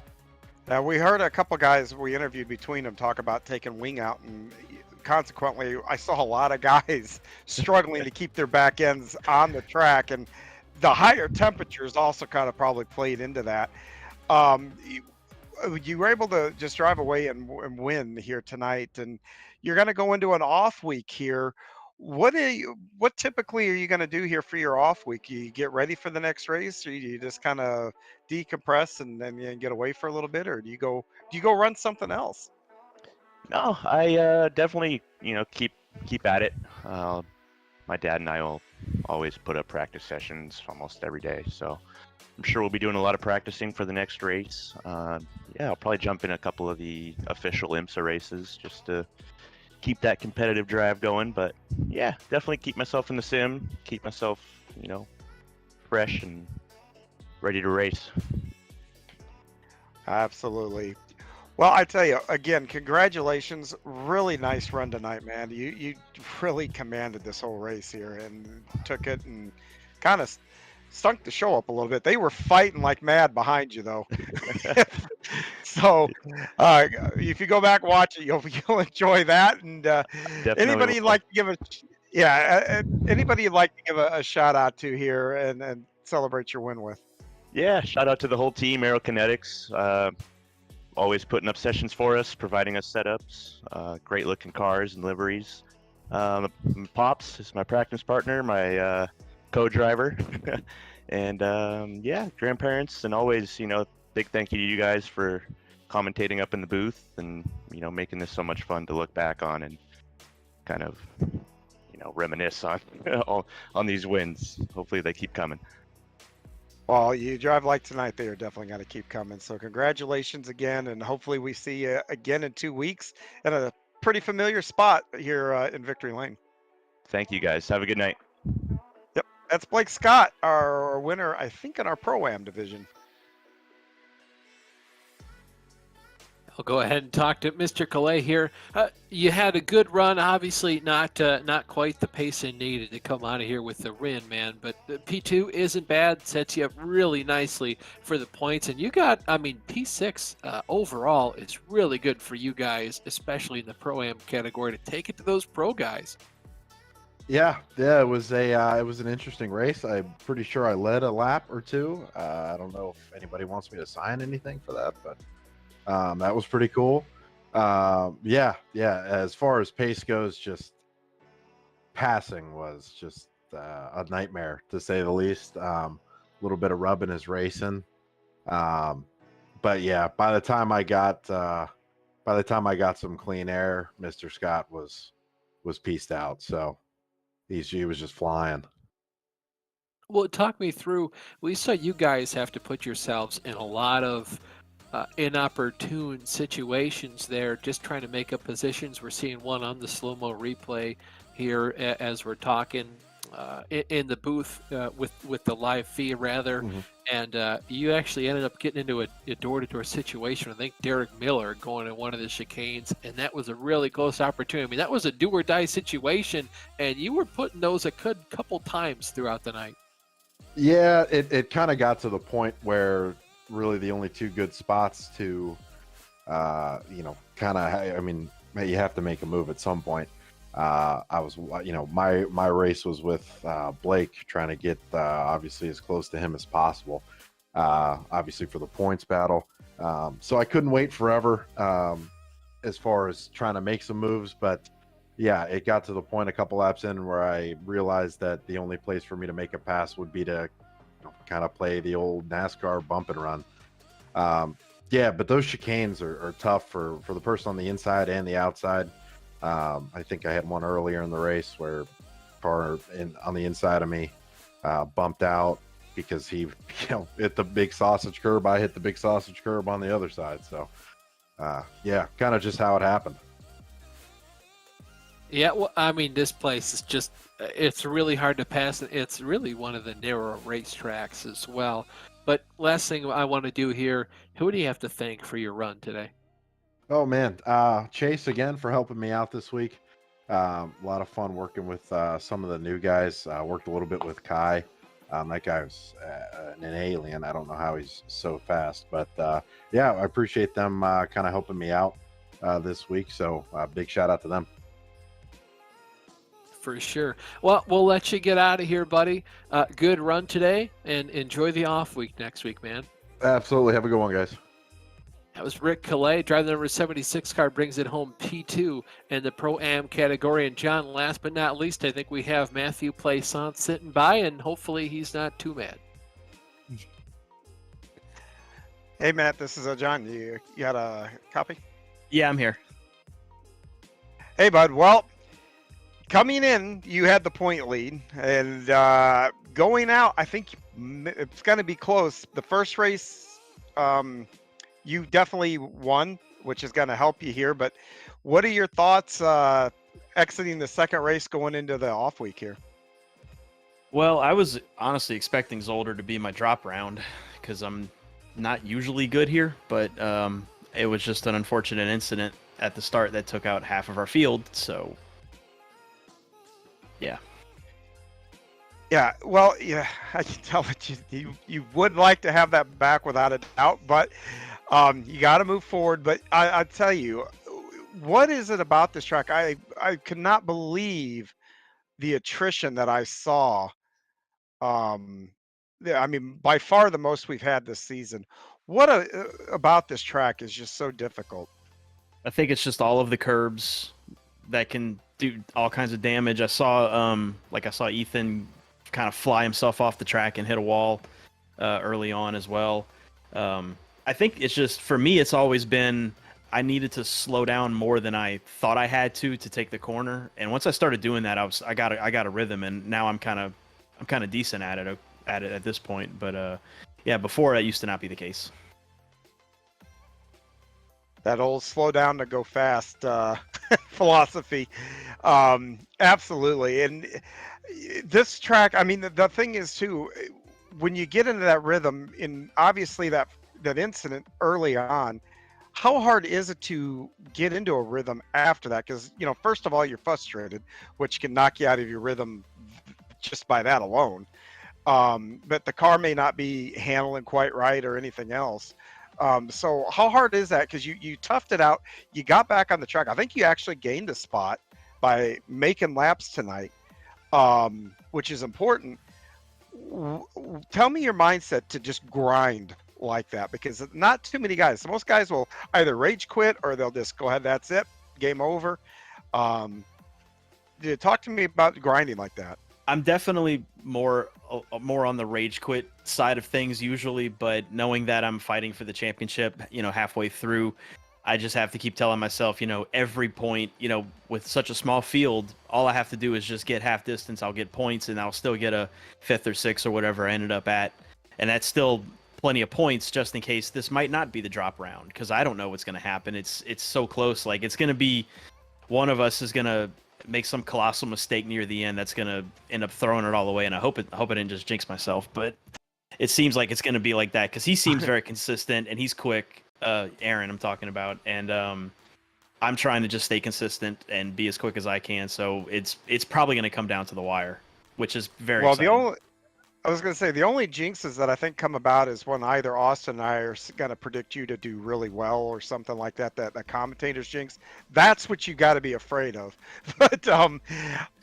Now, we heard a couple guys we interviewed between them talk about taking wing out, and consequently, I saw a lot of guys struggling to keep their back ends on the track, and the higher temperatures also kind of probably played into that. You were able to just drive away and win here tonight, and you're going to go into an off week here. What typically are you going to do here for your off week? You get ready for the next race, or you just kind of decompress and then get away for a little bit, or do you go run something else? No, I definitely, keep at it. My dad and I will always put up practice sessions almost every day, so I'm sure we'll be doing a lot of practicing for the next race. I'll probably jump in a couple of the official IMSA races just to keep that competitive drive going. But yeah, definitely keep myself in the sim, keep myself, fresh and ready to race. Absolutely. Well, I tell you, again, congratulations. Really nice run tonight, man. You really commanded this whole race here and took it and kind of stunk the show up a little bit. They were fighting like mad behind you, though. So if you go back watch it, you'll enjoy that. And anybody you'd like to give anybody you'd like to give a shout out to here and celebrate your win with? Yeah, shout out to the whole team, Aerokinetics. Always putting up sessions for us, providing us setups, great looking cars and liveries. Pops is my practice partner, my co-driver. And grandparents, and always, big thank you to you guys for commentating up in the booth and, making this so much fun to look back on and kind of, reminisce on on these wins. Hopefully they keep coming. Well, you drive like tonight, they are definitely going to keep coming. So congratulations again, and hopefully we see you again in 2 weeks in a pretty familiar spot here in Victory Lane. Thank you, guys. Have a good night. Yep, that's Blake Scott, our winner, I think, in our Pro-Am division. I'll go ahead and talk to Mr. Calais here. You had a good run, obviously not quite the pace you needed to come out of here with the win, man. But the P2 isn't bad, sets you up really nicely for the points. And you got, P6 overall is really good for you guys, especially in the Pro-Am category, to take it to those pro guys. Yeah, it was an interesting race. I'm pretty sure I led a lap or two. I don't know if anybody wants me to sign anything for that, but that was pretty cool. As far as pace goes, just passing was just a nightmare, to say the least. A little bit of rubbing is racing. But yeah, by the time I got some clean air, Mr. Scott was pieced out. So he was just flying. Well, talk me through. We saw you guys have to put yourselves in a lot of inopportune situations there, just trying to make up positions. We're seeing one on the slow-mo replay here as we're talking in the booth with the live feed, rather. Mm-hmm. And you actually ended up getting into a door-to-door situation. I think Derek Miller going in one of the chicanes, and that was a really close opportunity. That was a do-or-die situation, and you were putting those a couple times throughout the night. Yeah, it kind of got to the point where really the only two good spots to, you have to make a move at some point. I was, my race was with Blake, trying to get obviously as close to him as possible, obviously for the points battle. So I couldn't wait forever. as far as trying to make some moves, but yeah, it got to the point a couple laps in where I realized that the only place for me to make a pass would be to kind of play the old NASCAR bump and run. Yeah, but those chicanes are tough for the person on the inside and the outside. I think I had one earlier in the race where car on the inside of me bumped out because he hit the big sausage curb. I hit the big sausage curb on the other side. So yeah, kind of just how it happened. Yeah, well, I mean, this place is just, it's really hard to pass. It's really one of the narrow racetracks as well. But last thing I want to do here, who do you have to thank for your run today? Oh, man. Chase, again, for helping me out this week. A lot of fun working with some of the new guys. Worked a little bit with Kai. That guy was an alien. I don't know how he's so fast. But, yeah, I appreciate them kind of helping me out this week. So big shout out to them. For sure. Well, we'll let you get out of here, buddy. Good run today, and enjoy the off week next week, man. Absolutely. Have a good one, guys. That was Rick Calais. Driver number 76 car brings it home P2 in the Pro-Am category. And John, last but not least, I think we have Matthew Plaisant sitting by, and hopefully he's not too mad. Hey, Matt, this is John. You got a copy? Yeah, I'm here. Hey, bud. Well, coming in, you had the point lead, and going out, I think it's going to be close. The first race, you definitely won, which is going to help you here. But what are your thoughts exiting the second race going into the off week here? Well, I was honestly expecting Zolder to be my drop round because I'm not usually good here, but it was just an unfortunate incident at the start that took out half of our field. So, yeah. Yeah, well, yeah, I can tell that you would like to have that back without a doubt, but you got to move forward. But I tell you, what is it about this track? I could not believe the attrition that I saw. I mean, by far the most we've had this season. What about this track is just so difficult? I think it's just all of the curbs that can do all kinds of damage. I saw Ethan kind of fly himself off the track and hit a wall early on as well. I think it's just, for me, it's always been I needed to slow down more than I thought I had to take the corner. And once I started doing that, I got a rhythm, and now I'm kind of decent at it at this point. But yeah, before that used to not be the case. That old slow down to go fast philosophy. Absolutely. And this track, I mean, the thing is too, when you get into that rhythm, in obviously that incident early on, how hard is it to get into a rhythm after that? Because, first of all, you're frustrated, which can knock you out of your rhythm just by that alone. But the car may not be handling quite right or anything else. So how hard is that? Because you toughed it out. You got back on the track. I think you actually gained a spot by making laps tonight, which is important. Tell me your mindset to just grind like that, because not too many guys. Most guys will either rage quit or they'll just go ahead. That's it. Game over. Talk to me about grinding like that. I'm definitely more on the rage quit side of things usually, but knowing that I'm fighting for the championship, halfway through, I just have to keep telling myself, every point, with such a small field, all I have to do is just get half distance. I'll get points, and I'll still get a 5th or 6th or whatever I ended up at. And that's still plenty of points just in case this might not be the drop round, because I don't know what's going to happen. It's so close. Like, it's going to be one of us is going to make some colossal mistake near the end that's going to end up throwing it all away, and I hope I didn't just jinx myself, but it seems like it's going to be like that because he seems very consistent and he's quick. Aaron, I'm talking about, and I'm trying to just stay consistent and be as quick as I can, so it's probably going to come down to the wire, which is very exciting. I was going to say, the only jinxes that I think come about is when either Austin and I are going to predict you to do really well or something like that, that commentator's jinx. That's what you got to be afraid of. But,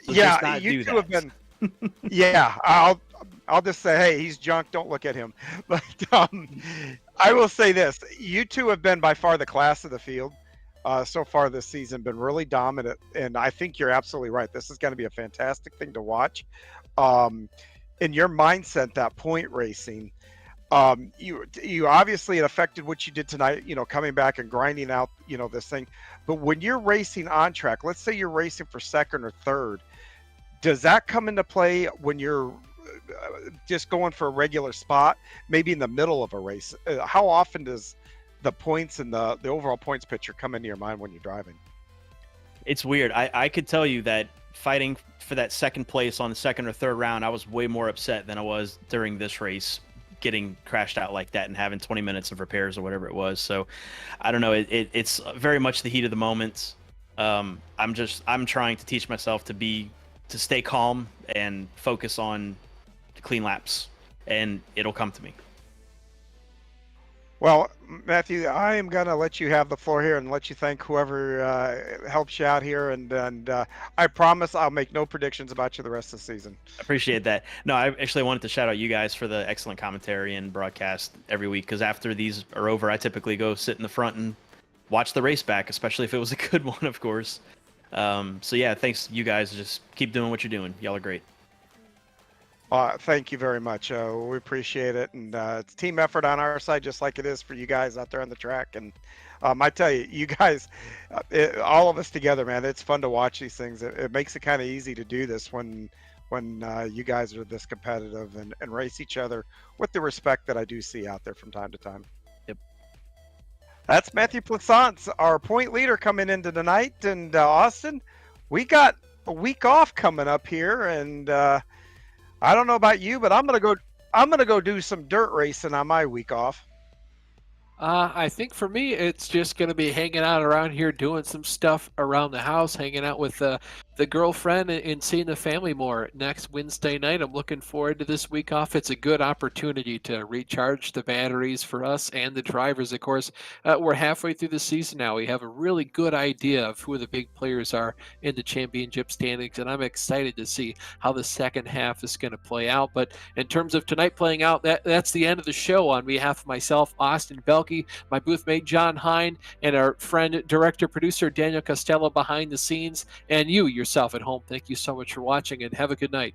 yeah, you two have been, yeah, I'll just say, hey, he's junk. Don't look at him. But I will say this. You two have been by far the class of the field. so far this season, been really dominant, and I think you're absolutely right. This is going to be a fantastic thing to watch. In your mindset, that point racing, you obviously it affected what you did tonight, coming back and grinding out, this thing. But when you're racing on track, let's say you're racing for second or third, does that come into play when you're just going for a regular spot, maybe in the middle of a race? How often does the points and the overall points picture come into your mind when you're driving? It's weird. I could tell you that fighting for that second place on the second or third round, I was way more upset than I was during this race, getting crashed out like that and having 20 minutes of repairs or whatever it was. So I don't know. It's very much the heat of the moment. I'm trying to teach myself to stay calm and focus on clean laps, and it'll come to me. Well, Matthew, I am going to let you have the floor here and let you thank whoever helps you out here. And I promise I'll make no predictions about you the rest of the season. Appreciate that. No, I actually wanted to shout out you guys for the excellent commentary and broadcast every week, because after these are over, I typically go sit in the front and watch the race back, especially if it was a good one, of course. So yeah, thanks you guys. Just keep doing what you're doing. Y'all are great. Thank you very much. We appreciate it. And it's team effort on our side, just like it is for you guys out there on the track. And I tell you, you guys, all of us together, man, it's fun to watch these things. It makes it kind of easy to do this when you guys are this competitive and race each other with the respect that I do see out there from time to time. Yep. That's Matthew Plaisance, our point leader, coming into tonight. And Austin, we got a week off coming up here, and I don't know about you, but I'm gonna go do some dirt racing on my week off. I think for me, it's just going to be hanging out around here, doing some stuff around the house, hanging out with the girlfriend and seeing the family more next Wednesday night. I'm looking forward to this week off. It's a good opportunity to recharge the batteries for us and the drivers, of course. We're halfway through the season now. We have a really good idea of who the big players are in the championship standings, and I'm excited to see how the second half is going to play out. But in terms of tonight playing out, that's the end of the show. On behalf of myself, Austin Belke, my booth mate John Hine, and our friend, director, producer Daniel Costello behind the scenes, and you yourself at home, thank you so much for watching, and have a good night.